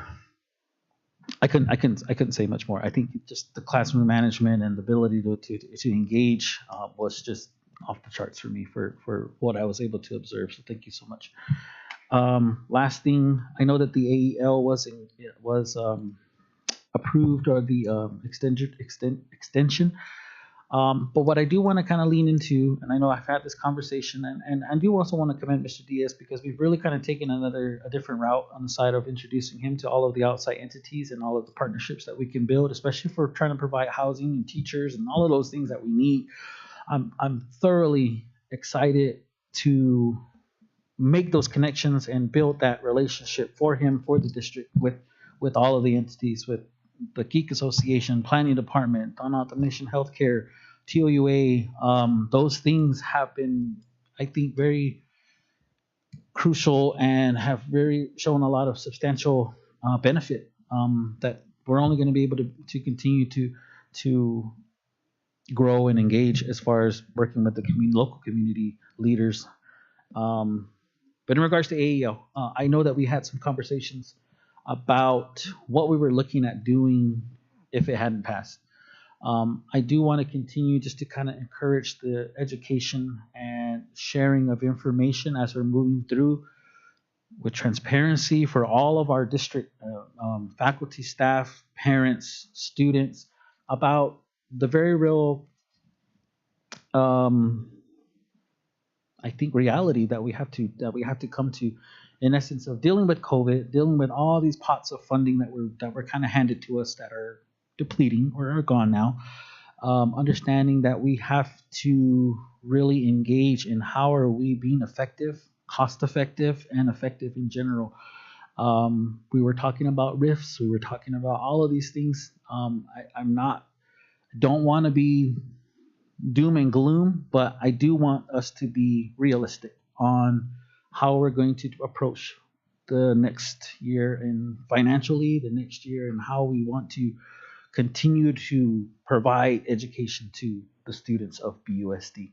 couldn't say much more. I think just the classroom management and the ability to engage was just off the charts for me for what I was able to observe. So thank you so much. Last thing, I know that the AEL was approved, or the extension. But what I do want to kind of lean into, and I know I've had this conversation, and I do also want to commend Mr. Diaz because we've really kind of taken a different route on the side of introducing him to all of the outside entities and all of the partnerships that we can build, especially for trying to provide housing and teachers and all of those things that we need. I'm thoroughly excited to make those connections and build that relationship for him, for the district, with all of the entities, with the Geek Association, Planning Department, Dawn Automation Healthcare, TOUA. Those things have been, I think, very crucial and have shown a lot of substantial benefit that we're only going to be able to continue to grow and engage as far as working with the local community leaders. But in regards to AEL, I know that we had some conversations about what we were looking at doing if it hadn't passed. I do want to continue just to kind of encourage the education and sharing of information as we're moving through with transparency for all of our district faculty, staff, parents, students about the very real I think reality that we have to come to, in essence, of dealing with COVID, dealing with all these pots of funding that were kind of handed to us that are depleting or are gone now. Understanding that we have to really engage in how are we being effective, cost effective, and effective in general. We were talking about RIFs. We were talking about all of these things. Don't want to be doom and gloom, but I do want us to be realistic on how we're going to approach the next year and financially, the next year, and how we want to continue to provide education to the students of BUSD.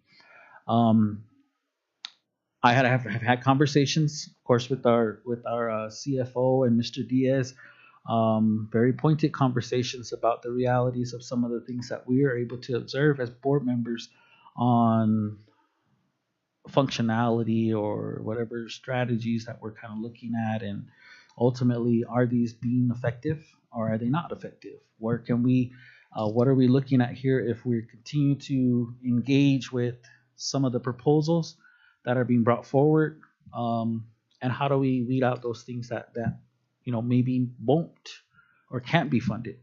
I have had conversations, of course, with our CFO and Mr. Diaz. Very pointed conversations about the realities of some of the things that we are able to observe as board members on functionality or whatever strategies that we're kind of looking at, and ultimately, are these being effective or are they not effective? Where can we what are we looking at here if we continue to engage with some of the proposals that are being brought forward, and how do we weed out those things that maybe won't or can't be funded.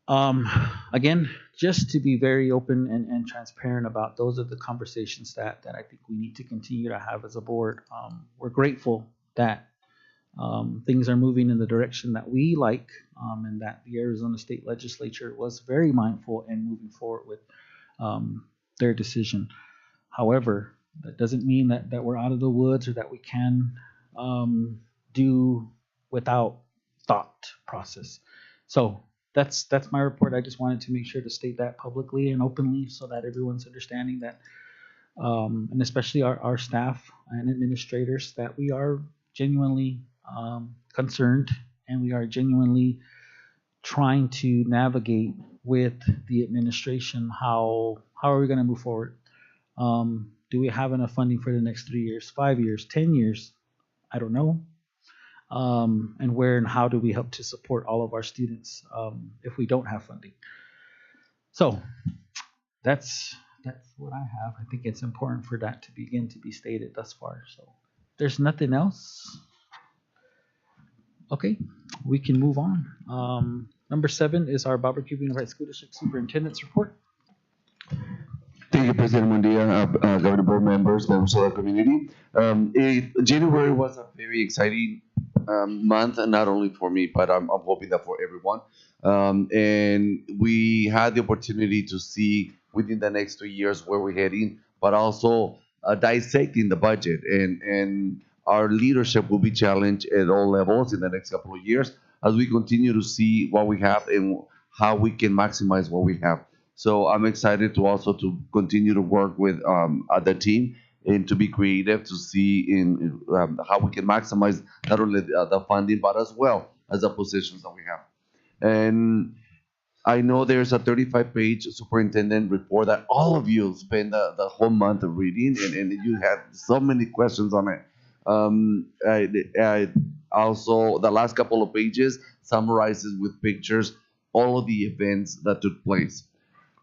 Again, just to be very open and transparent about, those are the conversations that I think we need to continue to have as a board. We're grateful that things are moving in the direction that we like, and that the Arizona State Legislature was very mindful in moving forward with their decision. However, that doesn't mean that we're out of the woods, or that we can do without thought process. So that's my report. I just wanted to make sure to state that publicly and openly, so that everyone's understanding that, and especially our staff and administrators, that we are genuinely concerned, and we are genuinely trying to navigate with the administration how are we going to move forward. Do we have enough funding for the next 3 years, 5 years, 10 years? I don't know. And where and how do we help to support all of our students if we don't have funding? So that's what I have. I think it's important for that to begin to be stated thus far. So there's nothing else. Okay, we can move on. Number 7 is our Baboquivari Unified School District Superintendent's report. Thank you, President Mundia, governing board members of the community. January was a very exciting month, and not only for me, but I'm hoping that for everyone. And we had the opportunity to see within the next 3 years where we're heading, but also dissecting the budget. And our leadership will be challenged at all levels in the next couple of years as we continue to see what we have and how we can maximize what we have. So I'm excited to also to continue to work with the team and to be creative to see in how we can maximize not only the funding, but as well as the positions that we have. And I know there's a 35-page superintendent report that all of you spend the whole month of reading, and you had so many questions on it. I also, the last couple of pages summarizes with pictures all of the events that took place.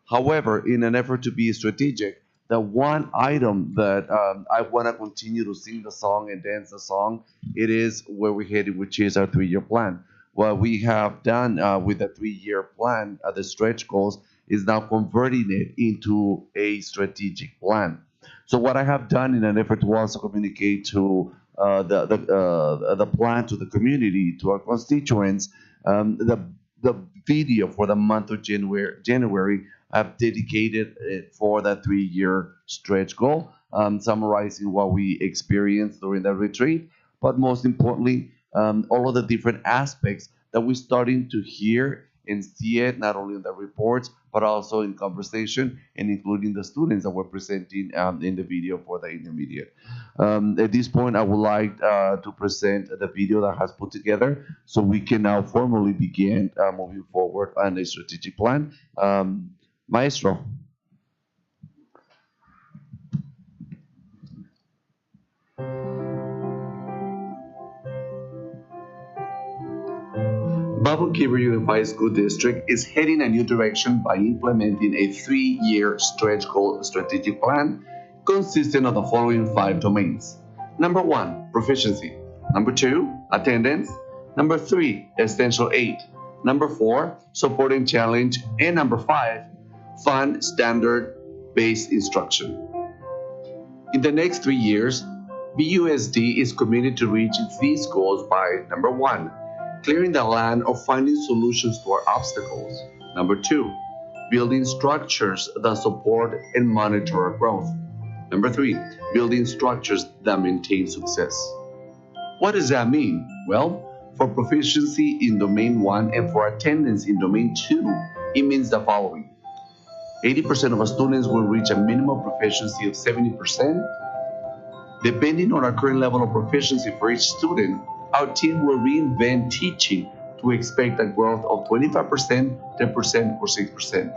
However, in an effort to be strategic, the one item that I want to continue to sing the song and dance the song, it is where we're headed, which is our 3-year plan. What we have done with the 3-year plan, the stretch goals, is now converting it into a strategic plan. So what I have done in an effort to also communicate to the plan to the community, to our constituents, the video for the month of January I've dedicated it for that 3-year stretch goal, summarizing what we experienced during the retreat, but most importantly, all of the different aspects that we're starting to hear and see it, not only in the reports, but also in conversation, and including the students that were presenting in the video for the intermediate. At this point, I would like to present the video that has put together, so we can now formally begin moving forward on a strategic plan. Maestro. Baboquivari Unified School District is heading a new direction by implementing a 3-year stretch goal strategic plan consisting of the following 5 domains. Number 1, proficiency. Number 2, attendance. Number 3, essential aid. Number 4, support and challenge. And number 5, fun standard-based instruction. In the next 3 years, BUSD is committed to reaching these goals by number 1, clearing the land of finding solutions to our obstacles. Number 2, building structures that support and monitor our growth. Number 3, building structures that maintain success. What does that mean? Well, for proficiency in domain 1 and for attendance in domain 2, it means the following. 80% of our students will reach a minimum proficiency of 70%. Depending on our current level of proficiency for each student, our team will reinvent teaching to expect a growth of 25%, 10%, or 6%.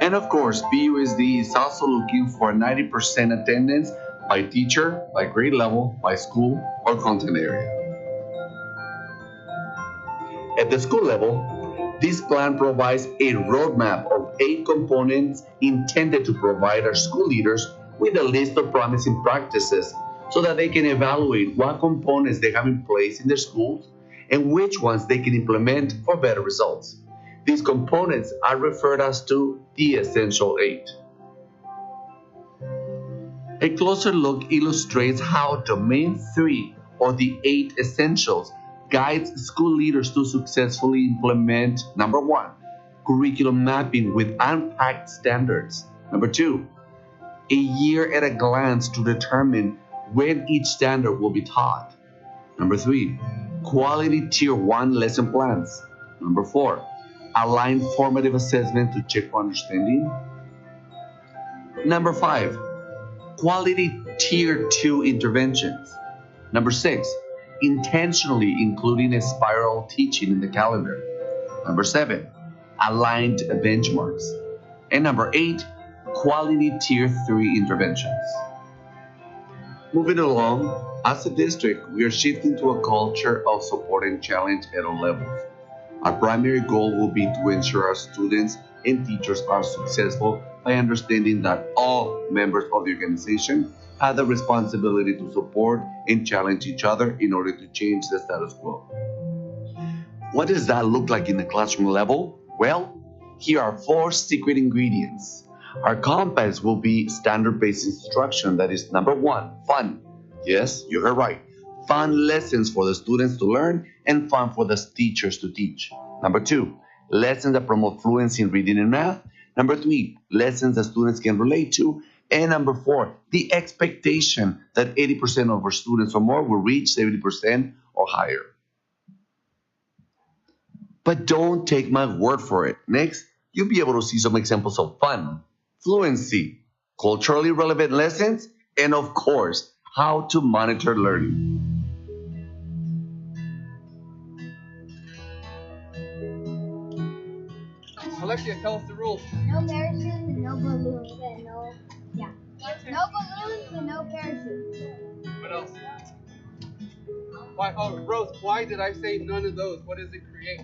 And of course, BUSD is also looking for 90% attendance by teacher, by grade level, by school, or content area. At the school level, This plan provides a roadmap of 8 components intended to provide our school leaders with a list of promising practices so that they can evaluate what components they have in place in their schools and which ones they can implement for better results. These components are referred as to the Essential 8. A closer look illustrates how Domain 3, or the 8 Essentials, guides school leaders to successfully implement, number 1, curriculum mapping with unpacked standards. Number 2, a year at a glance to determine when each standard will be taught. Number 3, quality Tier 1 lesson plans. Number 4, aligned formative assessment to check for understanding. Number 5, quality Tier 2 interventions. Number 6, intentionally including a spiral teaching in the calendar. Number 7, aligned benchmarks. And number 8, quality Tier 3 interventions. Moving along, as a district, we are shifting to a culture of support and challenge at all levels. Our primary goal will be to ensure our students and teachers are successful by understanding that all members of the organization have the responsibility to support and challenge each other in order to change the status quo. What does that look like in the classroom level? Well, here are 4 secret ingredients. Our compass will be standard-based instruction that is, number 1, fun. Yes, you heard right. Fun lessons for the students to learn and fun for the teachers to teach. Number 2, lessons that promote fluency in reading and math. Number 3, lessons that students can relate to. And number 4, the expectation that 80% of our students or more will reach 70% or higher. But don't take my word for it. Next, you'll be able to see some examples of fun, fluency, culturally relevant lessons, and of course, how to monitor learning. Alexia, tell us the rules. No parachutes and no balloons and no balloons and no parachutes. What else? Why? Oh, Rose, why did I say none of those? What does it create?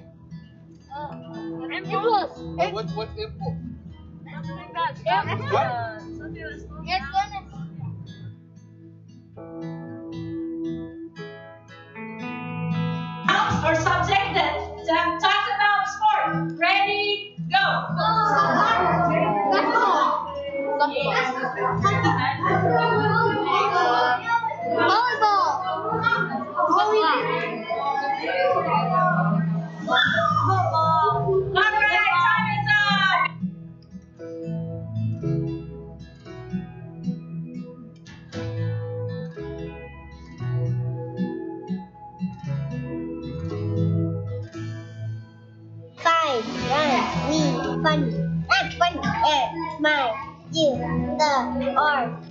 Impulse. What's impulse? Something that's What? It's gonna. Or subject that talks about sport. Ready, go. Funny, smile, you, the, or.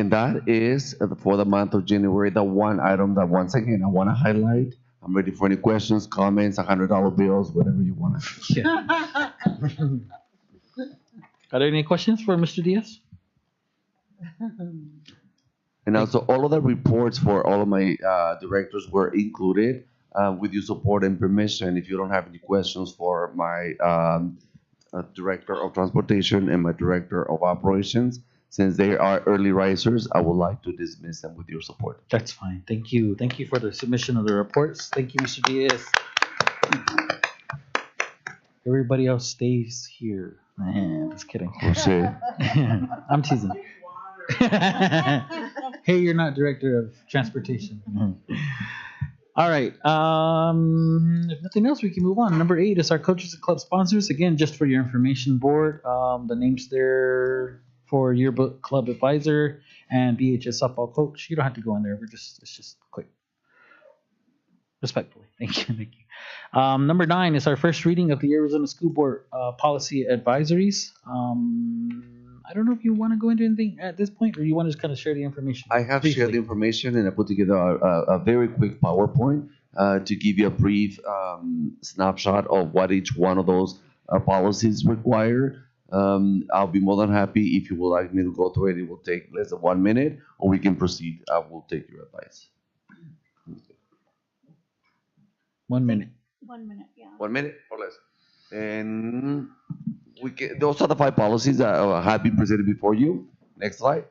And that is for the month of January, the one item that once again I want to highlight. I'm ready for any questions, comments, $100 bills, whatever you want. Yeah. Are there any questions for Mr. Diaz? And also, all of the reports for all of my directors were included with your support and permission. If you don't have any questions for my director of transportation and my director of operations, since they are early risers, I would like to dismiss them with your support. That's fine. Thank you. Thank you for the submission of the reports. Thank you, Mr. Diaz. Everybody else stays here. Man, just kidding. Oh, shit. I'm teasing. Hey, you're not director of transportation. All right. If nothing else, we can move on. Number 8 is our coaches and club sponsors. Again, just for your information board, the names there for yearbook club advisor and BHS softball coach. You don't have to go in there. It's just quick. Respectfully. Thank you. Thank you. Number 9 is our first reading of the Arizona School Board policy advisories. I don't know if you want to go into anything at this point, or you want to just kind of share the information. I have briefly. shared the information, and I put together a very quick PowerPoint to give you a brief snapshot of what each one of those policies require. I'll be more than happy if you would like me to go through it. It will take less than 1 minute, or we can proceed. I will take your advice. 1 minute. 1 minute, yeah. 1 minute or less. And those are the 5 policies that have been presented before you. Next slide.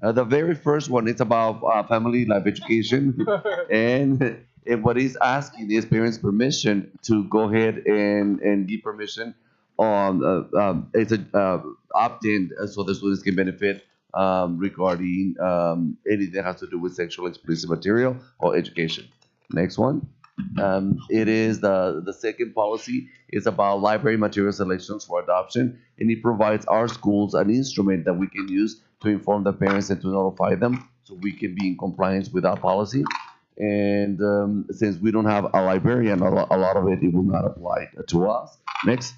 The very first one is about family life education, and what it's asking is parents' permission to go ahead and give permission on it's a opt-in so the students can benefit regarding anything that has to do with sexual explicit material or education. Next one. It is the second policy is about library material selections for adoption, and it provides our schools an instrument that we can use to inform the parents and to notify them so we can be in compliance with our policy. And since we don't have a librarian, a lot of it will not apply to us. Next.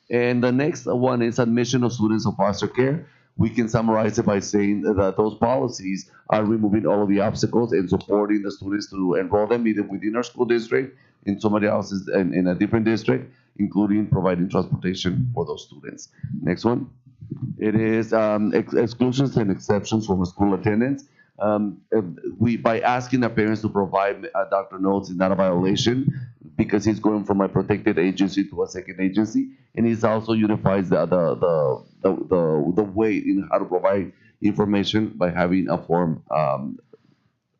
And the next one is admission of students of foster care. We can summarize it by saying that those policies are removing all of the obstacles and supporting the students to enroll them either within our school district, in somebody else's, in a different district, including providing transportation for those students. Next one. It is exclusions and exceptions from school attendance. By asking the parents to provide doctor notes is not a violation because he's going from a protected agency to a second agency, and it also unifies the way in how to provide information by having a form,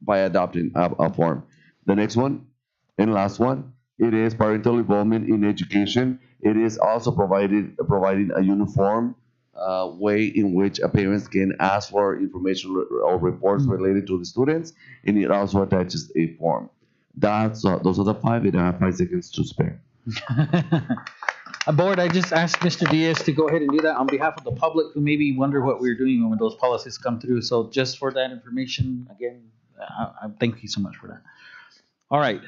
by adopting a form. The next one and last one, it is parental involvement in education. It is also providing a uniform way in which parents can ask for information or reports related to the students, and it also attaches a form. Those are the 5, and I have 5 seconds to spare. Board, I just asked Mr. Diaz to go ahead and do that on behalf of the public who maybe wonder what we're doing when those policies come through. So just for that information, again, I thank you so much for that. All right.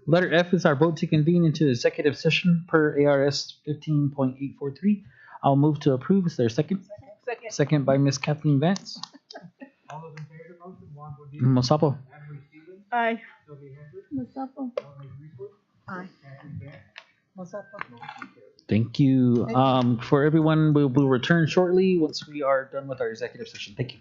Letter F is our vote to convene into executive session per ARS 15.843. I'll move to approve. Is there a second? Second. Second by Ms. Kathleen Vance. All those in favor of the motion, Juan Bodine, Mosapo. Anne-Marie Stevens, Aye. Sylvia Hendricks, Masapo. Melanie Greenwood, Aye. Kathleen Vance. Masapo. Thank you. For everyone, we'll return shortly once we are done with our executive session. Thank you.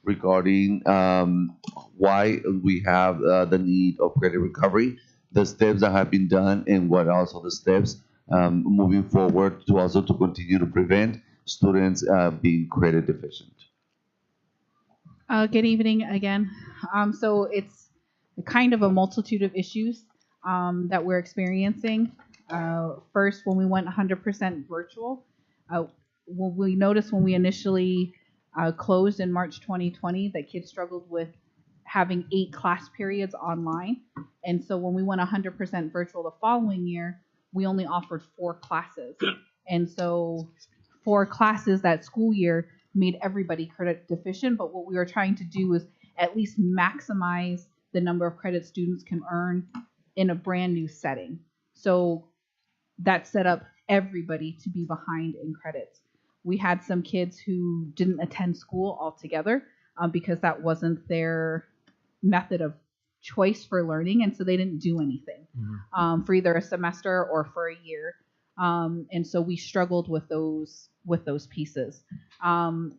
regarding why we have the need of credit recovery, the steps that have been done, and what else are the steps moving forward to also to continue to prevent students being credit deficient. Good evening again. So it's kind of a multitude of issues that we're experiencing. First, when we went 100% virtual, what we noticed when we initially closed in March 2020 that kids struggled with having 8 class periods online. And so when we went 100% virtual the following year, we only offered 4 classes. And so 4 classes that school year made everybody credit deficient, but what we were trying to do was at least maximize the number of credit students can earn in a brand new setting. So that set up everybody to be behind in credits. We had some kids who didn't attend school altogether because that wasn't their method of choice for learning, and so they didn't do anything for either a semester or for a year. And so we struggled with those pieces. And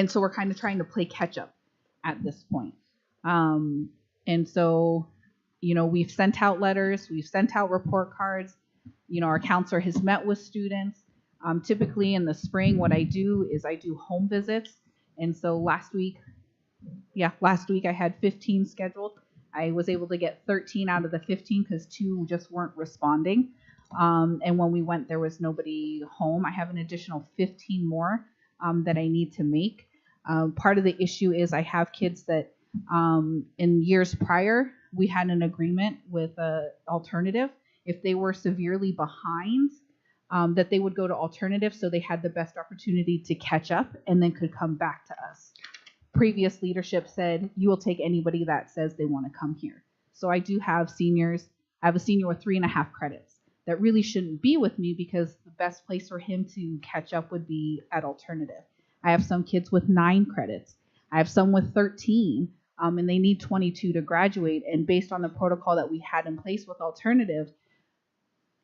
so we're kind of trying to play catch up at this point. And so, you know, we've sent out letters, we've sent out report cards. You know, our counselor has met with students. Typically in the spring, what I do is I do home visits. And so last week I had 15 scheduled. I was able to get 13 out of the 15 because 2 just weren't responding. And when we went, there was nobody home. I have an additional 15 more that I need to make. Part of the issue is I have kids that in years prior, we had an agreement with alternative. If they were severely behind, that they would go to alternative so they had the best opportunity to catch up and then could come back to us. Previous leadership said, you will take anybody that says they want to come here. So I do have seniors. I have a senior with 3.5 credits that really shouldn't be with me because the best place for him to catch up would be at alternative. I have some kids with 9 credits. I have some with 13, and they need 22 to graduate. And based on the protocol that we had in place with alternative,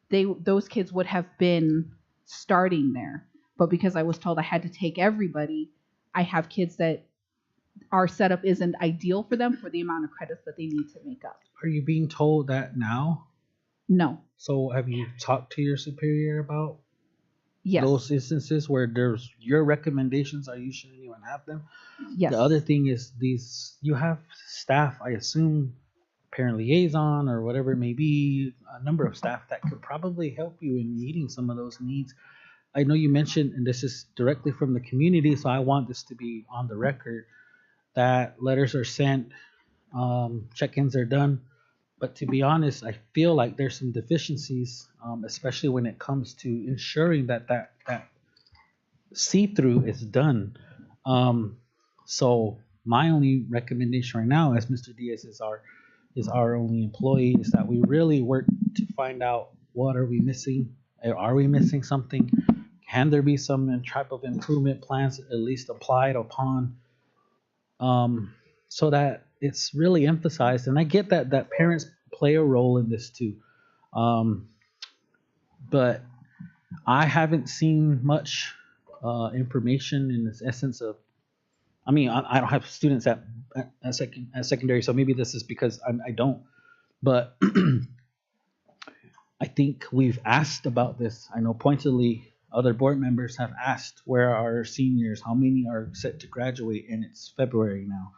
those kids would have been starting there. But because I was told I had to take everybody, I have kids that our setup isn't ideal for them for the amount of credits that they need to make up. Are you being told that now? No. So have you talked to your superior about Yes. those instances where there's your recommendations are you shouldn't even have them? Yes. The other thing is you have staff, I assume, parent liaison or whatever it may be, a number of staff that could probably help you in meeting some of those needs. I know you mentioned, and this is directly from the community, so I want this to be on the record, that letters are sent, check-ins are done. But to be honest, I feel like there's some deficiencies, especially when it comes to ensuring that see-through is done. So my only recommendation right now, as Mr. Diaz is our only employee, is that we really work to find out what are we missing. Are we missing something? Can there be some type of improvement plans at least applied upon, so that it's really emphasized? And I get that parents play a role in this too, but I haven't seen much information in this essence of. I mean, I don't have students at secondary, so maybe this is because I don't. But I think we've asked about this. I know pointedly other board members have asked where are our seniors, how many are set to graduate, and it's February now,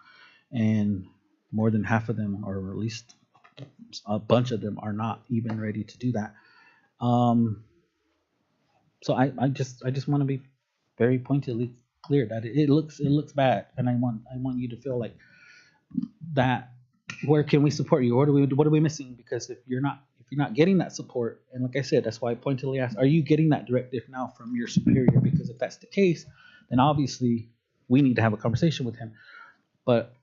and more than half of them, or at least a bunch of them, are not even ready to do that. So I just want to be very pointedly clear that it looks bad, and I want you to feel like that. Where can we support you? What are we missing? Because if you're not getting that support, and like I said, that's why I pointedly asked, are you getting that directive now from your superior? Because if that's the case, then obviously we need to have a conversation with him. But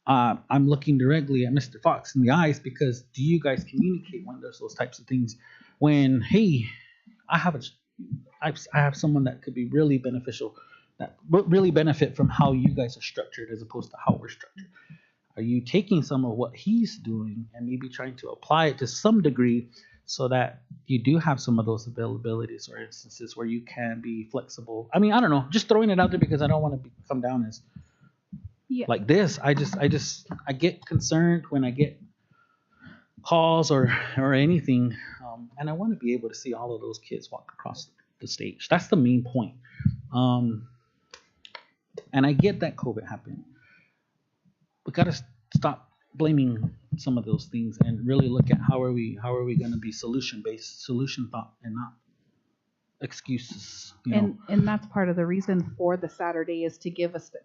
I'm looking directly at Mr. Fox in the eyes, because do you guys communicate when there's those types of things? When, hey, I have someone that could be really beneficial, that really benefit from how you guys are structured as opposed to how we're structured. Are you taking some of what he's doing and maybe trying to apply it to some degree so that you do have some of those availabilities or instances where you can be flexible. I mean, I don't know, just throwing it out there because I don't want to come down as like this. I get concerned when I get calls or anything, and I want to be able to see all of those kids walk across the stage. That's the main point. And I get that COVID happened. We got to stop blaming some of those things and really look at how are we going to be solution based, solution thought, and not excuses. And that's part of the reason for the Saturday is to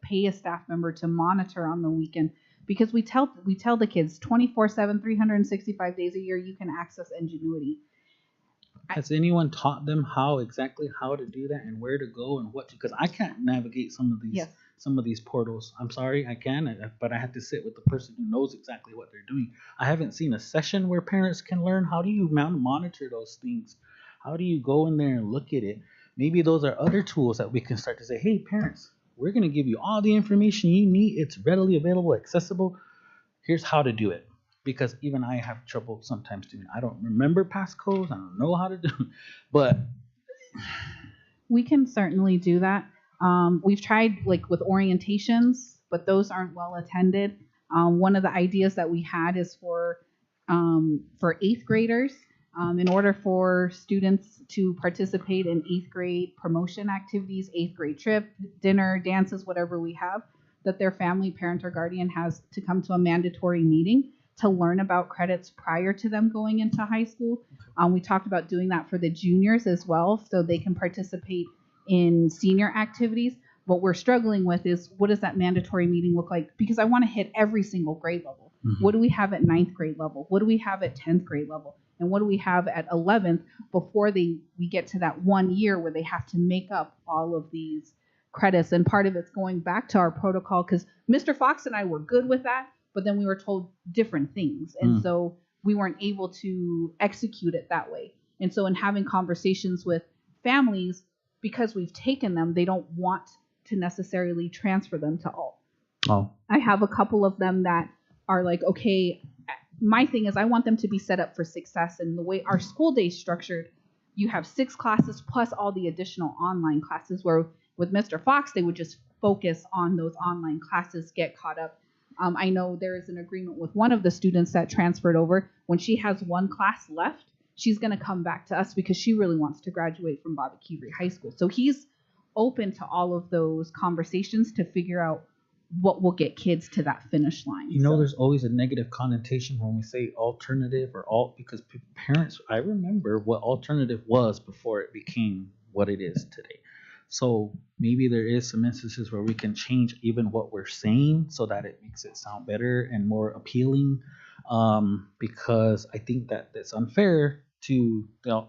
pay a staff member to monitor on the weekend, because we tell the kids 24/7, 365 days a year you can access Ingenuity. Has anyone taught them how to do that and where to go and what to? Because I can't navigate some of these portals. I'm sorry, I can, but I have to sit with the person who knows exactly what they're doing. I haven't seen a session where parents can learn how do you monitor those things. How do you go in there and look at it? Maybe those are other tools that we can start to say, hey, parents, we're going to give you all the information you need. It's readily available, accessible. Here's how to do it. Because even I have trouble sometimes doing it. I don't remember passcodes. I don't know how to do it. But we can certainly do that. We've tried like with orientations, but those aren't well attended. One of the ideas that we had is for 8th graders, in order for students to participate in 8th grade promotion activities, 8th grade trip, dinner, dances, whatever we have, that their family, parent, or guardian has to come to a mandatory meeting to learn about credits prior to them going into high school. We talked about doing that for the juniors as well, so they can participate in senior activities. What we're struggling with is, what does that mandatory meeting look like? Because I want to hit every single grade level. What do we have at 9th grade level? What do we have at 10th grade level? And what do we have at 11th before we get to that 1 year where they have to make up all of these credits? And part of it's going back to our protocol, because Mr. Fox and I were good with that, but then we were told different things. And so we weren't able to execute it that way. And so in having conversations with families, because we've taken them, they don't want to necessarily transfer them to alt. Oh. I have a couple of them that are like, okay, my thing is I want them to be set up for success. And the way our school day is structured, you have 6 classes plus all the additional online classes, where with Mr. Fox, they would just focus on those online classes, get caught up. I know there is an agreement with one of the students that transferred over. When she has 1 class left, she's going to come back to us because she really wants to graduate from Baboquivari High School. So he's open to all of those conversations to figure out what will get kids to that finish line. There's always a negative connotation when we say alternative or alt, because parents, I remember what alternative was before it became what it is today. So maybe there is some instances where we can change even what we're saying so that it makes it sound better and more appealing, because I think that it's unfair to the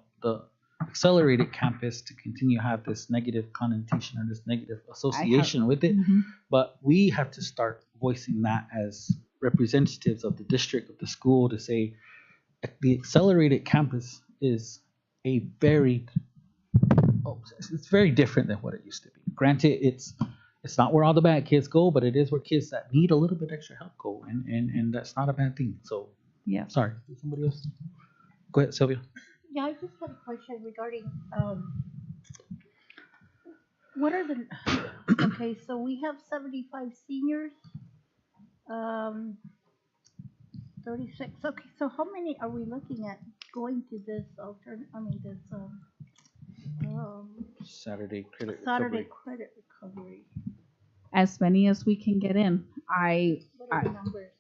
accelerated campus to continue to have this negative connotation or this negative association with it. But we have to start voicing that as representatives of the district, of the school, to say the accelerated campus is it's very different than what it used to be. Granted, it's not where all the bad kids go, but it is where kids that need a little bit extra help go, and that's not a bad thing. So yeah. Sorry, somebody else? Go ahead, Sylvia. Yeah, I just had a question regarding what are the okay, so we have 75 seniors, 36. Okay, so how many are we looking at going to this Saturday credit recovery? As many as we can get in. What are the numbers?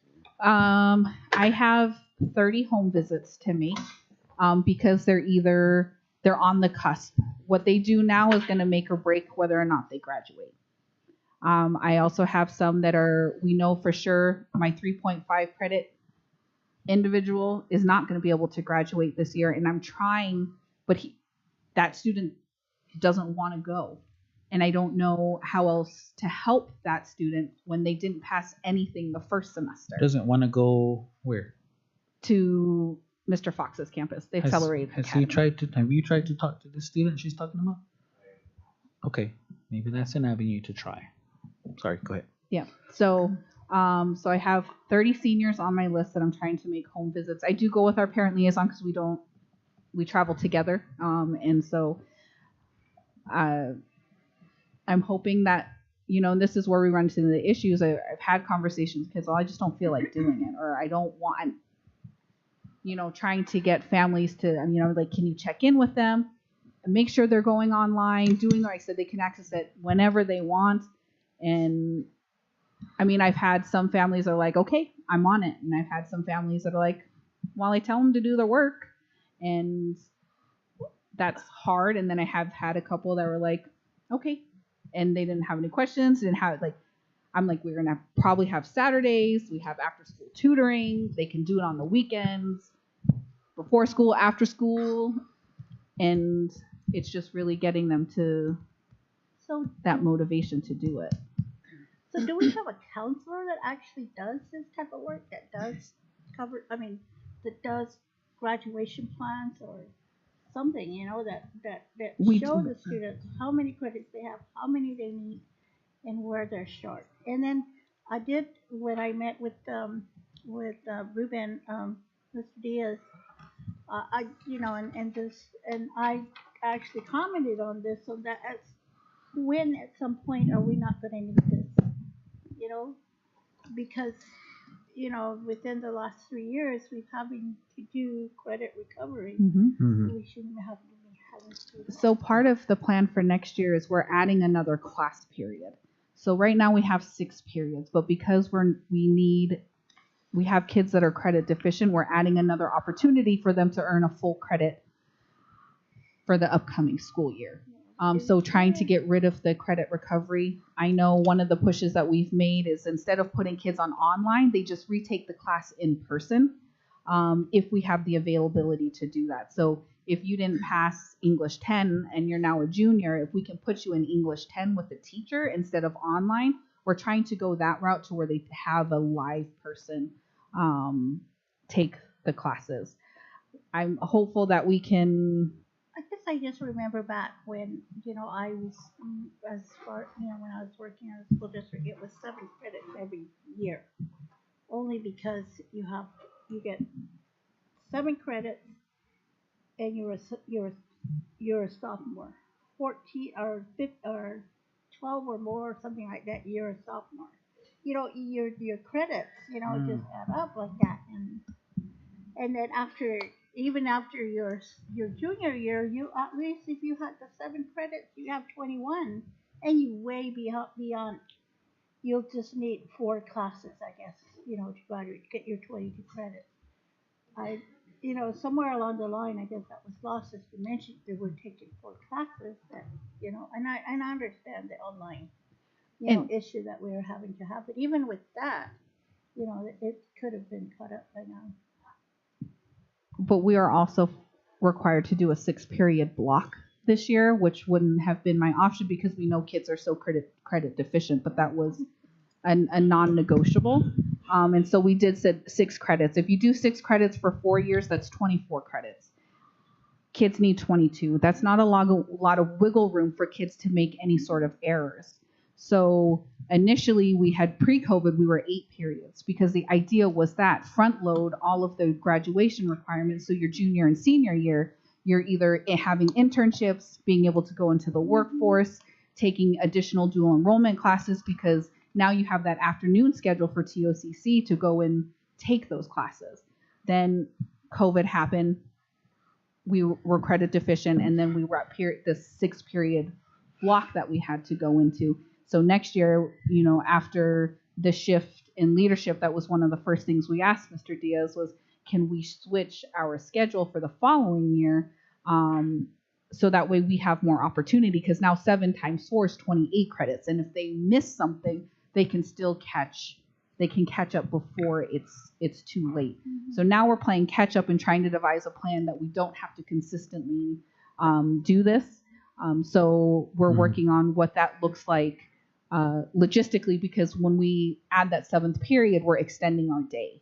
I have 30 home visits to make, because they're on the cusp. What they do now is going to make or break whether or not they graduate. I also have some that we know for sure my 3.5 credit individual is not going to be able to graduate this year, and I'm trying, but that student doesn't want to go. And I don't know how else to help that student when they didn't pass anything the first semester. Doesn't want to go where? To Mr. Fox's campus, the accelerated academy. Have you tried to talk to the student she's talking about? Okay, maybe that's an avenue to try. Sorry, go ahead. Yeah. So I have 30 seniors on my list that I'm trying to make home visits. I do go with our parent liaison because we don't we travel together, and so I'm hoping that, and this is where we run into the issues. I've had conversations with kids, I just don't feel like doing it, or I don't want, trying to get families to, like, can you check in with them and make sure they're going online, doing, like I said, they can access it whenever they want. And I've had some families are like, okay, I'm on it. And I've had some families that are like, well, I tell them to do their work, and that's hard. And then I have had a couple that were like, okay, and they didn't have any questions, didn't have, like, I'm like, we're gonna probably have Saturdays, we have after school tutoring, they can do it on the weekends, before school, after school, and it's just really getting them to that motivation to do it. So do we have a counselor that actually does this type of work, that does cover, that does graduation plans or something, that We show do. the students how many credits they have, how many they need, and where they're short. And then I did, when I met with Ruben, Mr. Diaz, and I actually commented on this, so that when at some point are we not going to need this, because within the last 3 years we've having to do credit recovery. We shouldn't have to be having to do that. So part of the plan for next year is we're adding another class period. So right now we have 6 periods, but because we have kids that are credit deficient, we're adding another opportunity for them to earn a full credit for the upcoming school year. So trying to get rid of the credit recovery. I know one of the pushes that we've made is instead of putting kids on online, they just retake the class in person, if we have the availability to do that. So if you didn't pass English 10 and you're now a junior, if we can put you in English 10 with a teacher instead of online, we're trying to go that route to where they have a live person take the classes. I'm hopeful that we can. I guess I just remember back when, I was, as far, when I was working in the school district, it was 7 credits every year. Only because you get 7 credits and you're a sophomore. 14 or 15 or 12 or more, something like that, you're a sophomore. Your credits, just add up like that. And then even after your junior year, you, at least if you had the 7 credits, you have 21, and you way beyond. You'll just need 4 classes, I guess, to graduate, to get your 22 credits. Somewhere along the line, I guess that was lost, as you mentioned, they were taking 4 classes that, and I understand the online, issue that we were having to have, but even with that, it could have been caught up by now. But we are also required to do a 6-period block this year, which wouldn't have been my option because we know kids are so credit deficient, but that was a non-negotiable. And so we did said 6 credits. If you do 6 credits for 4 years, that's 24 credits. Kids need 22. That's not a lot of wiggle room for kids to make any sort of errors. So initially we had pre-COVID, we were 8 periods because the idea was that front load all of the graduation requirements. So your junior and senior year, you're either having internships, being able to go into the workforce, taking additional dual enrollment classes because now you have that afternoon schedule for TOCC to go and take those classes. Then COVID happened, we were credit deficient, and then we were at this 6-period block that we had to go into. So next year, after the shift in leadership, that was one of the first things we asked Mr. Diaz was, can we switch our schedule for the following year so that way we have more opportunity? Because now 7 times 4 is 28 credits. And if they miss something, they can still catch up before it's too late. Mm-hmm. So now we're playing catch up and trying to devise a plan that we don't have to consistently do this. So we're working on what that looks like logistically, because when we add that 7th period, we're extending our day.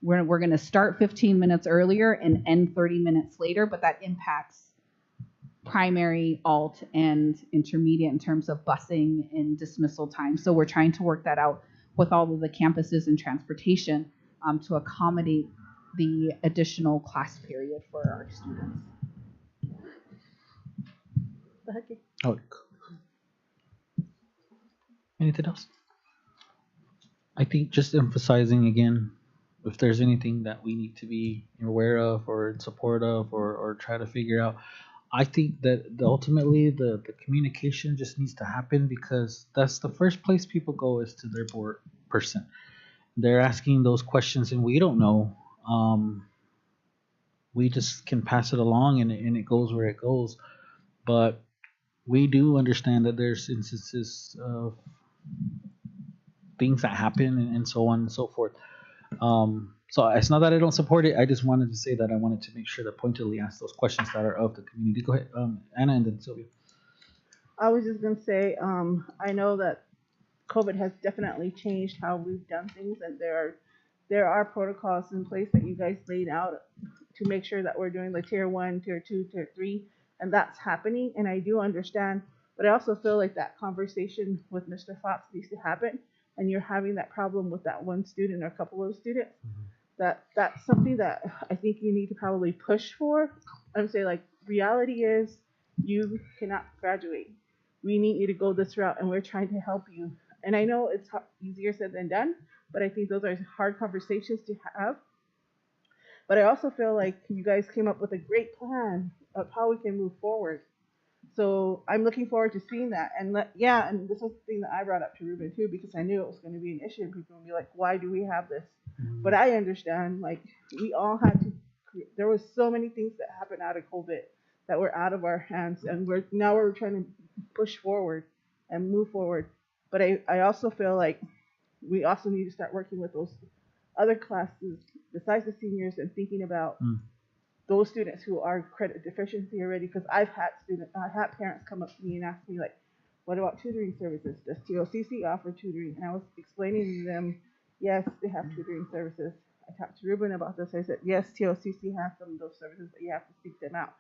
We're going to start 15 minutes earlier and end 30 minutes later, but that impacts primary, alt, and intermediate in terms of busing and dismissal time. So we're trying to work that out with all of the campuses and transportation to accommodate the additional class period for our students. Okay. Oh. Anything else? I think just emphasizing again, if there's anything that we need to be aware of or in support of or try to figure out, I think that ultimately the communication just needs to happen because that's the first place people go is to their board person. They're asking those questions and we don't know. We just can pass it along and it goes where it goes. But we do understand that there's instances of things that happen and so on and so forth. So it's not that I don't support it. I just wanted to say that I wanted to make sure to pointedly ask those questions that are of the community. Go ahead, Anna, and then Sylvia. I was just gonna say, I know that COVID has definitely changed how we've done things, and there are protocols in place that you guys laid out to make sure that we're doing the tier 1, tier 2, tier 3, and that's happening. And I do understand, but I also feel like that conversation with Mr. Fox needs to happen. And you're having that problem with that one student or a couple of students. That's something that I think you need to probably push for. I would say like reality is you cannot graduate. We need you to go this route, and we're trying to help you. And I know it's easier said than done, but I think those are hard conversations to have. But I also feel like you guys came up with a great plan of how we can move forward. So I'm looking forward to seeing that. And and this was the thing that I brought up to Ruben too, because I knew it was going to be an issue, and people would be like, "Why do we have this?" But I understand, like we all had to. There was so many things that happened out of COVID that were out of our hands, and we're trying to push forward and move forward. But I also feel like we also need to start working with those other classes besides the seniors and thinking about those students who are credit deficiency already, because I've had parents come up to me and ask me like, what about tutoring services? Does TOCC offer tutoring? And I was explaining to them, yes, they have tutoring services. I talked to Ruben about this. I said, yes, TOCC has some of those services, but you have to seek them out.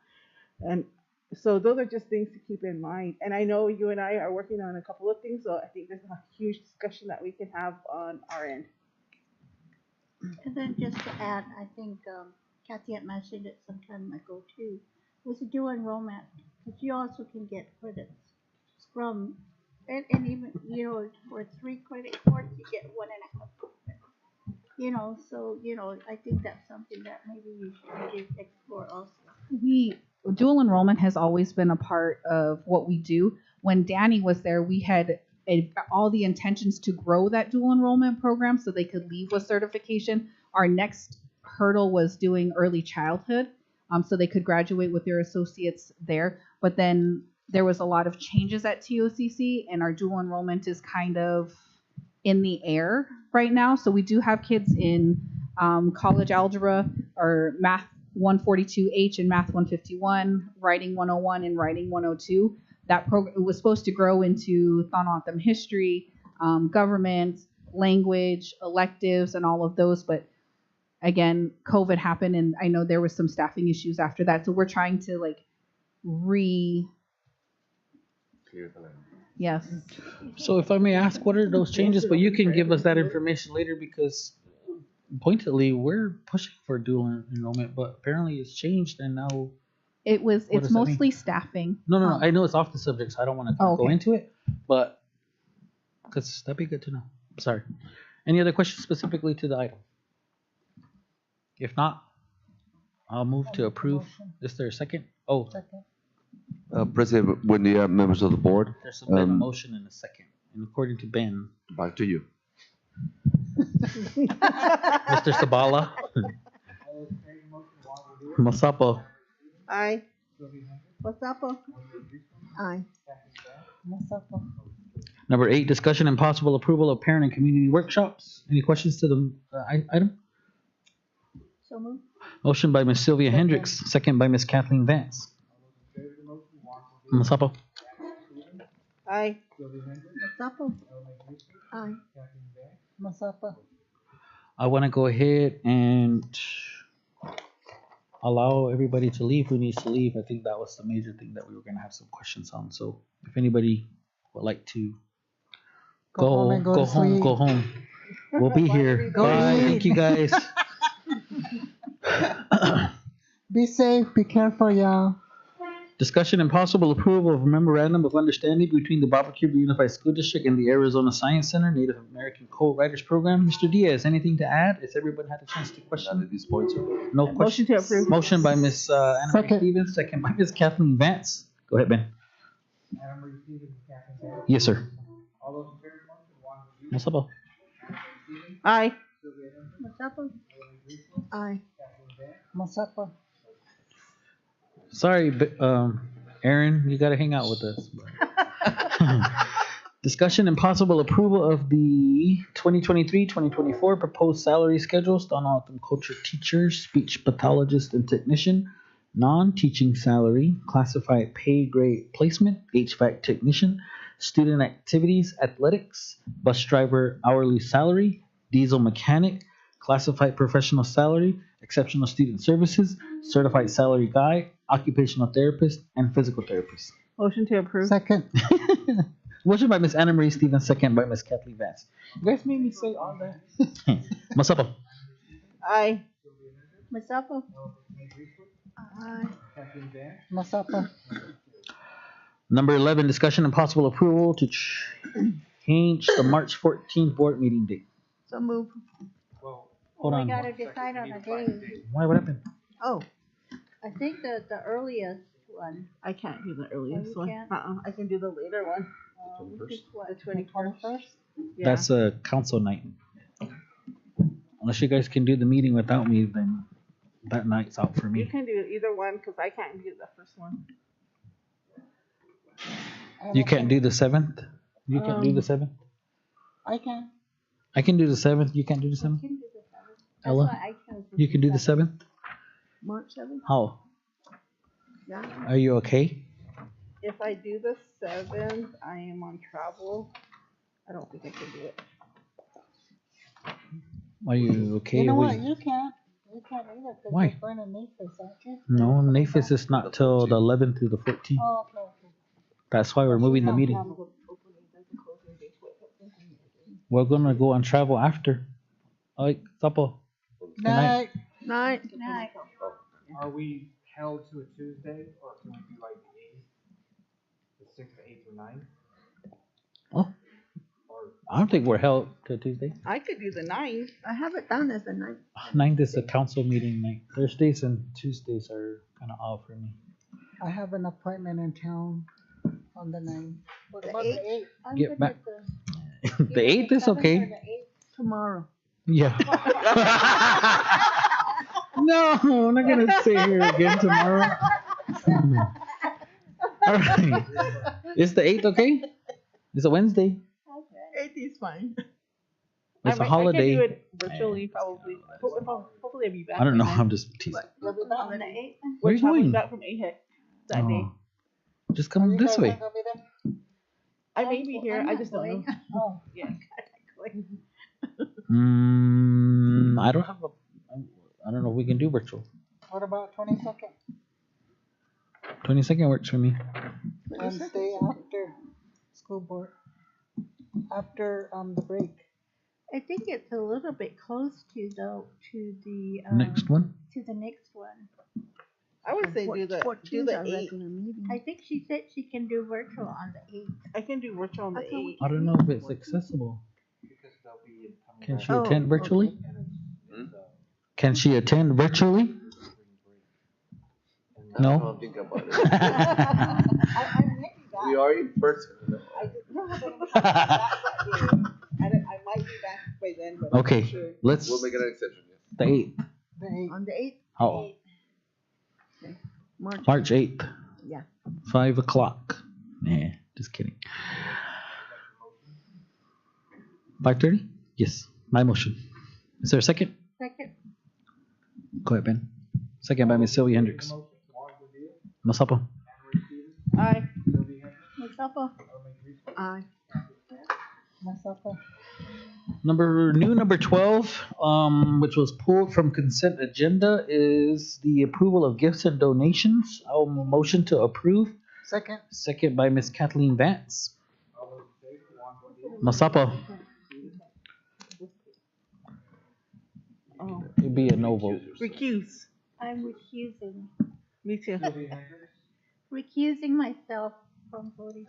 And so those are just things to keep in mind. And I know you and I are working on a couple of things, so I think there's a huge discussion that we can have on our end. And then just to add, I think Kathy had mentioned it some time ago too, was a dual enrollment, because you also can get credits from, and even, for 3 credit course, you get 1.5 credits. So, I think that's something that maybe you should explore also. Dual enrollment has always been a part of what we do. When Danny was there, we had all the intentions to grow that dual enrollment program so they could leave with certification. Our next hurdle was doing early childhood, so they could graduate with their associates there. But then there was a lot of changes at TOCC, and our dual enrollment is kind of in the air right now. So we do have kids in college algebra or math 142H and math 151, writing 101 and writing 102. That program was supposed to grow into thought on them history, government, language, electives, and all of those. But again, COVID happened, and I know there was some staffing issues after that. So we're trying to Clear the land. Yes. So if I may ask, what are those changes? But you can give us that information later because pointedly we're pushing for dual enrollment, but apparently it's changed and now. It's mostly staffing. No. I know it's off the subject, so I don't want to go into it, but because that'd be good to know. Sorry. Any other questions specifically to the item? If not, I'll move to approve. Is there a second? Oh, President Buendia, members of the board. there's been a motion and a second. And according to Ben, Back to you. Mr. Sabala, Masapo, Aye. What's up? Aye. Number 8, discussion and possible approval of parent and community workshops. Any questions to the item? So moved. Motion by Ms. Sylvia Hendricks, second by Ms. Kathleen Vance. Masapo. Aye. What's Aye. Masapa. I want to go ahead and allow everybody to leave who needs to leave. I think that was the major thing that we were going to have some questions on. So if anybody would like to go home. We'll be here. Bye. Thank you guys. Be safe. Be careful, y'all. Discussion and possible approval of a memorandum of understanding between the Baboquivari Unified School District and the Arizona Science Center Native American Co-Writers Program. Mr. Diaz, anything to add? Has everyone had a chance to question? At this point, sir. No Motion questions? to approve. Motion by Ms. Anna Marie Stevens, second by Ms. Kathleen Vance. Go ahead, Ben. Yes, sir. Masapa. Aye. Masapa? Aye. Masapa? Sorry, Aaron, you got to hang out with us. Discussion and possible approval of the 2023-2024 proposed salary schedules on art and culture teachers, speech pathologist, and technician, non-teaching salary, classified pay grade placement, HVAC technician, student activities, athletics, bus driver hourly salary, diesel mechanic, classified professional salary, exceptional student services, certified salary guide, occupational therapist, and physical therapist. Motion to approve. Second. Motion by Ms. Anna Marie Stevens, second by Ms. Kathleen Vance. You guys made me say all that. Masapa. Aye. Masapa? Aye. Masapa? Number 11, discussion and possible approval to change the March 14th board meeting date. So move. Hold on. We gotta decide on a day. Why? What happened? Oh, I think the earliest one. I can't do the earliest you one. can't? I can do the later one. Which is what? The 21st. Yeah. That's a council night. Unless you guys can do the meeting without me, then that night's out for You me. can do either one because I can't do the first one. You can't do the 7th? You can't do the 7th? I can. I can do the 7th. You can't do the 7th? Can do the 7th. That's Ella? why I chose You can do the 7th? March 7th? How? Yeah. Are you okay? If I do the 7th, I am on travel. I don't think I can do it. Are you okay? You know with- what? You can't. You can't either because Why? you're going to Naples, aren't you? No, NAFIS is not till the 11th through the 14th. Oh, okay, okay. That's why we're moving the meeting. We're gonna go on travel after. Alright, Sapo. Good night. Night. Night. Are we held to a Tuesday, or can we do like the 8th, the 6th, the 8th, or 9th? Oh, I don't think we're held till Tuesday. I could do the 9th. I have it down as the 9th. 9th is a council meeting night. Thursdays and Tuesdays are kind of off for me. I have an appointment in town on the 9th. What The about 8th? the 8th? I'm Get good back. with the The 8th is 7th or okay. the 8th tomorrow. Yeah. No, I'm not gonna stay here again tomorrow. All right. Is the 8th okay? It's a Wednesday. 8th is fine. It's a I holiday. can do it virtually, probably. Hopefully, I'll be back. I don't know. by then. I'm just teasing. You'll be back on the 8th? Where are you traveling going? back from AHEC that day. Oh. Just come this way. I may be here. I just don't know. Oh. Yeah. I don't have a. I don't know if we can do virtual. What about 22nd? 22nd works for me. Wednesday after school board. After the break. I think it's a little bit close to the Next one. to the next one. I would say do the 8th. I think she said she can do virtual on the 8th. I can do virtual on the 8th. I don't know if it's accessible. Can she Oh, attend virtually? Can she attend virtually? No. Think about it. We are in person. I might be back by then, but Okay, let's. We'll make an exception. Yes. The 8th. The 8th. On the 8th? Oh, March. 8th. Yeah. 5 o'clock. Nah, just kidding. 5:30? Yes, my motion. Is there a second? Second. Go ahead, Ben. Second by Ms. Sylvia Hendricks. Masapa. Aye. Masapa. Aye. Masapa. Number 12, which was pulled from consent agenda, is the approval of gifts and donations. I'll motion to approve. Second. Second by Ms. Kathleen Vance. Masapa. Oh. It'd be a no vote. Recuse. I'm recusing. Me too. Recusing myself from voting.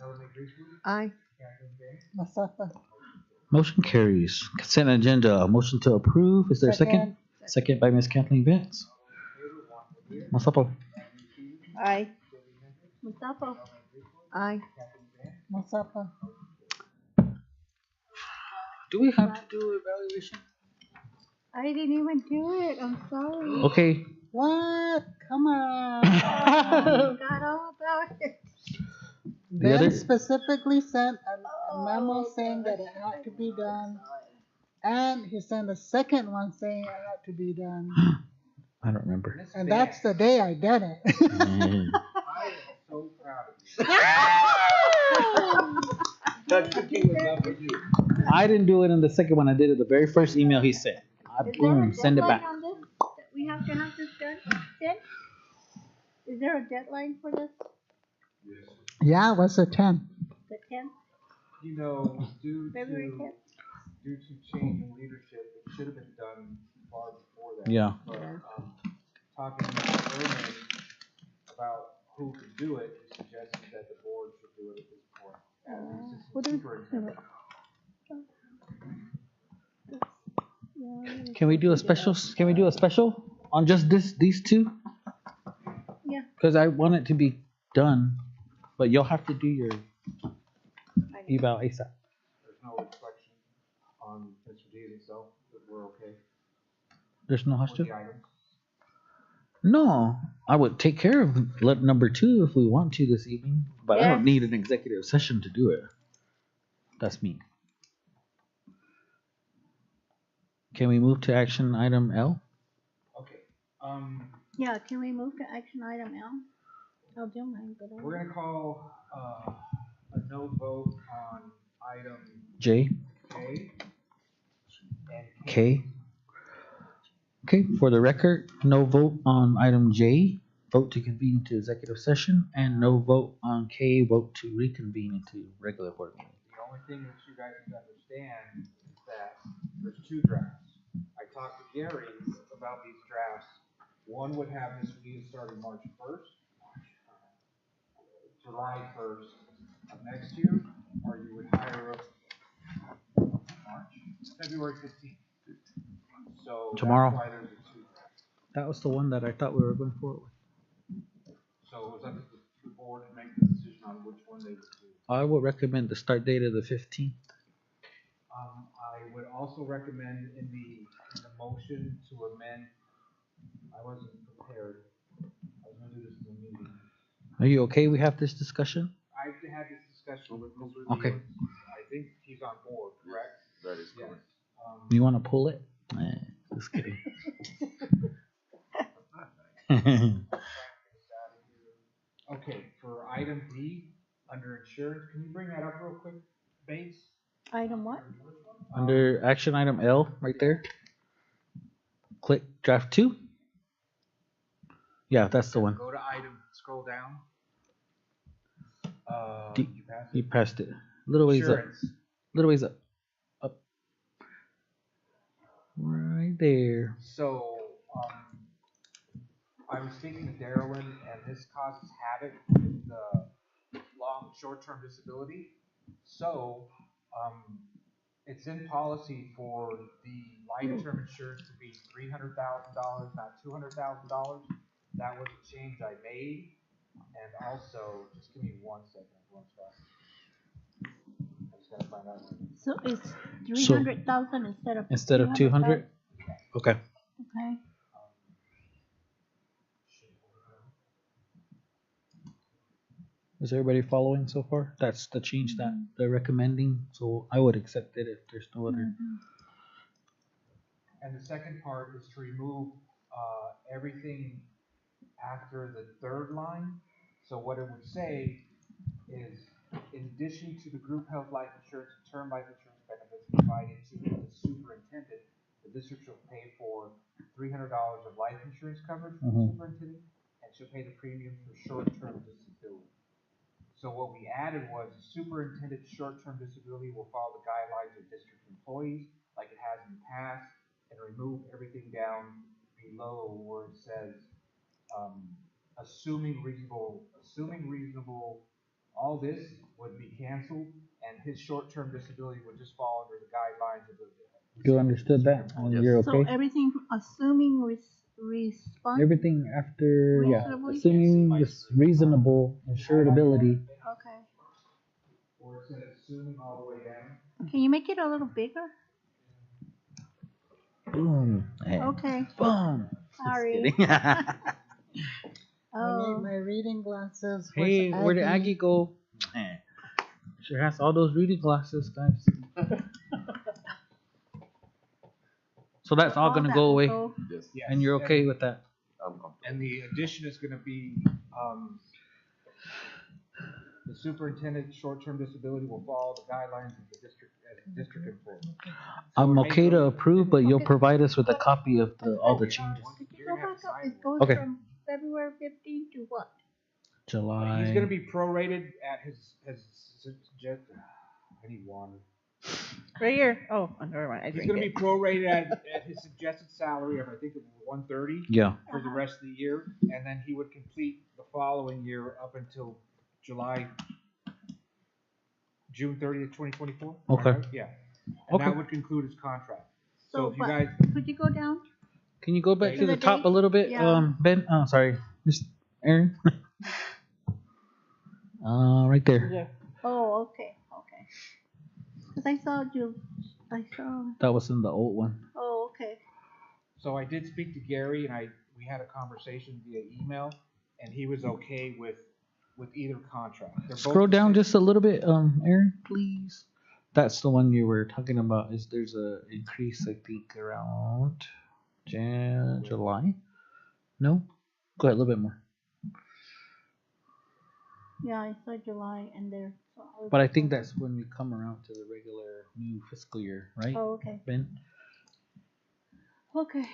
Aye. Masaka. Motion carries. Consent agenda, motion to approve. Is there a second? Second by Ms. Kathleen Vance. Masapo. Aye. Mustafa. Aye. Masaka. Do we have to do evaluation? I didn't even do it. I'm sorry. Okay. What? Come on. I forgot all about it. The other- Ben specifically sent a memo saying that it had to be done. And he sent a second one saying it had to be done. I don't remember. And that's the day I did it. Mm. I am so proud of you. That cookie was not for you. I didn't do it in the second one. I did it the very first email he sent. Boom, send it back. On this, that we have to have this done? Then? Is there a deadline for this? Yeah, it was a 10. The 10th? You know, February 10th? due to change in leadership, it should have been done far before that. Yeah. But talking to Mr. Ehrman about who could do it, he suggested that the board should do it at this point. As the assistant superintendent. Can we do a special? Can we do a special on just these two? Yeah. Because I want it to be done, but you'll have to do your eval ASAP. There's no reflection on Mr. Diaz himself, that we're okay There's no with hostel? the items. No, I would take care of number 2 if we want to this evening, but I don't Yes. need an executive session to do it. That's me. Can we move to action item L? Okay, Yeah, can we move to action item L? I'll do mine, but we're gonna call, a no vote on item J, K and K. Okay, for the record, no vote on item J, vote to convene into executive session, and no vote on K, vote to reconvene into regular board meeting. The only thing that you guys need to understand is that there's 2 drafts. I talked to Gary about these drafts. One would have Ms. Diaz starting March 1st, July 1st of next year, or you would hire her February 15th. So Tomorrow. that's why there's a 2 drafts. That was the one that I thought we were going forward with. So it was up to the board to make the decision on which one they would do. I would recommend the start date of the 15th. I would also recommend in the motion to amend, I wasn't prepared. I was gonna do this in the meeting. Are you okay we have this discussion? I had this discussion with Mr. Okay. Diaz. I think he's on board, correct? That is Yes. correct. You want to pull it? Just kidding. Okay, for item B, under insurance, can you bring that up real quick, Bates? Item what? Under action item L, right there. Click draft 2. Yeah, that's the one. Go to item, scroll down. D- Did you pass it? You passed it. Little ways up. Insurance. Little ways up. Up. Right there. So, I was speaking to Darylyn, and this causes havoc with the short-term disability. So, it's in policy for the life term insurance to be $300,000, not $200,000. That was a change I made. And also, just give me 1 second. I just gotta find out. So it's 300,000 Instead of 200? Okay. Okay. Is everybody following so far? That's the change that they're recommending. So I would accept it if there's no other. And the second part is to remove everything after the 3rd line. So what it would say is, in addition to the group health life insurance and term life insurance benefits provided to the superintendent, the district shall pay for $300 of life insurance coverage for the superintendent, and she'll pay the premium for short-term disability. So what we added was the superintendent's short-term disability will follow the guidelines of district employees like it has in the past, and remove everything down below where it says assuming reasonable, all this would be canceled, and his short-term disability would just fall under the guidelines of the. You understood that? And you're So okay? everything, assuming response. Everything after, yeah, Reasonably? assuming it's reasonable insurability. Okay. Or it says assuming all the way down. Can you make it a little bigger? Boom. Okay. Boom. Sorry. I Oh. need my reading glasses. Hey, Where's where did Aggie? Aggie go? She has all those reading glasses, guys. So that's all gonna go away, Yes. and you're okay with that? And the addition is gonna be, the superintendent's short-term disability will follow the guidelines of the district, as district enforced. I'm okay to approve, but you'll provide us with a copy of all the changes. Could you go back up? It goes Okay. from February 15th to what? July. He's gonna be prorated at his I need water. Right here. Oh, never mind. I He's drink gonna it. be prorated at his suggested salary of, I think it was 130. Yeah. For the rest of the year, and then he would complete the following year up until June 30th, 2024. Okay. Yeah. And Okay. that would conclude his contract. So if you but guys, could you go down? Can you go back to To the the top a date? little bit, Yeah. Ben? Oh, sorry, Miss Aaron. Right there. Oh, okay, okay. Because I saw. That was in the old one. Oh, okay. so I did speak to Gary, and we had a conversation via email, and he was okay with either contract. They're both Scroll the down same. just a little bit, Aaron, please. That's the one you were talking about. There's a increase, I think, around July? No? Go ahead, a little bit more. Yeah, I saw July and there. So But I think that's when we come around to the regular new fiscal year, right? Oh, okay. Ben? Okay.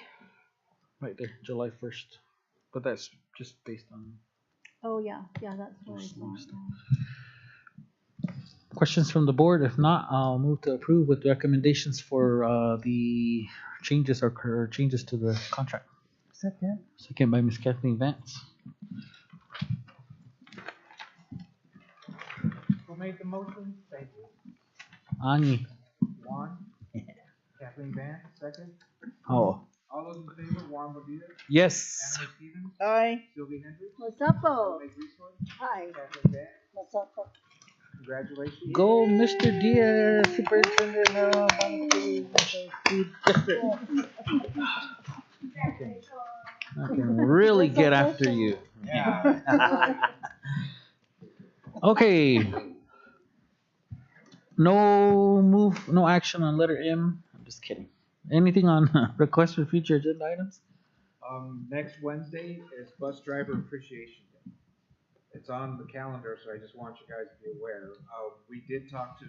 Right there, July 1st. But that's just based on Oh, yeah, that's what I saw. questions from the board. If not, I'll move to approve with recommendations for the changes or changes to the contract. Second. Second by Ms. Kathleen Vance. Who made the motion? Thank you. Ani. Juan. Kathleen Vance, second. Oh. All those in favor, Juan Bodilla. Yes. Anna Stevens. Aye. Sylvia Hendricks. What's up, Meg Reeswood. Hi. Kathleen Vance. What's up? Congratulations. Go, Mr. Diaz, Superintendent of Food District. I can really get after you. Yeah. Okay. No action on letter M. I'm just kidding. Anything on request for future agenda items? Next Wednesday is Bus Driver Appreciation Day. It's on the calendar, so I just want you guys to be aware. We did talk to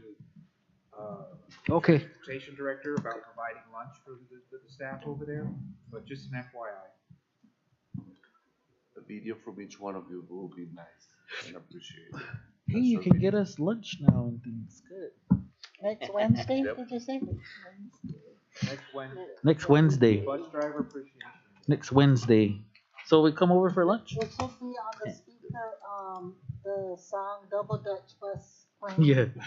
Okay. Transportation Director about providing lunch for the staff over there, but just an FYI. The video from each one of you will be nice and appreciated. Hey, you can get us lunch now and things. Good. Next Wednesday, Yep. did you say? Next Wednesday. Next Wednesday. Bus Driver Appreciation Day. Next Wednesday. So we come over for lunch? Will it be on the speaker, the song Double Dutch Bus? playing? Yeah. We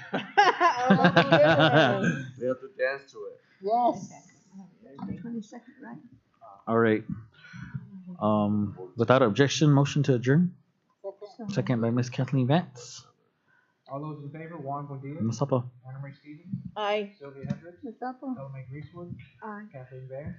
have to dance to it. Yes. 22nd, right? All right. Without objection, motion to adjourn. Second by Miss Kathleen Vance. All those in favor, Juan Bodilla. Ms. Sapa. Anna Marie Stevens. Aye. Sylvia Hendricks. What's up? Meg Reeswood. Aye. Kathleen Vance.